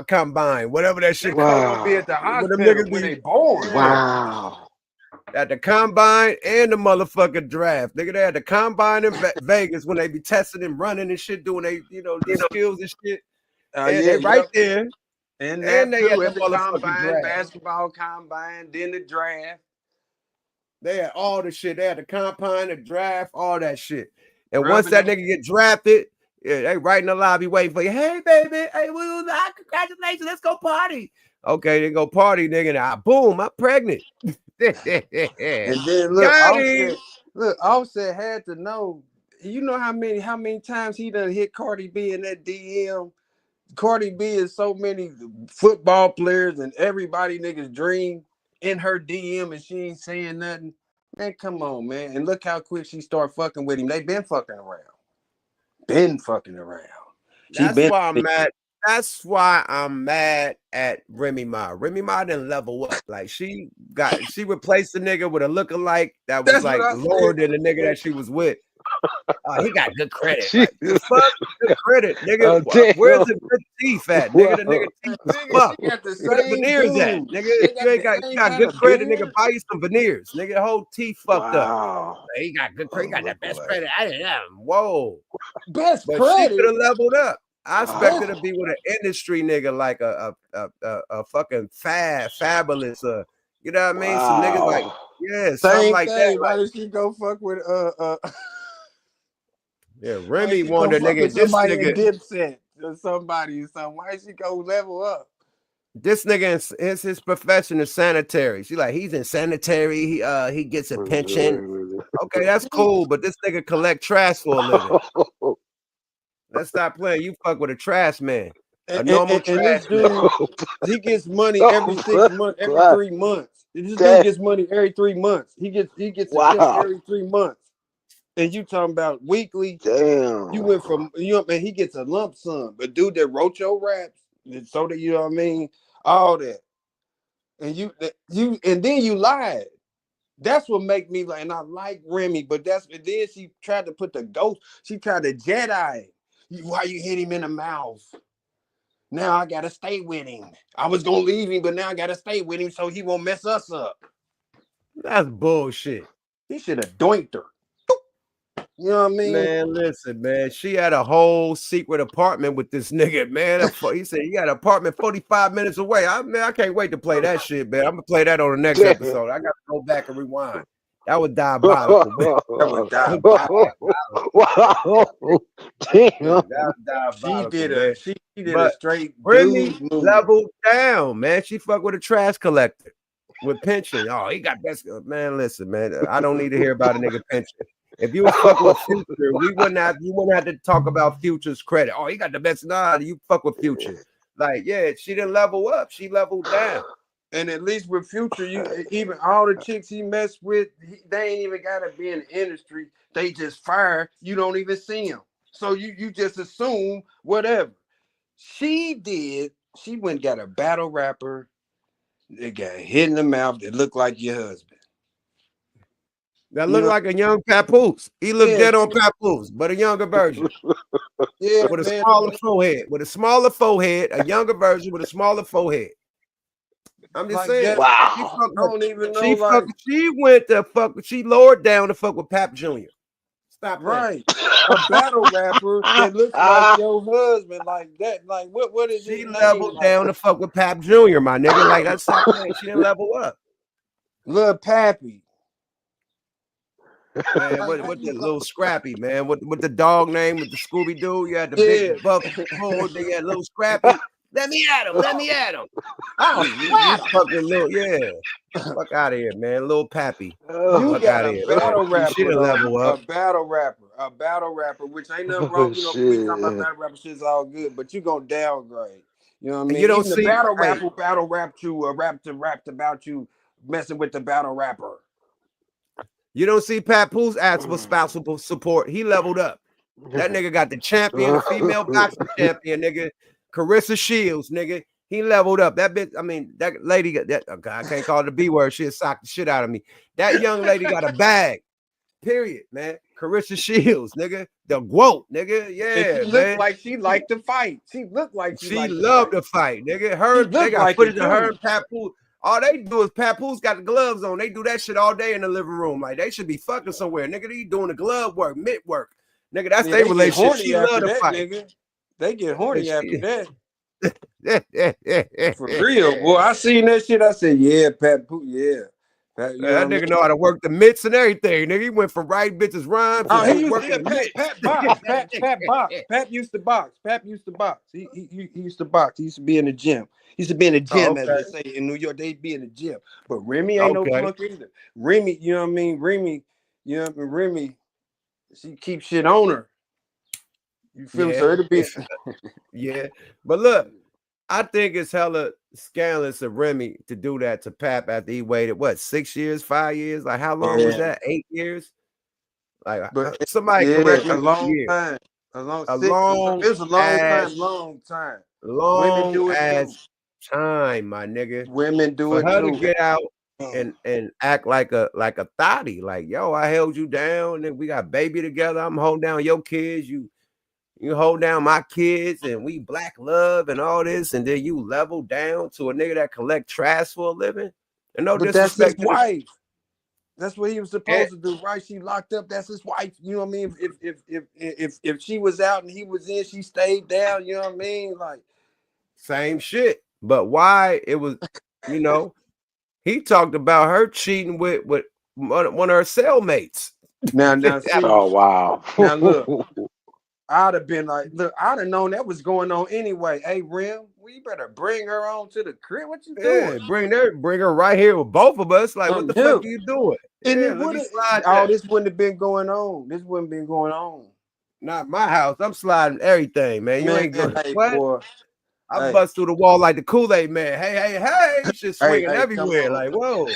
combine, whatever that shit called. Be at the hospital when they born. Wow. At the combine and the motherfucking draft. Nigga, they had the combine in Vegas when they be testing and running and shit, doing they, their skills and shit. And they right there. And they had at the the motherfucking combine, draft. basketball combine, then the draft. They had all the shit. They had the combine, the draft, all that shit. And once that nigga get drafted, yeah, they right in the lobby waiting for you. Hey, baby. Hey, congratulations. Let's go party. Okay, they go party, nigga. Now, boom, I'm pregnant. And then look, Offset had to know. You know how many times he done hit Cardi B in that DM. Cardi B is so many football players and everybody niggas dream in her DM, and she ain't saying nothing. Man, come on, man. And look how quick she start fucking with him. They been fucking around. That's why I'm mad at Remy Ma. Remy Ma didn't level up. Like, she replaced the nigga with a lookalike that was lower than the nigga that she was with. He got good credit. Like, fuck good credit, nigga. Where's the good teeth at, nigga? The nigga teeth is fucked. Where the veneers at, nigga? If you ain't got good credit, nigga, buy you some veneers, nigga. The whole teeth fucked up. He got good credit. He got that best credit. I didn't have him. Whoa, best but credit. She could have leveled up. I expected to be with an industry nigga like a fucking fabulous, you know what I mean? Some niggas like, yeah, something like that. Why did she go fuck with Yeah, Remy wanted a nigga. This nigga Dipset. or somebody or something. Why she go level up? This nigga his profession is sanitary. She like, he's in sanitary. He gets a pension. Okay, that's cool, but this nigga collect trash for a living. Let's stop playing. You fuck with a trash man. A normal trash this dude, man. he gets money every 6 months, every 3 months. This dude gets money every 3 months. He gets a check every 3 months. And you talking about weekly? Damn. You went from man, he gets a lump sum. But dude that wrote your raps, so that you know what I mean, all that. And and then you lied. That's what make me like, and I like Remy, but then she tried to put the ghost, she tried to Jedi. Why you hit him in the mouth? Now I gotta stay with him. I was gonna leave him, but now I gotta stay with him so he won't mess us up. That's bullshit. He should have doinked her. You know what I mean? Man, listen, man. She had a whole secret apartment with this nigga, man. He said he got an apartment 45 minutes away. I can't wait to play that shit, man. I'm gonna play that on the next episode. I gotta go back and rewind. That was diabolical, man. That was diabolical. Wow. Damn. That was diabolical, She did but a straight Remy dude move. leveled down, man. She fucked with a trash collector with pension. Oh, he got best. Man, listen, man. I don't need to hear about a nigga pension. If you was fucking with Future, you wouldn't have to talk about Future's credit. Oh, he got the best. Nah, you fuck with Future. Like, yeah, she didn't level up. She leveled down. And at least with Future, even all the chicks he messed with, they ain't even gotta be in the industry. They just fire. You don't even see them. So you just assume whatever. She went and got a battle rapper that got hit in the mouth that looked like your husband. That looked like a young Papoose. He looked dead on Papoose, but a younger version. Yeah, with a smaller forehead. With a smaller forehead, a younger version with a smaller forehead. I'm just saying. Wow. I don't even know. She went to fuck. She lowered down to fuck with Pap Jr. Stop right. A battle rapper that looks like your husband, like that. Like what is she leveled down to fuck with Pap Jr., my nigga? Like that's not playing. She didn't level up. Lil Pappy. Man, what the little Scrappy, man? What the dog name with the Scooby Doo? You had the big buck bull. They had little Scrappy. Let me at him. Let me at him. Oh, you fucking little, fuck out of here, man. Little Pappy. You got a battle rapper, level up. a battle rapper, which ain't nothing wrong. We talking about battle rapper shit's all good, but you gonna downgrade. You know what I mean? You don't Even see the battle rap you rapped about you messing with the battle rapper. You don't see Papoose ask for spousal support. He leveled up. That nigga got the champion, the female boxing champion, nigga. Carissa Shields, nigga. He leveled up. That bitch, I mean, that lady got that. Okay, I can't call it the B word. She'll sock the shit out of me. That young lady got a bag. Period, man. Carissa Shields, nigga. The GWOAT, nigga. Yeah, she looked like she liked to fight. She looked like she loved to fight, nigga. Her, they got footage of her and Papoose. All they do is Papoose got the gloves on. They do that shit all day in the living room. Like they should be fucking somewhere, nigga. They doing the glove work, mitt work, nigga. That's their relationship. She love to fight. Nigga. They get horny after that. For real, boy. I seen that shit. I said, yeah, Papoose, yeah. That nigga know how to work the mitts and everything. Nigga, he went from writing bitches rhymes. Oh, he used to box. Pap used to box. Pap used to box. He used to box. He used to be in the gym. He used to be in the gym, as they say in New York. They'd be in the gym. But Remy ain't no punk either. Remy, you know what I mean? Remy, she keeps shit on her. You feel me? So it'll be yeah. But look, I think it's hella scandalous of Remy to do that to Pap after he waited, what, 6 years, 5 years? Like, how long was that? 8 years? Like, somebody correct me. A long time. It was a long time. Long ass time, my nigga. Women do For it her too. to get out and act like a thotty, like, yo, I held you down, and we got baby together. I'm holding down your kids. You hold down my kids, and we black love and all this, and then you level down to a nigga that collect trash for a living. And no disrespect, that's his wife. That's what he was supposed to do, right? She locked up. That's his wife. You know what I mean? If she was out and he was in, she stayed down. You know what I mean? Like same shit. But why it was, you know, he talked about her cheating with one of her cellmates. Now, see, oh wow. Now look. I'd have been like, look, I'd have known that was going on anyway. Hey, Rim, we better bring her on to the crib. What you doing? Bring her right here with both of us. Like, what the fuck are you doing? And Yeah, it let me wouldn't. slide Oh, that. this wouldn't have been going on. This wouldn't been going on. Not my house. I'm sliding everything, man. You ain't going. Hey, What? boy. I bust through the wall like the Kool-Aid man. Hey! Shit swinging everywhere. Come on. Like, whoa.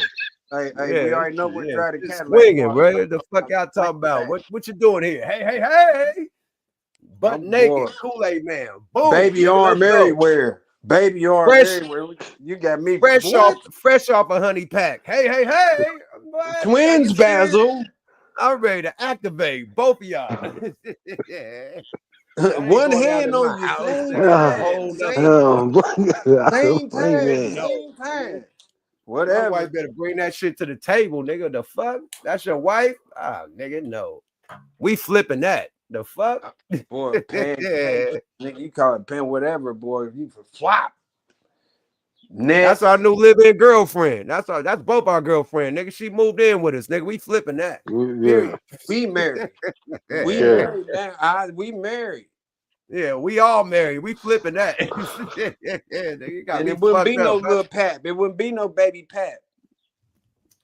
Hey, Yeah, we already know what drive the it's Cadillac. swinging, bro. The fuck y'all talking about? What you doing here? Hey! Butt naked, Kool-Aid man. Boom. Baby nigga, arm let's go. everywhere. Baby arm everywhere. You got me fresh off a honey pack. Hey! What? Twins, Basil. I'm ready to activate both of y'all. One hand on you, same time. Whatever. My wife better bring that shit to the table, nigga. The fuck? That's your wife? Ah, nigga, no. We flipping that. The fuck? Boy, nigga, you call it pen whatever, boy. You for flop. That's our new live-in girlfriend. That's both our girlfriend, nigga. She moved in with us, nigga. We flipping that. Period. We married. Married now. We married. Yeah, we all married. We flipping that. And it wouldn't be no little pap. It wouldn't be no baby pap.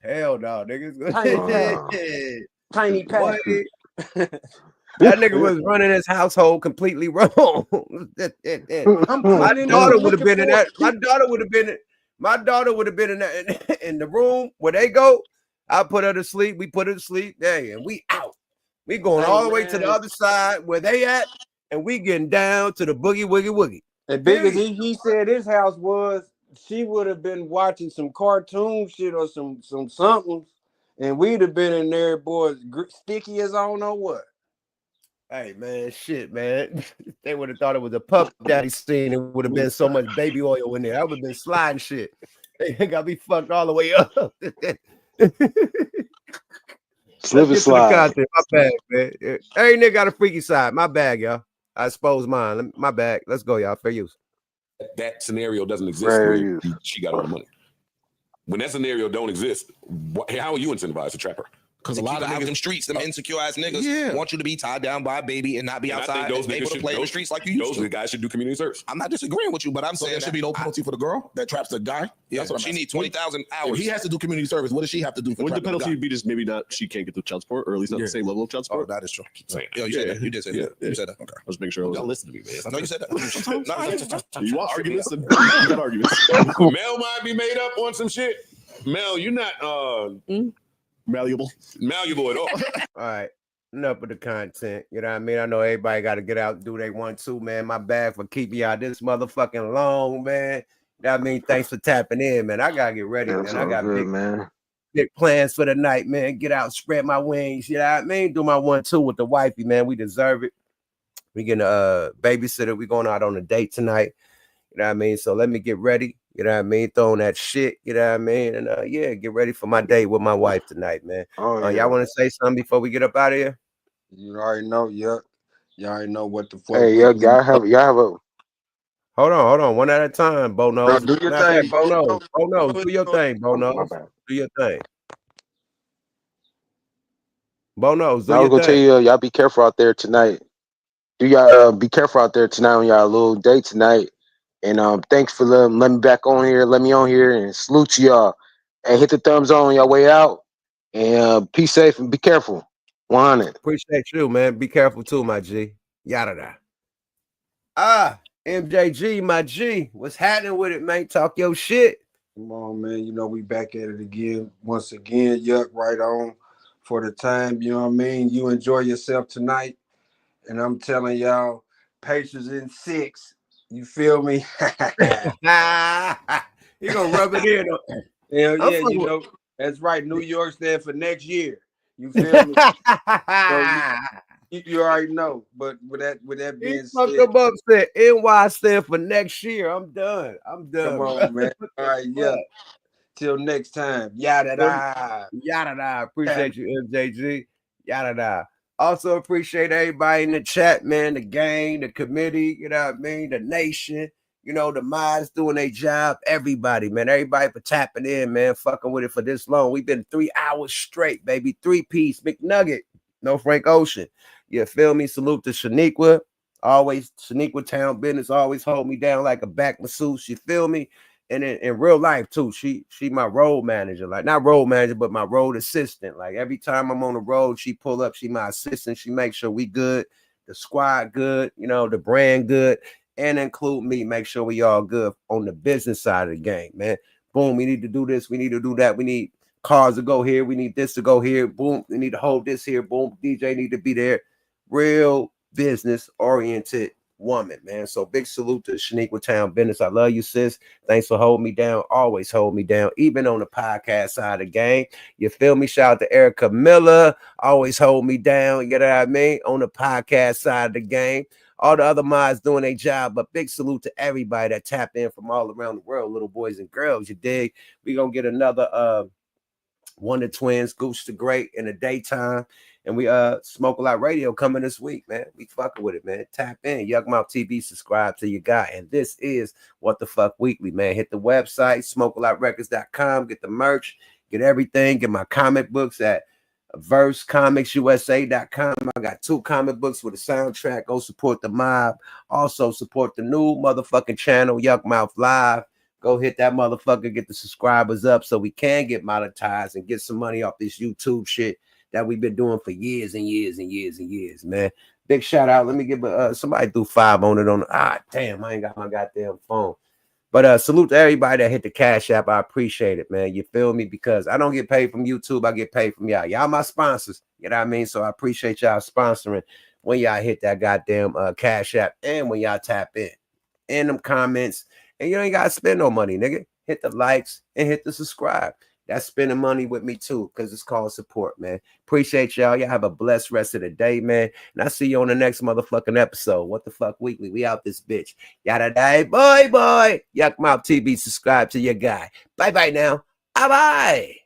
Hell no, niggas. Tiny pap. That nigga was running his household completely wrong. My daughter would have been in that. My daughter would have been in the room where they go. I put her to sleep. We put her to sleep. There, and we out. We going all the way to the other side where they at, and we getting down to the boogie woogie woogie. As big as he said his house was, she would have been watching some cartoon shit or some something, and we'd have been in there, boys, sticky as I don't know what. Hey man, shit, man. They would have thought it was a Puff Daddy scene. It would have been so much baby oil in there. I would have been sliding shit. They got me fucked all the way up. Slip and slide. My bag, man. Every nigga got a freaky side. My bag, y'all. I suppose mine. My bag. Let's go, y'all. Fair use. That scenario doesn't exist where she got all the money. When that scenario don't exist, how are you incentivized to trap her? Because a lot of niggas in streets, them insecure ass niggas, want you to be tied down by a baby and not be outside and able to play in the streets like you used to. Those guys should do community service. I'm not disagreeing with you, but I'm So saying there should be no penalty for the girl that traps the guy. Yeah, That's what I'm she asking. needs 20,000 hours. If he has to do community service, what does she have to do for Would the trapping penalty guy? be just maybe not she can't get the child support, or at least not the same level of child support? That is true. Yo, you said that. You did say that. You said that. Okay. I was making sure. Y'all listen to me, man. No, you said that. No, you want arguments? You got arguments. Mel might be made up on some shit. Mel, you're not malleable at all. All right. Enough of the content. You know what I mean? I know everybody got to get out and do they want to, man. My bad for keeping y'all this motherfucking long, man. That mean thanks for tapping in, man. I gotta get ready, man. I got big plans for the night, man. Get out, spread my wings. You know what I mean? Do my 1-2 with the wifey, man. We deserve it. We getting a babysitter. We going out on a date tonight. You know what I mean? So let me get ready. You know what I mean? Throwing that shit. You know what I mean? And yeah, get ready for my date with my wife tonight, man. Y'all want to say something before we get up out of here? You already know, Y'all already know what the fuck. Hey, y'all have a. Hold on. One at a time, Bo Nose. No, do your thing, Bo Nose. Bo Nose. Do your thing, Bo Nose. Do your thing. Bo Nose. I was gonna tell you, y'all be careful out there tonight. Do y'all be careful out there tonight on y'all little date tonight? And thanks for letting me back on here. Let me on here and salute to y'all. And hit the thumbs on y'all way out. And be safe and be careful. 100. Appreciate you, man. Be careful too, my G. Yada da. MJG, my G. What's happening with it, man? Talk your shit. Come on, man. You know, we back at it again. Once again, Yuck, right on for the time. You know what I mean? You enjoy yourself tonight. And I'm telling y'all, Pacers in 6. You feel me? You gonna rub it in. Hell yeah, you know, that's right. New York's there for next year. You feel me? So you already know. But with that being said, them up said NY stand for next year. I'm done. Come on, man. All right, yeah. Till next time. Yada da. Yada da. Appreciate you, MJG. Yada da. Also appreciate everybody in the chat, man, the gang, the committee, you know what I mean, the nation, you know, the mods doing their job, everybody, man, everybody for tapping in, man, fucking with it for this long. We've been 3 hours straight, baby, 3-piece McNugget, no Frank Ocean. You feel me? Salute to Shaniqua. Always Shaniqua Town Business always hold me down like a back masseuse. You feel me? And in real life too, she my road manager, like not road manager, but my road assistant. Like every time I'm on the road, she pull up, she my assistant. She makes sure we good, the squad good, you know, the brand good, and include me, make sure we all good on the business side of the game, man. Boom, we need to do this, we need to do that, we need cars to go here, we need this to go here, boom, we need to hold this here, boom, DJ need to be there. Real business oriented woman, man. So big salute to Shaniqua Town Business. I love you, sis. Thanks for holding me down. Always hold me down, even on the podcast side of the game. You feel me? Shout out to Erica Miller. Always hold me down. You know what I mean? On the podcast side of the game. All the other mods doing their job, but big salute to everybody that tap in from all around the world, little boys and girls. You dig? We gonna get another Wonder Twins, Goose the Great in the daytime. And we Smoke a Lot Radio coming this week, man. We fucking with it, man. Tap in, Yuck Mouth TV, subscribe to your guy. And this is What the Fuck Weekly, man. Hit the website, smokealotrecords.com, get the merch, get everything, get my comic books at versecomicsusa.com. I got 2 comic books with a soundtrack. Go support the mob. Also support the new motherfucking channel, Yuck Mouth Live. Go hit that motherfucker, get the subscribers up so we can get monetized and get some money off this YouTube shit that we've been doing for years and years and years and years, man. Big shout out. Let me give somebody threw 5 on it damn, I ain't got my goddamn phone. But salute to everybody that hit the Cash App. I appreciate it, man. You feel me? Because I don't get paid from YouTube. I get paid from y'all. Y'all my sponsors. You know what I mean? So I appreciate y'all sponsoring when y'all hit that goddamn Cash App and when y'all tap in them comments. And you ain't got to spend no money, nigga. Hit the likes and hit the subscribe. That's spending money with me too, because it's called support, man. Appreciate y'all. Y'all have a blessed rest of the day, man. And I'll see you on the next motherfucking episode. What the Fuck Weekly? We out this bitch. Yada die, boy. Yuck Mouth TV, subscribe to your guy. Bye-bye now. Bye-bye.